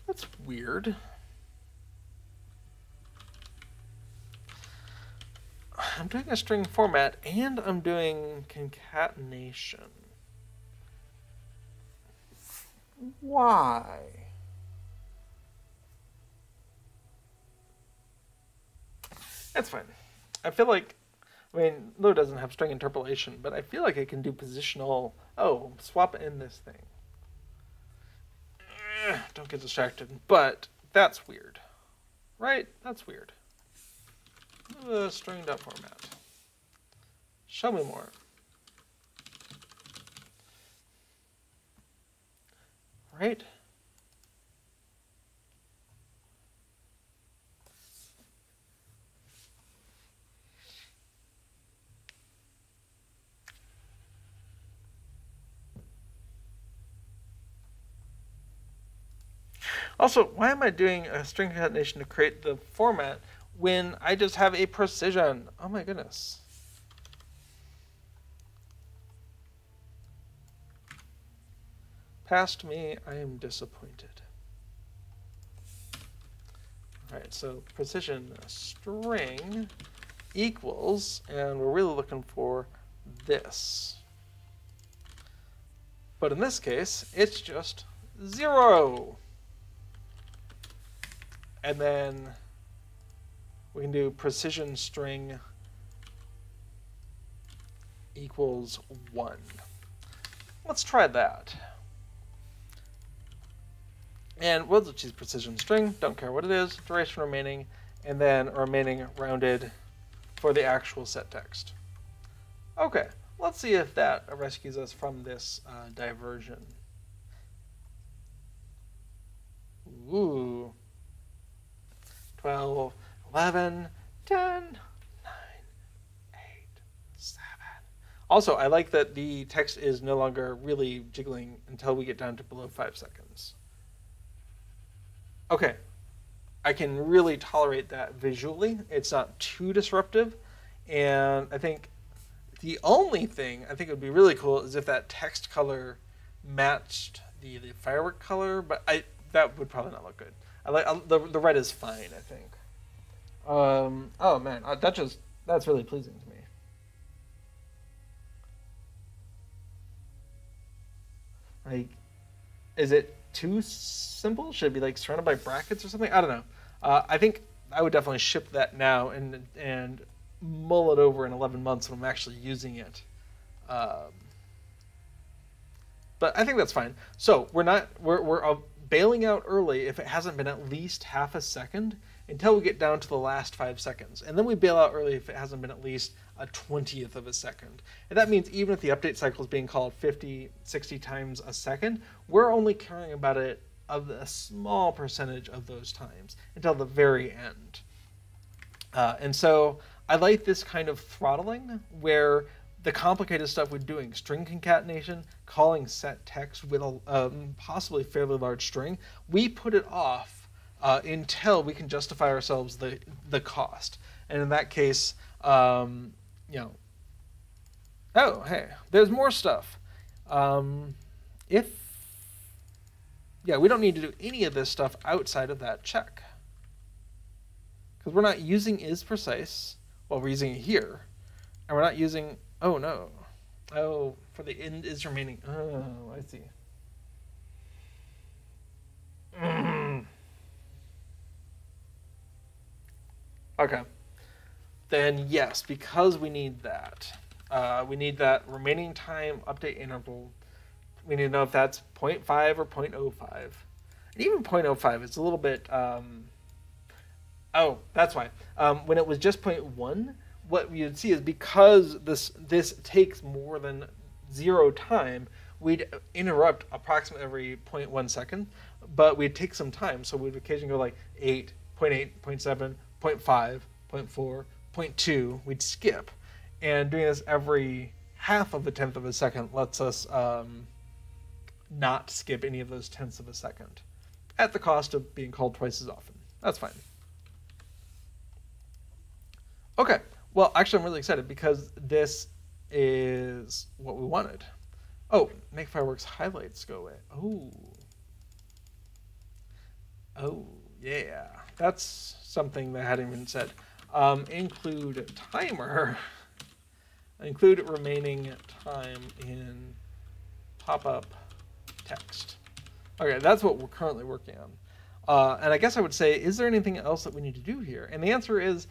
That's weird. I'm doing a string format and I'm doing concatenation. Why? That's fine. I feel like, I mean, Lo doesn't have string interpolation, but I feel like I can do positional. Oh, swap in this thing. Don't get distracted. But that's weird, right? That's weird. String.format. Show me more. Right? Also, why am I doing a string concatenation to create the format when I just have a precision? Oh my goodness. Past me, I am disappointed. All right, so precision string equals, and we're really looking for this. But in this case, it's just 0. And then we can do precision string equals 1. Let's try that. And we'll just choose precision string, don't care what it is, duration remaining, and then remaining rounded for the actual set text. Okay, let's see if that rescues us from this diversion. Ooh. 12, 11, 10, 9, 8, 7. Also, I like that the text is no longer really jiggling until we get down to below 5 seconds. Okay, I can really tolerate that visually. It's not too disruptive, and I think the only thing I think would be really cool is if that text color matched the firework color, but that would probably not look good. The red is fine, I think. Oh man, that's really pleasing to me. Like, is it too simple? Should it be like surrounded by brackets or something? I don't know. I think I would definitely ship that now and mull it over in 11 months when I'm actually using it. But I think that's fine. So we're bailing out early if it hasn't been at least half a second until we get down to the last 5 seconds. And then we bail out early if it hasn't been at least a 20th of a second. And that means even if the update cycle is being called 50, 60 times a second, we're only caring about it of a small percentage of those times until the very end. And so I like this kind of throttling where the complicated stuff we're doing, string concatenation, calling set text with a possibly fairly large string, we put it off until we can justify ourselves the cost. And in that case, you know, oh, hey, there's more stuff. Yeah, we don't need to do any of this stuff outside of that check. Because we're not using isPrecise, well, we're using it here. And we're not using, oh no. Oh, for the end is remaining. Oh, I see. Okay. Then yes, because we need that. We need that remaining time update interval. We need to know if that's 0.5 or 0.05. And even 0.05 is a little bit... oh, that's why. When it was just 0.1, what we would see is because this takes more than 0 time, we'd interrupt approximately every 0.1 second, but we'd take some time. So we'd occasionally go like 8, 0.8, 0.7, 0.5, 0.4, 0.2. We'd skip. And doing this every half of a tenth of a second lets us not skip any of those tenths of a second at the cost of being called twice as often. That's fine. Okay, well, actually, I'm really excited because this is what we wanted. Oh, make fireworks highlights go away. Oh, yeah. That's something that I hadn't even said. Include timer. Include remaining time in pop-up text. Okay, that's what we're currently working on. And I guess I would say, is there anything else that we need to do here? And the answer is,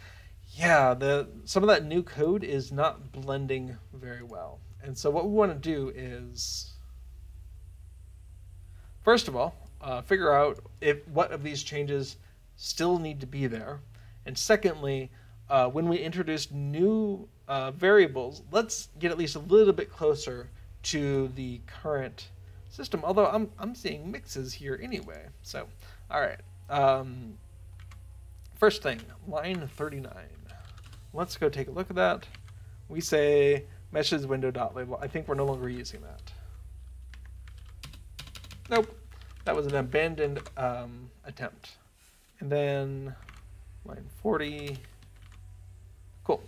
yeah, some of that new code is not blending very well. And so what we want to do is, first of all, figure out what of these changes still need to be there. And secondly, when we introduce new variables, let's get at least a little bit closer to the current system. Although I'm seeing mixes here anyway. So, all right. First thing, line 39. Let's go take a look at that. We say meshes window.label. I think we're no longer using that. Nope. That was an abandoned attempt. And then line 40. Cool.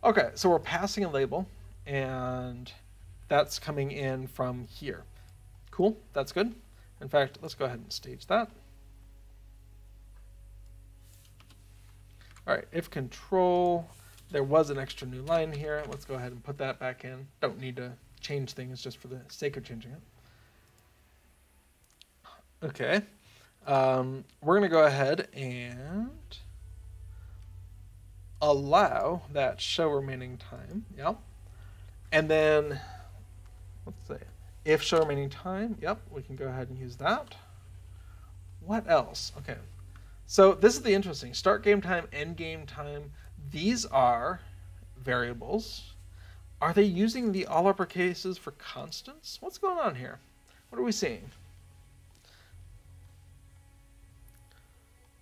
Okay, so we're passing a label, and that's coming in from here. Cool, that's good. In fact, let's go ahead and stage that. All right, if control, there was an extra new line here. Let's go ahead and put that back in. Don't need to change things just for the sake of changing it. Okay, we're gonna go ahead and allow that show remaining time, yep. And then, let's say, if show remaining time, yep, we can go ahead and use that. What else? Okay, so this is the interesting, start game time, end game time, these are variables. Are they using the all uppercases for constants? What's going on here? What are we seeing?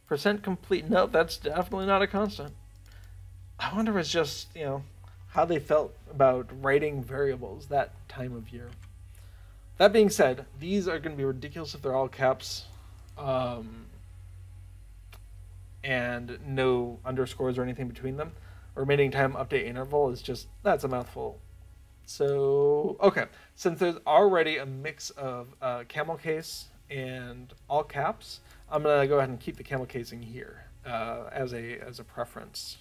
Percent complete, no, that's definitely not a constant. I wonder if it's just, how they felt about writing variables that time of year. That being said, these are going to be ridiculous if they're all caps and no underscores or anything between them. Remaining time update interval is just, that's a mouthful. So, okay, since there's already a mix of camel case and all caps, I'm going to go ahead and keep the camel casing here as a preference.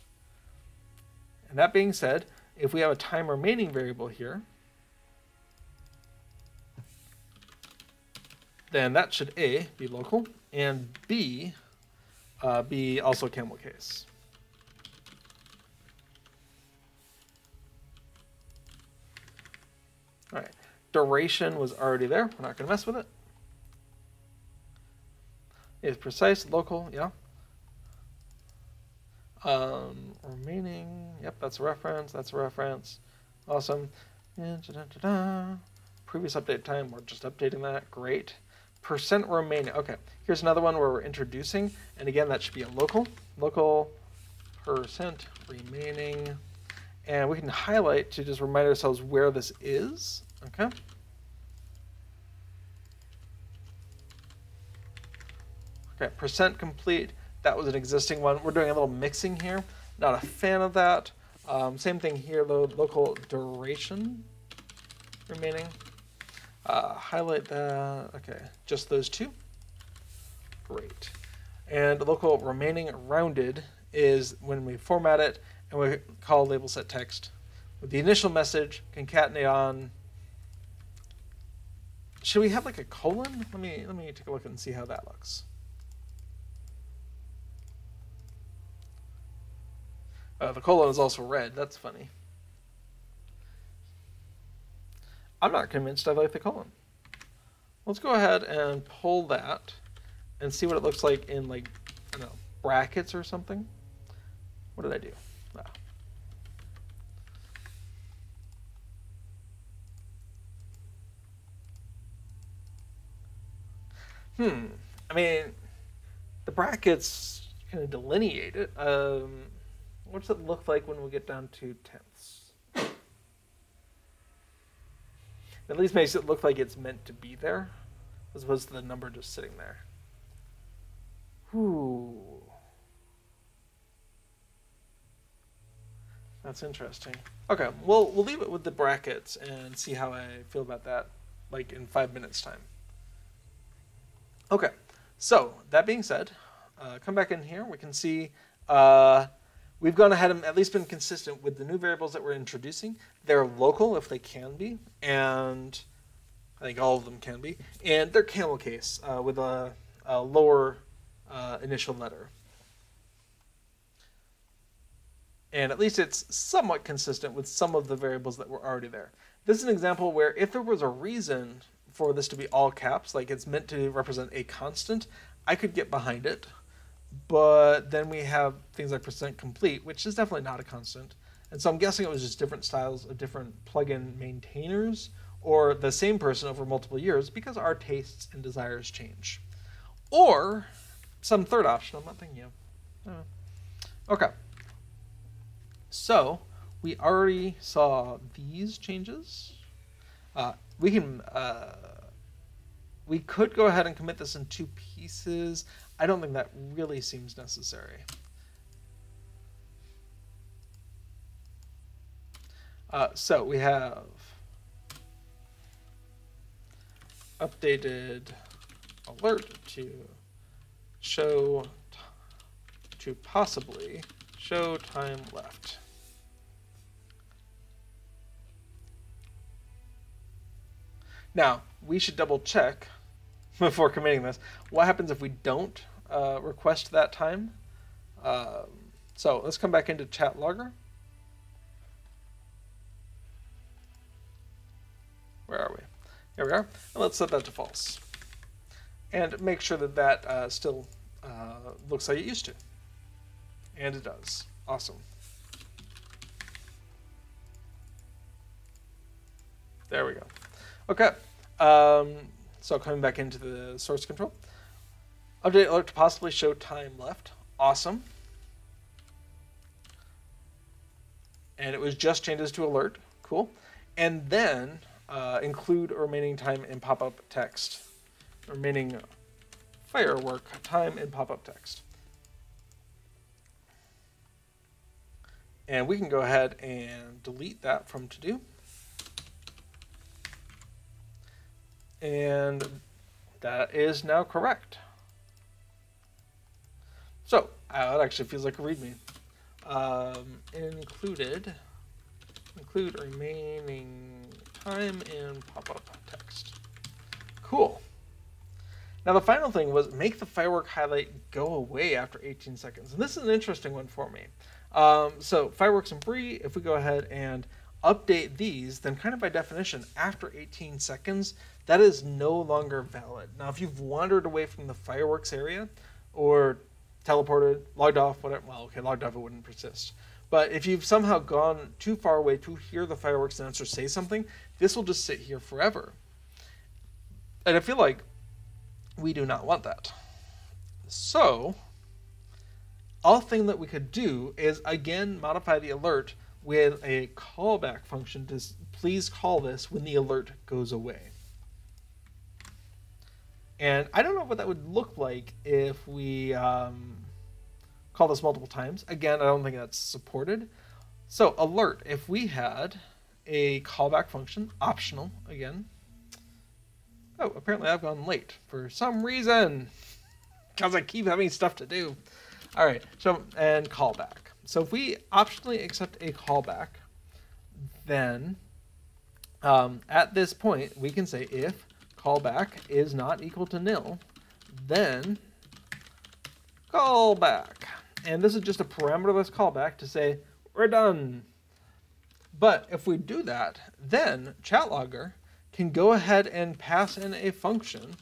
And that being said, if we have a time remaining variable here, then that should A, be local, and B, be also camel case. duration was already there. We're not going to mess with it. It's precise, local, yeah. Remaining, yep, that's a reference, that's a reference. Awesome. Previous update time, we're just updating that, great. Percent remaining, okay. Here's another one where we're introducing, and again, that should be a local percent remaining. And we can highlight to just remind ourselves where this is, okay? Okay, percent complete, that was an existing one. We're doing a little mixing here. Not a fan of that. Same thing here, though, local duration remaining. Highlight that, okay, just those two. Great. And local remaining rounded is when we format it and we call label set text with the initial message, concatenate on. Should we have like a colon? Let me take a look and see how that looks. The colon is also red. That's funny. I'm not convinced I like the colon. Let's go ahead and pull that and see what it looks like in, like, I don't know, brackets or something. What did I do? I mean, the brackets kind of delineate it. What does it look like when we get down to tenths? It at least makes it look like it's meant to be there, as opposed to the number just sitting there. Ooh. That's interesting. Okay, we'll leave it with the brackets and see how I feel about that, like in 5 minutes' time. Okay, so that being said, come back in here. We can see we've gone ahead and at least been consistent with the new variables that we're introducing. They're local if they can be, and I think all of them can be. And they're camel case with a lower initial letter. And at least it's somewhat consistent with some of the variables that were already there. This is an example where if there was a reason for this to be all caps, like it's meant to represent a constant, I could get behind it. But then we have things like percent complete, which is definitely not a constant. And so I'm guessing it was just different styles of different plugin maintainers or the same person over multiple years because our tastes and desires change. Or some third option I'm not thinking of. Okay. So we already saw these changes. We could go ahead and commit this in 2 pieces. I don't think that really seems necessary. So we have updated alert to possibly show time left. Now, we should double check before committing this. What happens if we don't request that time? So let's come back into chat logger. Where are we? There we are. And let's set that to false. And make sure that that still looks like it used to. And it does. Awesome. There we go. Okay. So coming back into the source control. Update alert to possibly show time left. Awesome. And it was just changes to alert. Cool. And then include remaining time in pop-up text. Remaining firework time in pop-up text. And we can go ahead and delete that from to-do. And that is now correct. So, that actually feels like a README. Include remaining time in pop-up text. Cool. Now the final thing was make the firework highlight go away after 18 seconds. And this is an interesting one for me. So Fireworks of Bree, if we go ahead and update these, then kind of by definition, after 18 seconds, that is no longer valid. Now, if you've wandered away from the fireworks area or teleported, logged off, whatever, well, okay, logged off, it wouldn't persist. But if you've somehow gone too far away to hear the fireworks announcer say something, this will just sit here forever. And I feel like we do not want that. So, all thing that we could do is, again, modify the alert with a callback function to please call this when the alert goes away. And I don't know what that would look like if we call this multiple times. Again, I don't think that's supported. So alert, if we had a callback function, optional again. Oh, apparently I've gone late for some reason, because I keep having stuff to do. All right, so, and callback. So if we optionally accept a callback, then at this point, we can say if callback is not equal to nil, then callback. And this is just a parameterless callback to say, we're done. But if we do that, then ChatLogger can go ahead and pass in a function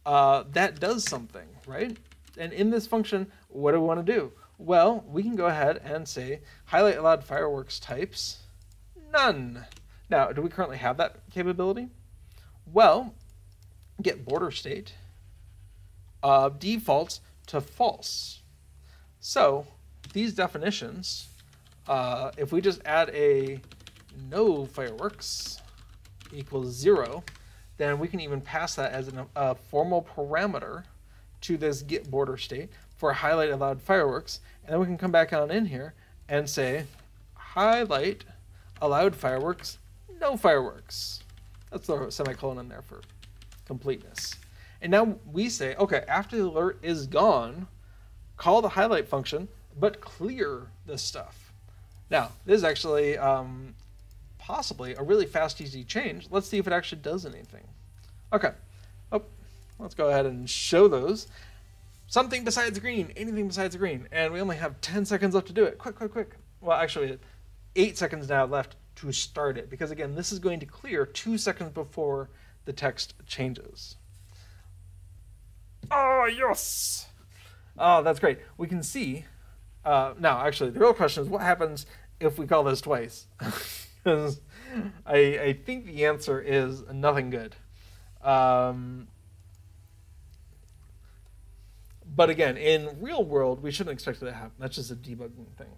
that does something, right? And in this function, what do we want to do? Well, we can go ahead and say, highlight allowed fireworks types, none. Now, do we currently have that capability? Well, get border state defaults to false. So these definitions, if we just add a no fireworks equals 0, then we can even pass that as a formal parameter to this get border state for highlight allowed fireworks. And then we can come back on in here and say highlight allowed fireworks, no fireworks. That's the semicolon in there for completeness. And now we say, okay, after the alert is gone, call the highlight function, but clear this stuff. Now, this is actually possibly a really fast, easy change. Let's see if it actually does anything. Okay. Oh, let's go ahead and show those. Something besides green, anything besides green. And we only have 10 seconds left to do it. Quick, quick, quick. Well, actually, 8 seconds now left to start it. Because again, this is going to clear 2 seconds before the text changes. Oh, yes! Oh, that's great. We can see. Now, actually, the real question is what happens if we call this twice? Because I think the answer is nothing good. But again, in real world, we shouldn't expect it to happen. That's just a debugging thing.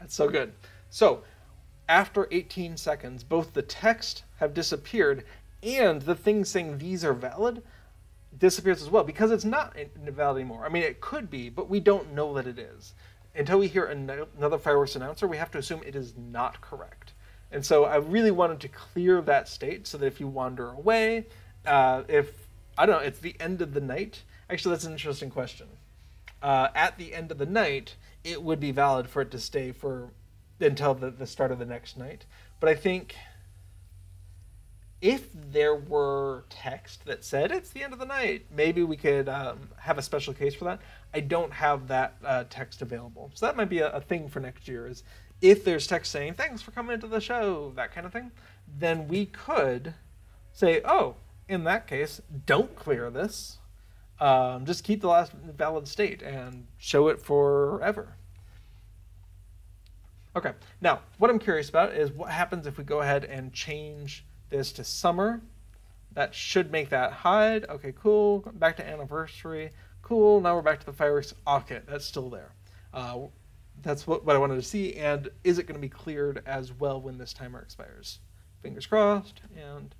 That's so good. So after 18 seconds, both the text have disappeared and the thing saying these are valid disappears as well, because it's not valid anymore. I mean, it could be, but we don't know that it is. Until we hear another fireworks announcer, we have to assume it is not correct. And so I really wanted to clear that state so that if you wander away, if, I don't know, it's the end of the night. Actually, that's an interesting question. At the end of the night, it would be valid for it to stay for until the start of the next night. But I think if there were text that said it's the end of the night, maybe we could have a special case for that. I don't have that text available. So that might be a thing for next year, is if there's text saying, thanks for coming into the show, that kind of thing, then we could say, oh, in that case, don't clear this. Just keep the last valid state and show it forever. Okay, now, what I'm curious about is what happens if we go ahead and change this to summer. That should make that hide. Okay, cool. Back to anniversary. Cool. Now we're back to the fireworks. Okay, that's still there. That's what I wanted to see. And is it going to be cleared as well when this timer expires? Fingers crossed. And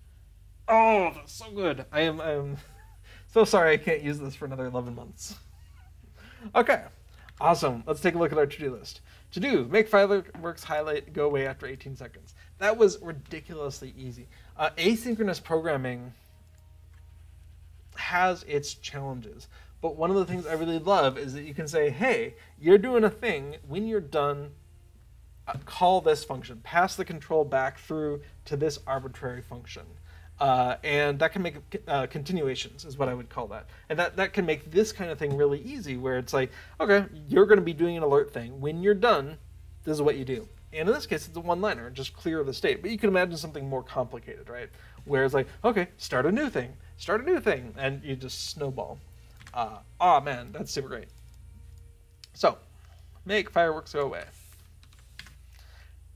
oh, that's so good. I am so sorry I can't use this for another 11 months. Okay, awesome. Let's take a look at our to-do list. To do, make fireworks highlight go away after 18 seconds. That was ridiculously easy. Asynchronous programming has its challenges, but one of the things I really love is that you can say, hey, you're doing a thing. When you're done, call this function. Pass the control back through to this arbitrary function. And that can make continuations, is what I would call that. And that can make this kind of thing really easy, where it's like, okay, you're going to be doing an alert thing. When you're done, this is what you do. And in this case, it's a one-liner, just clear the state. But you can imagine something more complicated, right? Where it's like, okay, start a new thing, and you just snowball. Oh man, that's super great. So, make fireworks go away.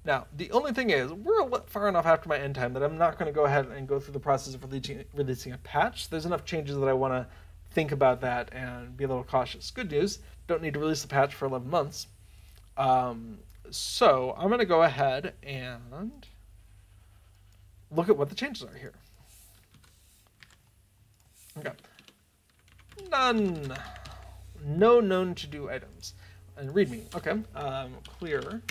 Now, the only thing is, we're far enough after my end time that I'm not going to go ahead and go through the process of releasing a patch. There's enough changes that I want to think about that and be a little cautious. Good news, don't need to release the patch for 11 months. So I'm going to go ahead and look at what the changes are here. Okay. None. No known to-do items. And README. Okay. Clear.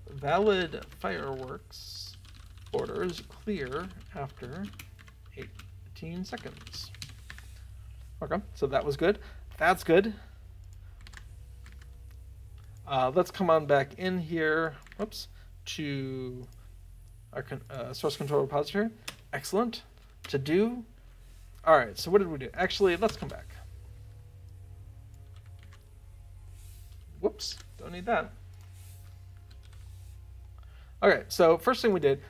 Valid fireworks orders clear after 18 seconds. Okay, so that was good. That's good. Let's come on back in here, whoops, to our source control repository. Excellent. To do. All right, so what did we do? Actually, let's come back. Whoops, don't need that. Okay, so first thing we did,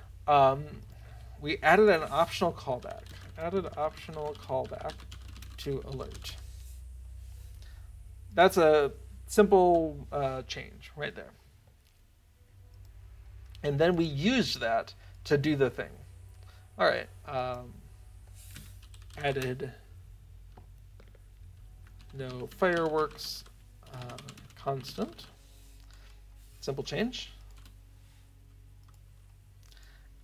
we added an optional callback. Added optional callback to alert. That's a simple change right there. And then we used that to do the thing. All right, added no fireworks constant. Simple change.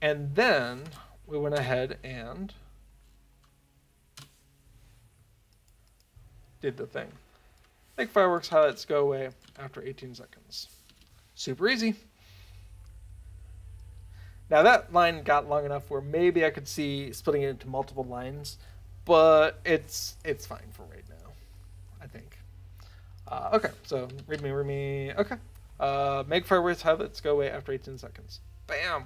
And then we went ahead and did the thing. Make fireworks highlights go away after 18 seconds. Super easy. Now that line got long enough where maybe I could see splitting it into multiple lines, but it's fine for right now, I think. Okay, so readme. Okay. Make fireworks highlights go away after 18 seconds. Bam.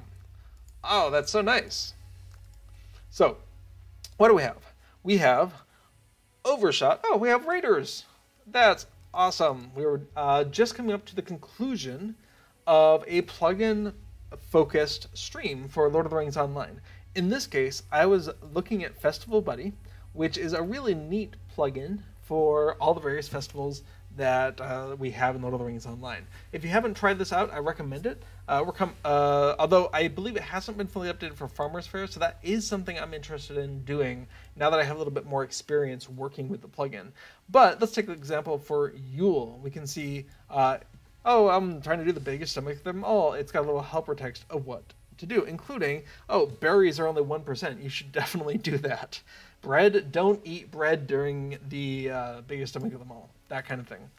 Oh, that's so nice. So, what do we have? We have overshot. Oh, we have raiders. That's awesome. We were just coming up to the conclusion of a plugin-focused stream for Lord of the Rings Online. In this case, I was looking at Festival Buddy, which is a really neat plugin for all the various festivals that we have in Lord of the Rings Online. If you haven't tried this out, I recommend it. Although I believe it hasn't been fully updated for Farmers Fair, so that is something I'm interested in doing now that I have a little bit more experience working with the plugin. But let's take an example for Yule. We can see, oh, I'm trying to do the biggest stomach of them all. It's got a little helper text of what to do, including, oh, berries are only 1%. You should definitely do that. Bread, don't eat bread during the biggest stomach of them all. That kind of thing.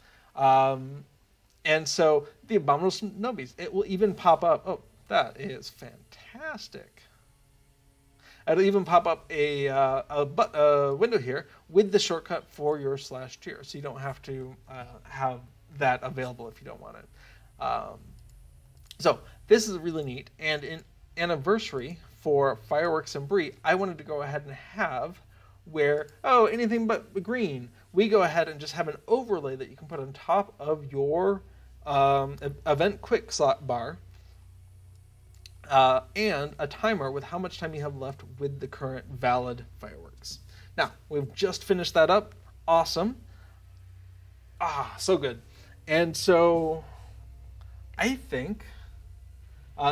And so the Abominable Snowbeast, it will even pop up. Oh, that is fantastic. It'll even pop up a window here with the shortcut for your /tier, so you don't have to have that available if you don't want it. So this is really neat. And in anniversary for Fireworks and Bree, I wanted to go ahead and have where, oh, anything but green. We go ahead and just have an overlay that you can put on top of your event quick slot bar and a timer with how much time you have left with the current valid fireworks. Now, we've just finished that up. Awesome. Ah, so good. And so I think,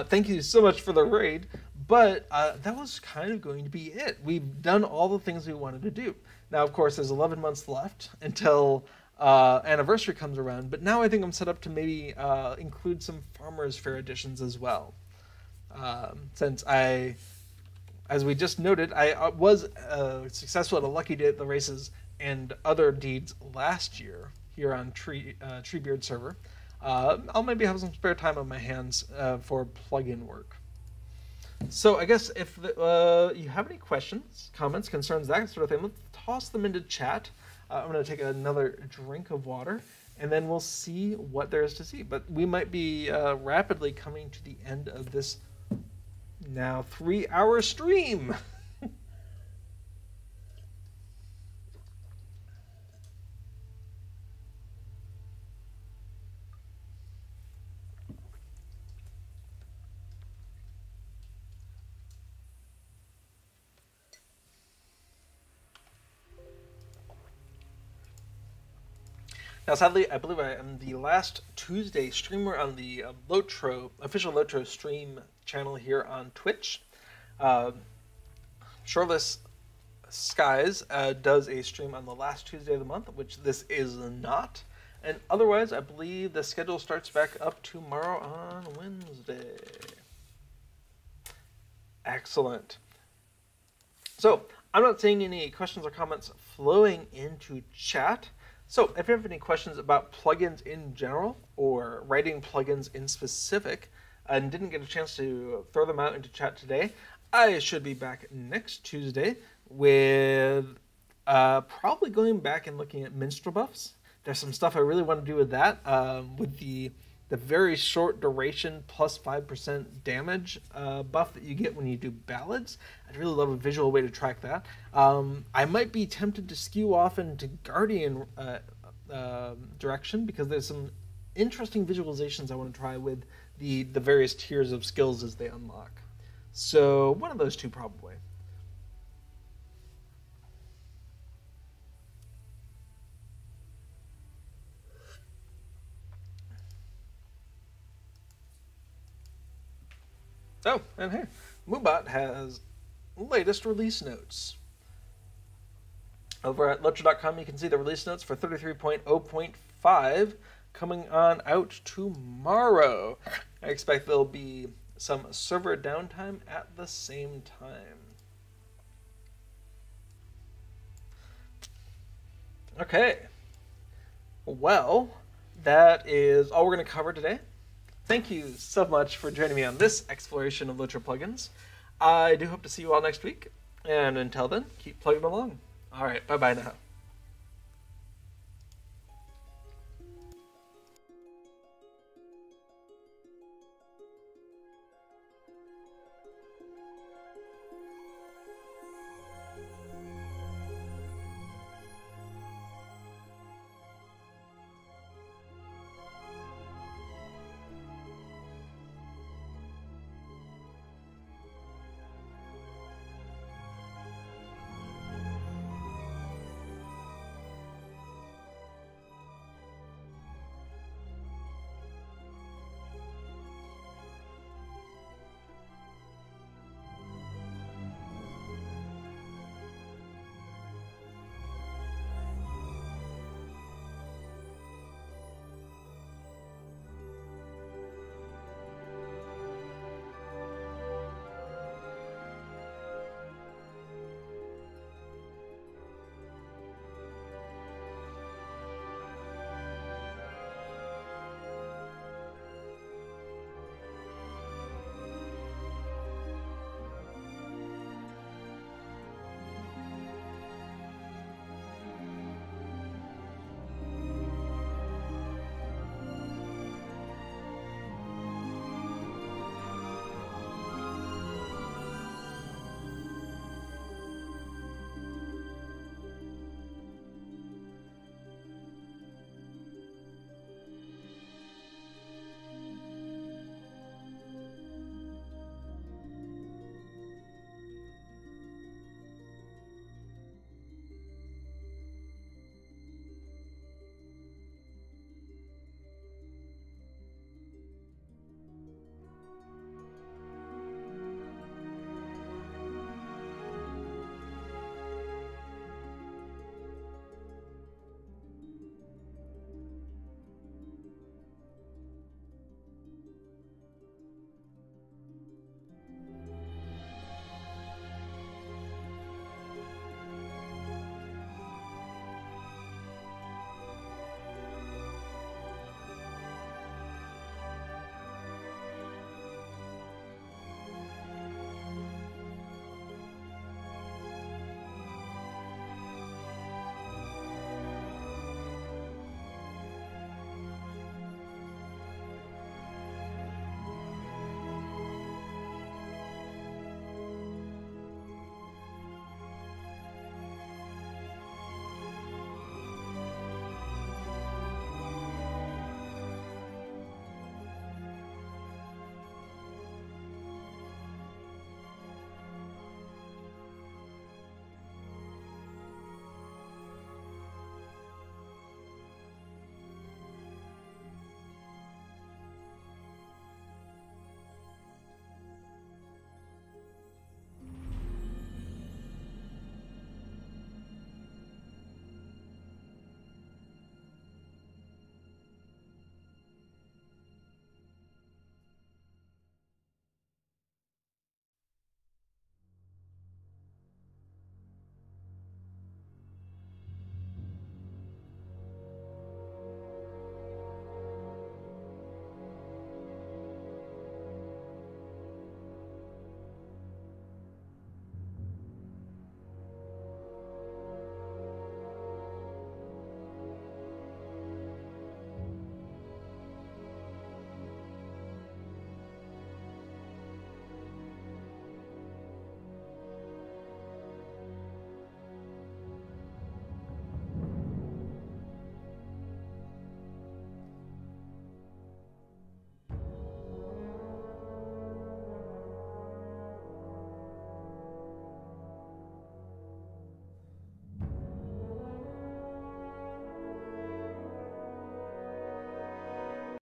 thank you so much for the raid, but that was kind of going to be it. We've done all the things we wanted to do. Now, of course, there's 11 months left until anniversary comes around, but now I think I'm set up to maybe include some Farmers Fair editions as well. Since as we just noted, I was successful at a Lucky Day at the races and other deeds last year here on Treebeard server. I'll maybe have some spare time on my hands for plugin work. So I guess if you have any questions, comments, concerns, that sort of thing, let's toss them into chat. I'm going to take another drink of water, and then we'll see what there is to see. But we might be rapidly coming to the end of this Now 3-hour stream. Now, sadly, I believe I am the last Tuesday streamer on the LOTRO, official LOTRO stream channel here on Twitch. Shoreless Skies does a stream on the last Tuesday of the month, which this is not. And otherwise, I believe the schedule starts back up tomorrow on Wednesday. Excellent. So, I'm not seeing any questions or comments flowing into chat. So, if you have any questions about plugins in general, or writing plugins in specific, and didn't get a chance to throw them out into chat today, I should be back next Tuesday with probably going back and looking at minstrel buffs. There's some stuff I really want to do with that, with the very short duration plus 5% damage buff that you get when you do ballads. I'd really love a visual way to track that. I might be tempted to skew off into Guardian direction, because there's some interesting visualizations I want to try with the various tiers of skills as they unlock. So one of those two probably. Oh, and hey, Moobot has latest release notes. Over at LOTRO.com, you can see the release notes for 33.0.5 coming on out tomorrow. I expect there'll be some server downtime at the same time. Okay. Well, that is all we're going to cover today. Thank you so much for joining me on this exploration of LOTRO plugins. I do hope to see you all next week. And until then, keep plugging along. All right, bye-bye now.